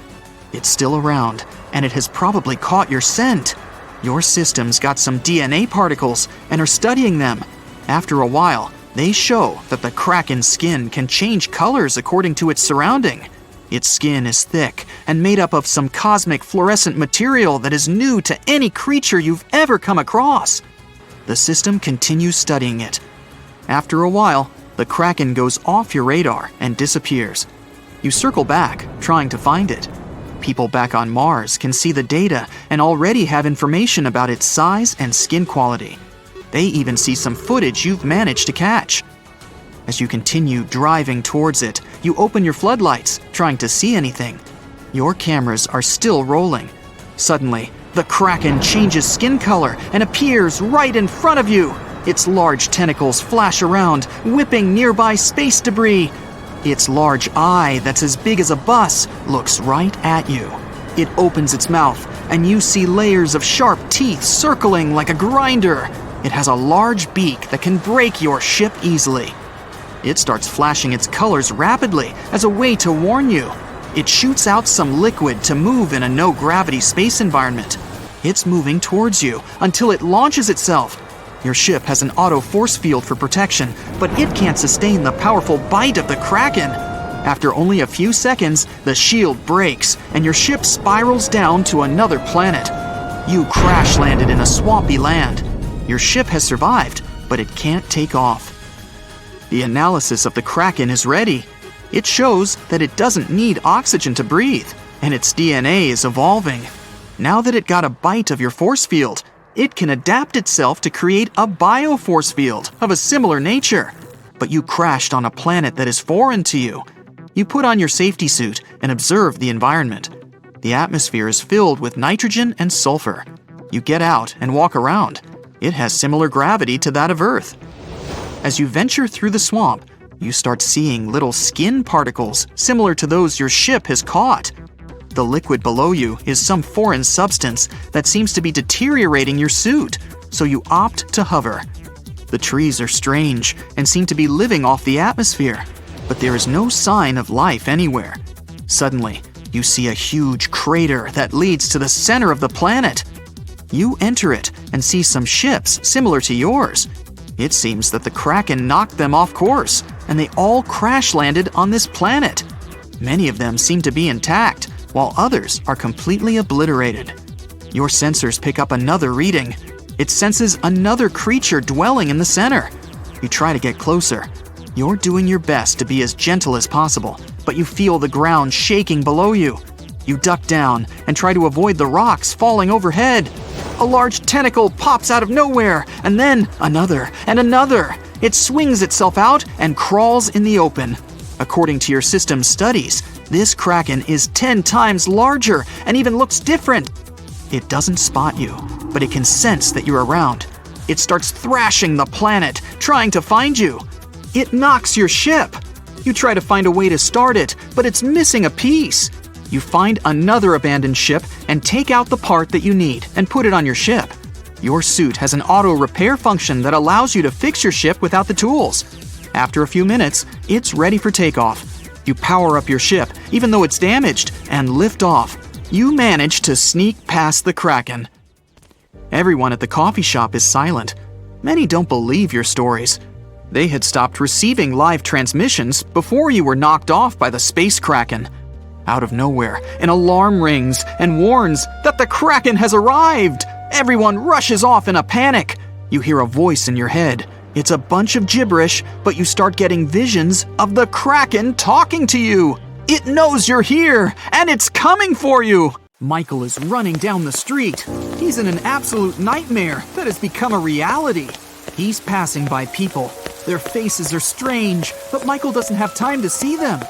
It's still around, and it has probably caught your scent. Your system's got some DNA particles and are studying them. After a while, they show that the Kraken's skin can change colors according to its surrounding. Its skin is thick and made up of some cosmic fluorescent material that is new to any creature you've ever come across. The system continues studying it. After a while, the Kraken goes off your radar and disappears. You circle back, trying to find it. People back on Mars can see the data and already have information about its size and skin quality. They even see some footage you've managed to catch. As you continue driving towards it, you open your floodlights, trying to see anything. Your cameras are still rolling. Suddenly, the Kraken changes skin color and appears right in front of you. Its large tentacles flash around, whipping nearby space debris. Its large eye that's as big as a bus looks right at you. It opens its mouth, and you see layers of sharp teeth circling like a grinder. It has a large beak that can break your ship easily. It starts flashing its colors rapidly as a way to warn you. It shoots out some liquid to move in a no-gravity space environment. It's moving towards you until it launches itself. Your ship has an auto force field for protection, but it can't sustain the powerful bite of the kraken. After only a few seconds, the shield breaks and your ship spirals down to another planet. You crash-landed in a swampy land. Your ship has survived, but it can't take off. The analysis of the kraken is ready. It shows that it doesn't need oxygen to breathe, and its DNA is evolving. Now that it got a bite of your force field, it can adapt itself to create a bioforce field of a similar nature. But you crashed on a planet that is foreign to you. You put on your safety suit and observe the environment. The atmosphere is filled with nitrogen and sulfur. You get out and walk around. It has similar gravity to that of Earth. As you venture through the swamp, you start seeing little skin particles similar to those your ship has caught. The liquid below you is some foreign substance that seems to be deteriorating your suit, so you opt to hover. The trees are strange and seem to be living off the atmosphere, but there is no sign of life anywhere. Suddenly, you see a huge crater that leads to the center of the planet. You enter it and see some ships similar to yours. It seems that the kraken knocked them off course, and they all crash-landed on this planet. Many of them seem to be intact, while others are completely obliterated. Your sensors pick up another reading. It senses another creature dwelling in the center. You try to get closer. You're doing your best to be as gentle as possible, but you feel the ground shaking below you. You duck down and try to avoid the rocks falling overhead. A large tentacle pops out of nowhere, and then another and another. It swings itself out and crawls in the open. According to your system's studies, this kraken is 10 times larger and even looks different. It doesn't spot you, but it can sense that you're around. It starts thrashing the planet, trying to find you. It knocks your ship. You try to find a way to start it, but it's missing a piece. You find another abandoned ship and take out the part that you need and put it on your ship. Your suit has an auto repair function that allows you to fix your ship without the tools. After a few minutes, it's ready for takeoff. You power up your ship, even though it's damaged, and lift off. You manage to sneak past the kraken. Everyone at the coffee shop is silent. Many don't believe your stories. They had stopped receiving live transmissions before you were knocked off by the space kraken. Out of nowhere, an alarm rings and warns that the kraken has arrived. Everyone rushes off in a panic. You hear a voice in your head. It's a bunch of gibberish, but you start getting visions of the kraken talking to you. It knows you're here, and it's coming for you. Michael is running down the street. He's in an absolute nightmare that has become a reality. He's passing by people. Their faces are strange, but Michael doesn't have time to see them.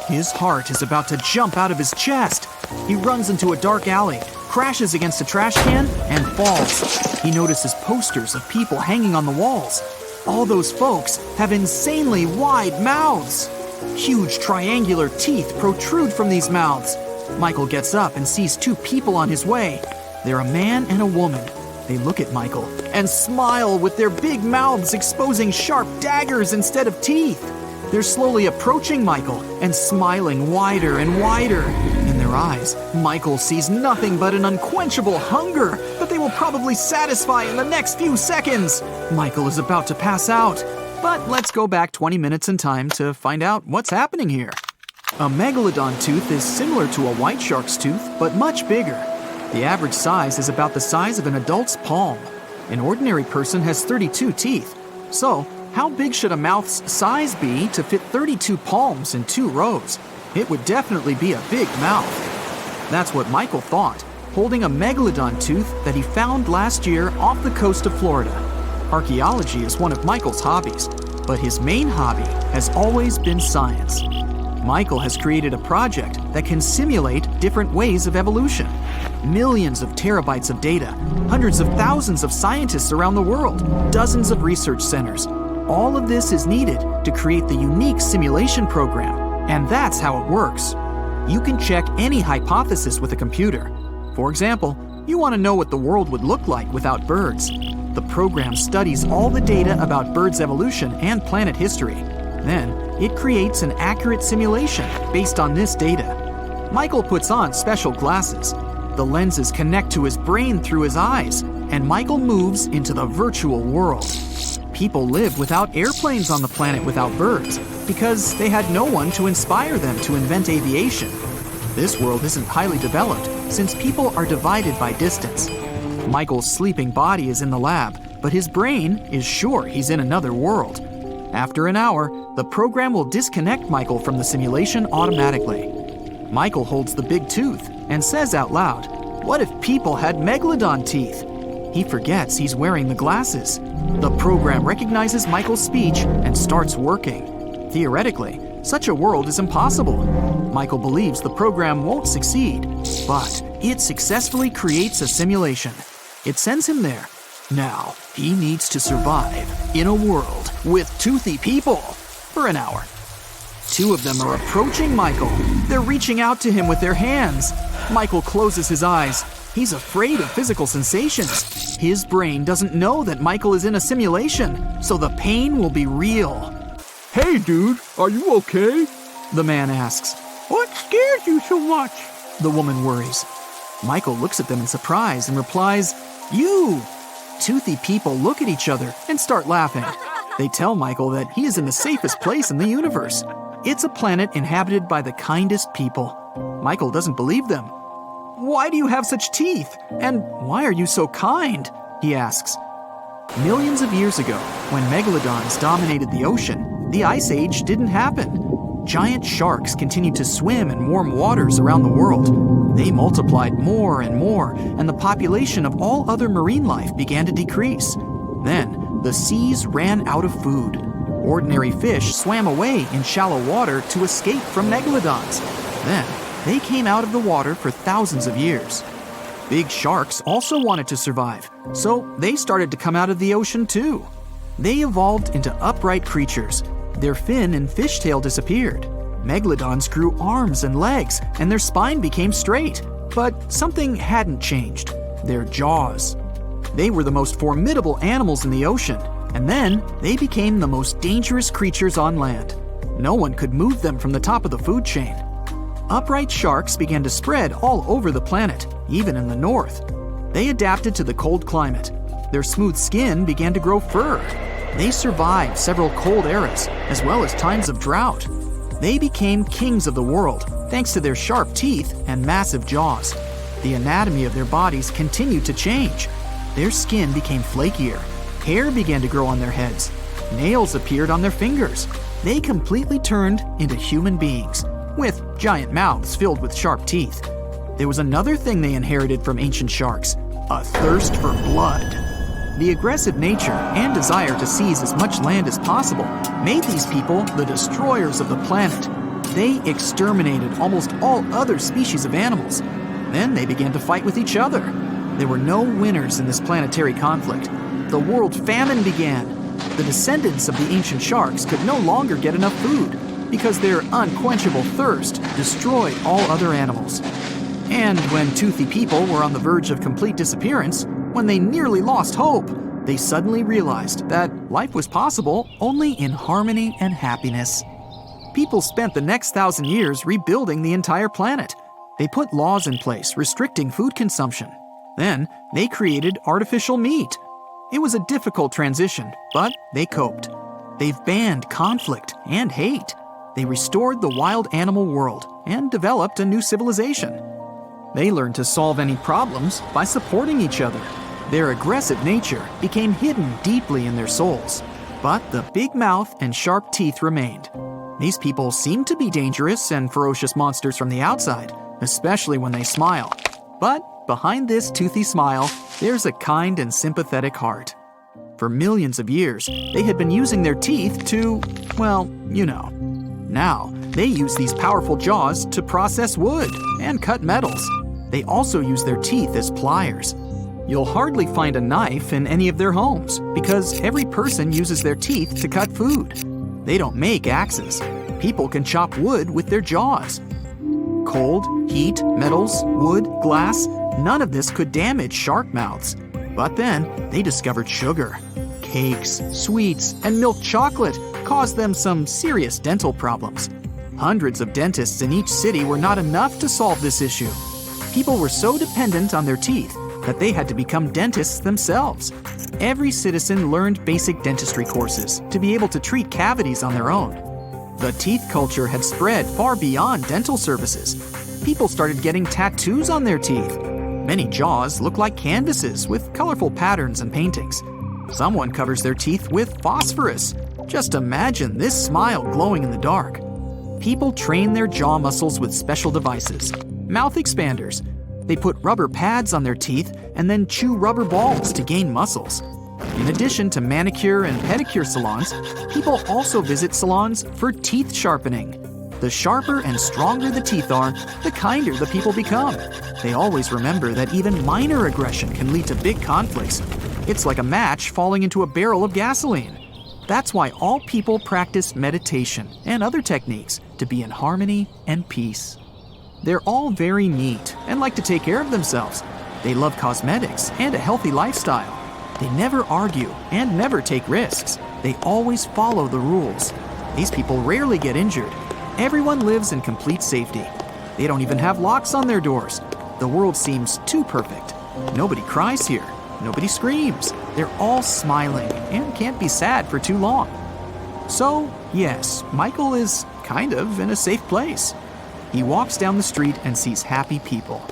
His heart is about to jump out of his chest. He runs into a dark alley, crashes against a trash can, and falls. He notices posters of people hanging on the walls. All those folks have insanely wide mouths. Huge triangular teeth protrude from these mouths. Michael gets up and sees two people on his way. They're a man and a woman. They look at Michael and smile with their big mouths exposing sharp daggers instead of teeth. They're slowly approaching Michael and smiling wider and wider. In their eyes, Michael sees nothing but an unquenchable hunger that they will probably satisfy in the next few seconds. Michael is about to pass out. But let's go back 20 minutes in time to find out what's happening here. A megalodon tooth is similar to a white shark's tooth, but much bigger. The average size is about the size of an adult's palm. An ordinary person has 32 teeth. So, how big should a mouth's size be to fit 32 palms in 2 rows? It would definitely be a big mouth. That's what Michael thought, holding a megalodon tooth that he found last year off the coast of Florida. Archaeology is one of Michael's hobbies, but his main hobby has always been science. Michael has created a project that can simulate different ways of evolution. Millions of terabytes of data, hundreds of thousands of scientists around the world, dozens of research centers. All of this is needed to create the unique simulation program, and that's how it works. You can check any hypothesis with a computer. For example, You want to know what the world would look like without birds. The program studies all the data about birds' evolution and planet history. Then, it creates an accurate simulation based on this data. Michael puts on special glasses. The lenses connect to his brain through his eyes, and Michael moves into the virtual world. People live without airplanes on the planet without birds because they had no one to inspire them to invent aviation. This world isn't highly developed since people are divided by distance. Michael's sleeping body is in the lab, but his brain is sure he's in another world. After an hour, the program will disconnect Michael from the simulation automatically. Michael holds the big tooth and says out loud, "What if people had megalodon teeth?" He forgets he's wearing the glasses. The program recognizes Michael's speech and starts working. Theoretically, such a world is impossible. Michael believes the program won't succeed, but it successfully creates a simulation. It sends him there. Now, he needs to survive in a world with toothy people for an hour. Two of them are approaching Michael. They're reaching out to him with their hands. Michael closes his eyes. He's afraid of physical sensations. His brain doesn't know that Michael is in a simulation, so the pain will be real. Hey, dude, are you okay? The man asks. What scared you so much? The woman worries. Michael looks at them in surprise and replies, "You!" Toothy people look at each other and start laughing. They tell Michael that he is in the safest place in the universe. It's a planet inhabited by the kindest people. Michael doesn't believe them. "Why do you have such teeth? And why are you so kind?" he asks. Millions of years ago, when megalodons dominated the ocean, the Ice Age didn't happen. Giant sharks continued to swim in warm waters around the world. They multiplied more and more, and the population of all other marine life began to decrease. Then, the seas ran out of food. Ordinary fish swam away in shallow water to escape from megalodons. Then, they came out of the water for thousands of years. Big sharks also wanted to survive, so they started to come out of the ocean too. They evolved into upright creatures. Their fin and fishtail disappeared. Megalodons grew arms and legs, and their spine became straight. But something hadn't changed: their jaws. They were the most formidable animals in the ocean, and then they became the most dangerous creatures on land. No one could move them from the top of the food chain. Upright sharks began to spread all over the planet, even in the north. They adapted to the cold climate. Their smooth skin began to grow fur. They survived several cold eras, as well as times of drought. They became kings of the world, thanks to their sharp teeth and massive jaws. The anatomy of their bodies continued to change. Their skin became flakier. Hair began to grow on their heads. Nails appeared on their fingers. They completely turned into human beings, with giant mouths filled with sharp teeth. There was another thing they inherited from ancient sharks: a thirst for blood. The aggressive nature and desire to seize as much land as possible made these people the destroyers of the planet. They exterminated almost all other species of animals. Then they began to fight with each other. There were no winners in this planetary conflict. The world famine began. The descendants of the ancient sharks could no longer get enough food because their unquenchable thirst destroyed all other animals. And when toothy people were on the verge of complete disappearance, when they nearly lost hope, they suddenly realized that life was possible only in harmony and happiness. People spent the next 1,000 years rebuilding the entire planet. They put laws in place restricting food consumption. Then, they created artificial meat. It was a difficult transition, but they coped. They've banned conflict and hate. They restored the wild animal world and developed a new civilization. They learned to solve any problems by supporting each other. Their aggressive nature became hidden deeply in their souls, but the big mouth and sharp teeth remained. These people seemed to be dangerous and ferocious monsters from the outside, especially when they smile. But behind this toothy smile, there's a kind and sympathetic heart. For millions of years, they had been using their teeth to, well, you know. Now, they use these powerful jaws to process wood and cut metals. They also use their teeth as pliers. You'll hardly find a knife in any of their homes because every person uses their teeth to cut food. They don't make axes. People can chop wood with their jaws. Cold, heat, metals, wood, glass, None of this could damage shark mouths. But then, they discovered sugar. Cakes, sweets, and milk chocolate caused them some serious dental problems. Hundreds of dentists in each city were not enough to solve this issue. People were so dependent on their teeth that they had to become dentists themselves. Every citizen learned basic dentistry courses to be able to treat cavities on their own. The teeth culture had spread far beyond dental services. People started getting tattoos on their teeth. Many jaws look like canvases with colorful patterns and paintings. Someone covers their teeth with phosphorus. Just imagine this smile glowing in the dark. People train their jaw muscles with special devices, mouth expanders. They put rubber pads on their teeth and then chew rubber balls to gain muscles. In addition to manicure and pedicure salons, people also visit salons for teeth sharpening. The sharper and stronger the teeth are, the kinder the people become. They always remember that even minor aggression can lead to big conflicts. It's like a match falling into a barrel of gasoline. That's why all people practice meditation and other techniques to be in harmony and peace. They're all very neat and like to take care of themselves. They love cosmetics and a healthy lifestyle. They never argue and never take risks. They always follow the rules. These people rarely get injured. Everyone lives in complete safety. They don't even have locks on their doors. The world seems too perfect. Nobody cries here. Nobody screams. They're all smiling and can't be sad for too long. So, yes, Michael is kind of in a safe place. He walks down the street and sees happy people.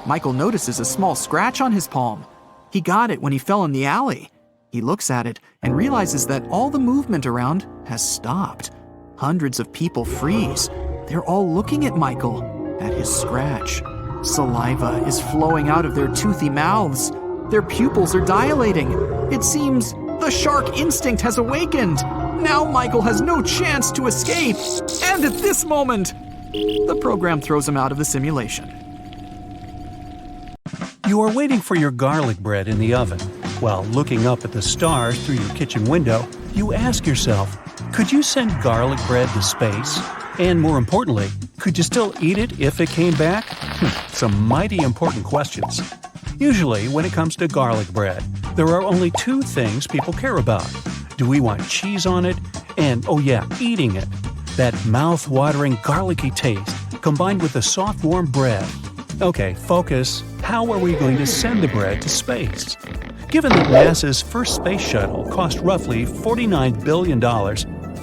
Michael notices a small scratch on his palm. He got it when he fell in the alley. He looks at it and realizes that all the movement around has stopped. Hundreds of people freeze. They're all looking at Michael, at his scratch. Saliva is flowing out of their toothy mouths. Their pupils are dilating. It seems the shark instinct has awakened. Now Michael has no chance to escape. And at this moment, the program throws him out of the simulation. You are waiting for your garlic bread in the oven. While looking up at the stars through your kitchen window, you ask yourself, could you send garlic bread to space? And more importantly, could you still eat it if it came back? Some mighty important questions. Usually, when it comes to garlic bread, there are only two things people care about. Do we want cheese on it? And, oh yeah, eating it. That mouth-watering garlicky taste combined with the soft warm bread. Okay, focus. How are we going to send the bread to space? Given that NASA's first space shuttle cost roughly $49 billion,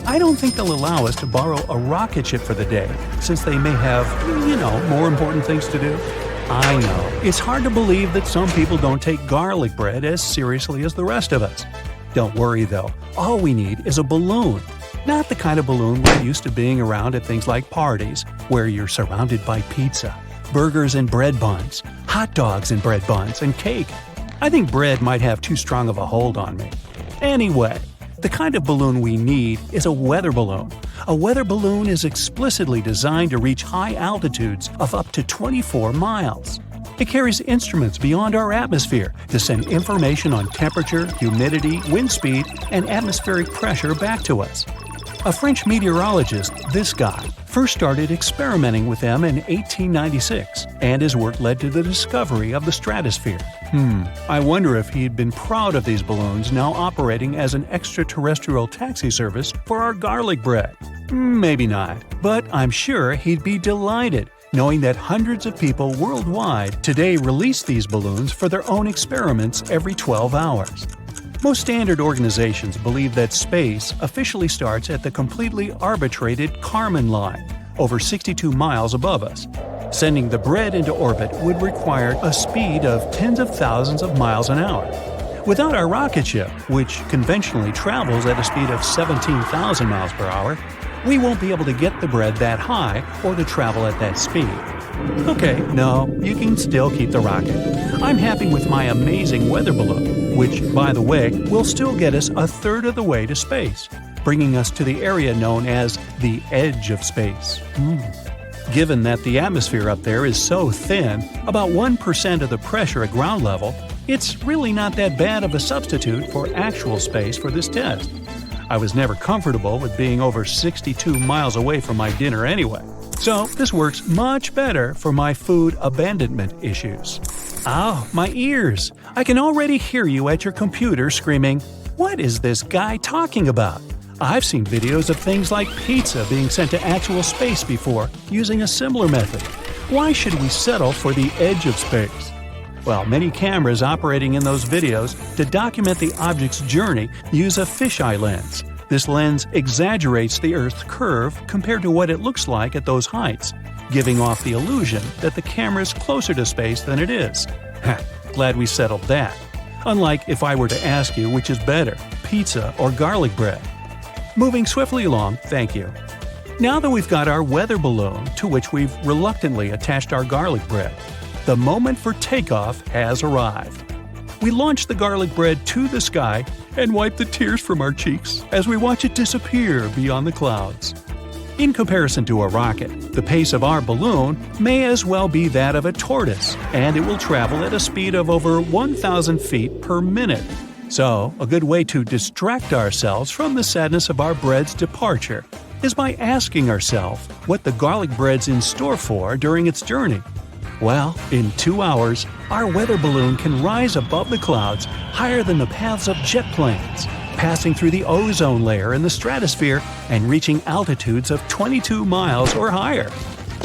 I don't think they'll allow us to borrow a rocket ship for the day, since they may have, more important things to do. I know, it's hard to believe that some people don't take garlic bread as seriously as the rest of us. Don't worry though, all we need is a balloon. Not the kind of balloon we're used to being around at things like parties, where you're surrounded by pizza, burgers and bread buns, hot dogs and bread buns, and cake. I think bread might have too strong of a hold on me. Anyway, the kind of balloon we need is a weather balloon. A weather balloon is explicitly designed to reach high altitudes of up to 24 miles. It carries instruments beyond our atmosphere to send information on temperature, humidity, wind speed, and atmospheric pressure back to us. A French meteorologist, this guy, first started experimenting with them in 1896, and his work led to the discovery of the stratosphere. I wonder if he'd been proud of these balloons now operating as an extraterrestrial taxi service for our garlic bread. Maybe not, but I'm sure he'd be delighted knowing that hundreds of people worldwide today release these balloons for their own experiments every 12 hours. Most standard organizations believe that space officially starts at the completely arbitrated Kármán line, over 62 miles above us. Sending the bread into orbit would require a speed of tens of thousands of miles an hour. Without our rocket ship, which conventionally travels at a speed of 17,000 miles per hour, we won't be able to get the bread that high or to travel at that speed. Okay, no, you can still keep the rocket. I'm happy with my amazing weather balloon, which, by the way, will still get us a third of the way to space, bringing us to the area known as the edge of space. Given that the atmosphere up there is so thin, about 1% of the pressure at ground level, it's really not that bad of a substitute for actual space for this test. I was never comfortable with being over 62 miles away from my dinner anyway, so this works much better for my food abandonment issues. Ow, my ears! I can already hear you at your computer screaming, "What is this guy talking about?" I've seen videos of things like pizza being sent to actual space before, using a similar method. Why should we settle for the edge of space? Well, many cameras operating in those videos to document the object's journey use a fisheye lens. This lens exaggerates the Earth's curve compared to what it looks like at those heights, giving off the illusion that the camera is closer to space than it is. Glad we settled that. Unlike if I were to ask you which is better, pizza or garlic bread. Moving swiftly along, thank you. Now that we've got our weather balloon, to which we've reluctantly attached our garlic bread, the moment for takeoff has arrived. We launch the garlic bread to the sky and wipe the tears from our cheeks as we watch it disappear beyond the clouds. In comparison to a rocket, the pace of our balloon may as well be that of a tortoise, and it will travel at a speed of over 1,000 feet per minute. So, a good way to distract ourselves from the sadness of our bread's departure is by asking ourselves what the garlic bread's in store for during its journey. Well, in 2 hours, our weather balloon can rise above the clouds higher than the paths of jet planes, passing through the ozone layer in the stratosphere and reaching altitudes of 22 miles or higher.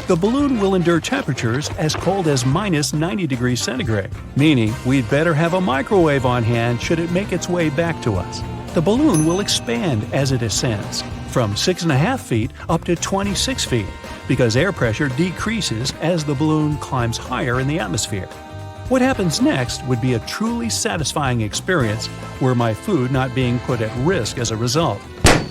The balloon will endure temperatures as cold as minus 90 degrees centigrade, meaning we'd better have a microwave on hand should it make its way back to us. The balloon will expand as it ascends, from 6.5 feet up to 26 feet, because air pressure decreases as the balloon climbs higher in the atmosphere. What happens next would be a truly satisfying experience were my food not being put at risk as a result.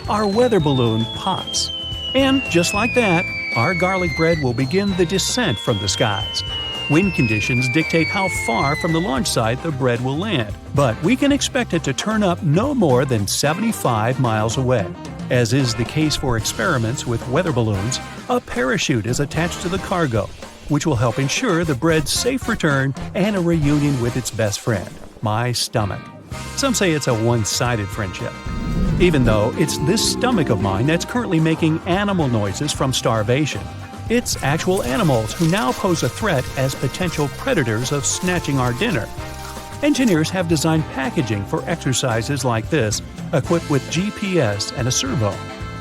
Our weather balloon pops. And just like that, our garlic bread will begin the descent from the skies. Wind conditions dictate how far from the launch site the bread will land, but we can expect it to turn up no more than 75 miles away. As is the case for experiments with weather balloons, a parachute is attached to the cargo, which will help ensure the bread's safe return and a reunion with its best friend, my stomach. Some say it's a one-sided friendship. Even though it's this stomach of mine that's currently making animal noises from starvation. It's actual animals who now pose a threat as potential predators of snatching our dinner. Engineers have designed packaging for exercises like this, equipped with GPS and a servo.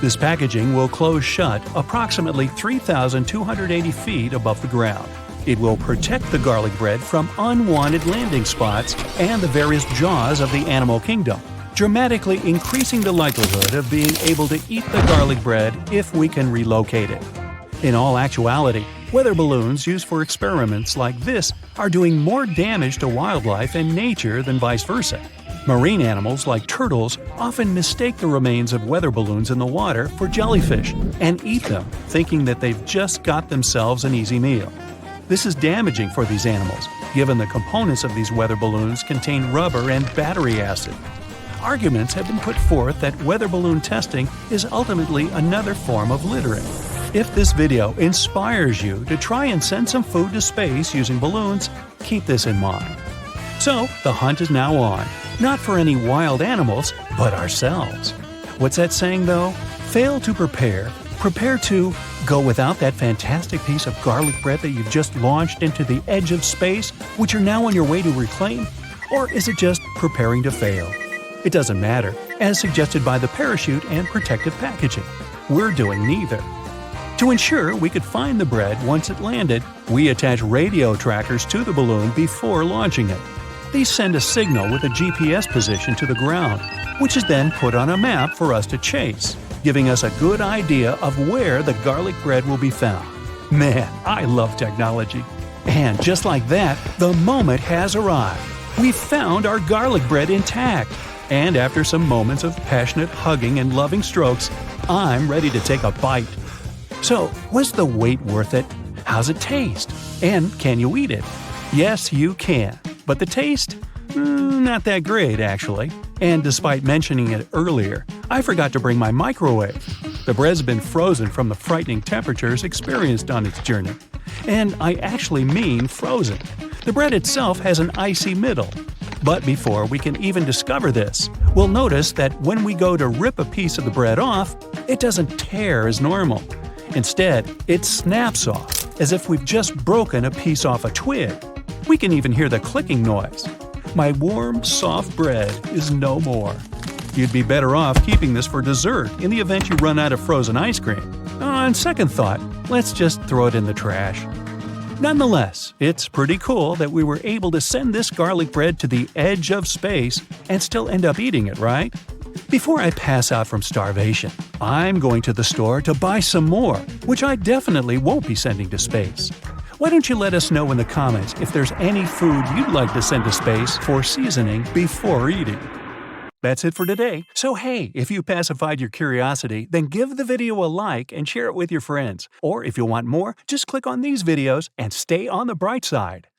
This packaging will close shut approximately 3,280 feet above the ground. It will protect the garlic bread from unwanted landing spots and the various jaws of the animal kingdom, dramatically increasing the likelihood of being able to eat the garlic bread if we can relocate it. In all actuality, weather balloons used for experiments like this are doing more damage to wildlife and nature than vice versa. Marine animals like turtles often mistake the remains of weather balloons in the water for jellyfish and eat them, thinking that they've just got themselves an easy meal. This is damaging for these animals, given the components of these weather balloons contain rubber and battery acid. Arguments have been put forth that weather balloon testing is ultimately another form of littering. If this video inspires you to try and send some food to space using balloons, keep this in mind. So, the hunt is now on, not for any wild animals, but ourselves. What's that saying though? Fail to prepare, prepare to go without that fantastic piece of garlic bread that you've just launched into the edge of space, which you're now on your way to reclaim? Or is it just preparing to fail? It doesn't matter, as suggested by the parachute and protective packaging. We're doing neither. To ensure we could find the bread once it landed, we attach radio trackers to the balloon before launching it. These send a signal with a GPS position to the ground, which is then put on a map for us to chase, giving us a good idea of where the garlic bread will be found. Man, I love technology. And just like that, the moment has arrived. We've found our garlic bread intact. And after some moments of passionate hugging and loving strokes, I'm ready to take a bite. So, was the wait worth it? How's it taste? And can you eat it? Yes, you can. But the taste? Not that great, actually. And despite mentioning it earlier, I forgot to bring my microwave. The bread's been frozen from the frightening temperatures experienced on its journey. And I actually mean frozen. The bread itself has an icy middle. But before we can even discover this, we'll notice that when we go to rip a piece of the bread off, it doesn't tear as normal. Instead, it snaps off, as if we've just broken a piece off a twig. We can even hear the clicking noise. My warm, soft bread is no more. You'd be better off keeping this for dessert in the event you run out of frozen ice cream. On second thought, let's just throw it in the trash. Nonetheless, it's pretty cool that we were able to send this garlic bread to the edge of space and still end up eating it, right? Before I pass out from starvation, I'm going to the store to buy some more, which I definitely won't be sending to space. Why don't you let us know in the comments if there's any food you'd like to send to space for seasoning before eating? That's it for today. So hey, if you pacified your curiosity, then give the video a like and share it with your friends. Or if you want more, just click on these videos and stay on the bright side.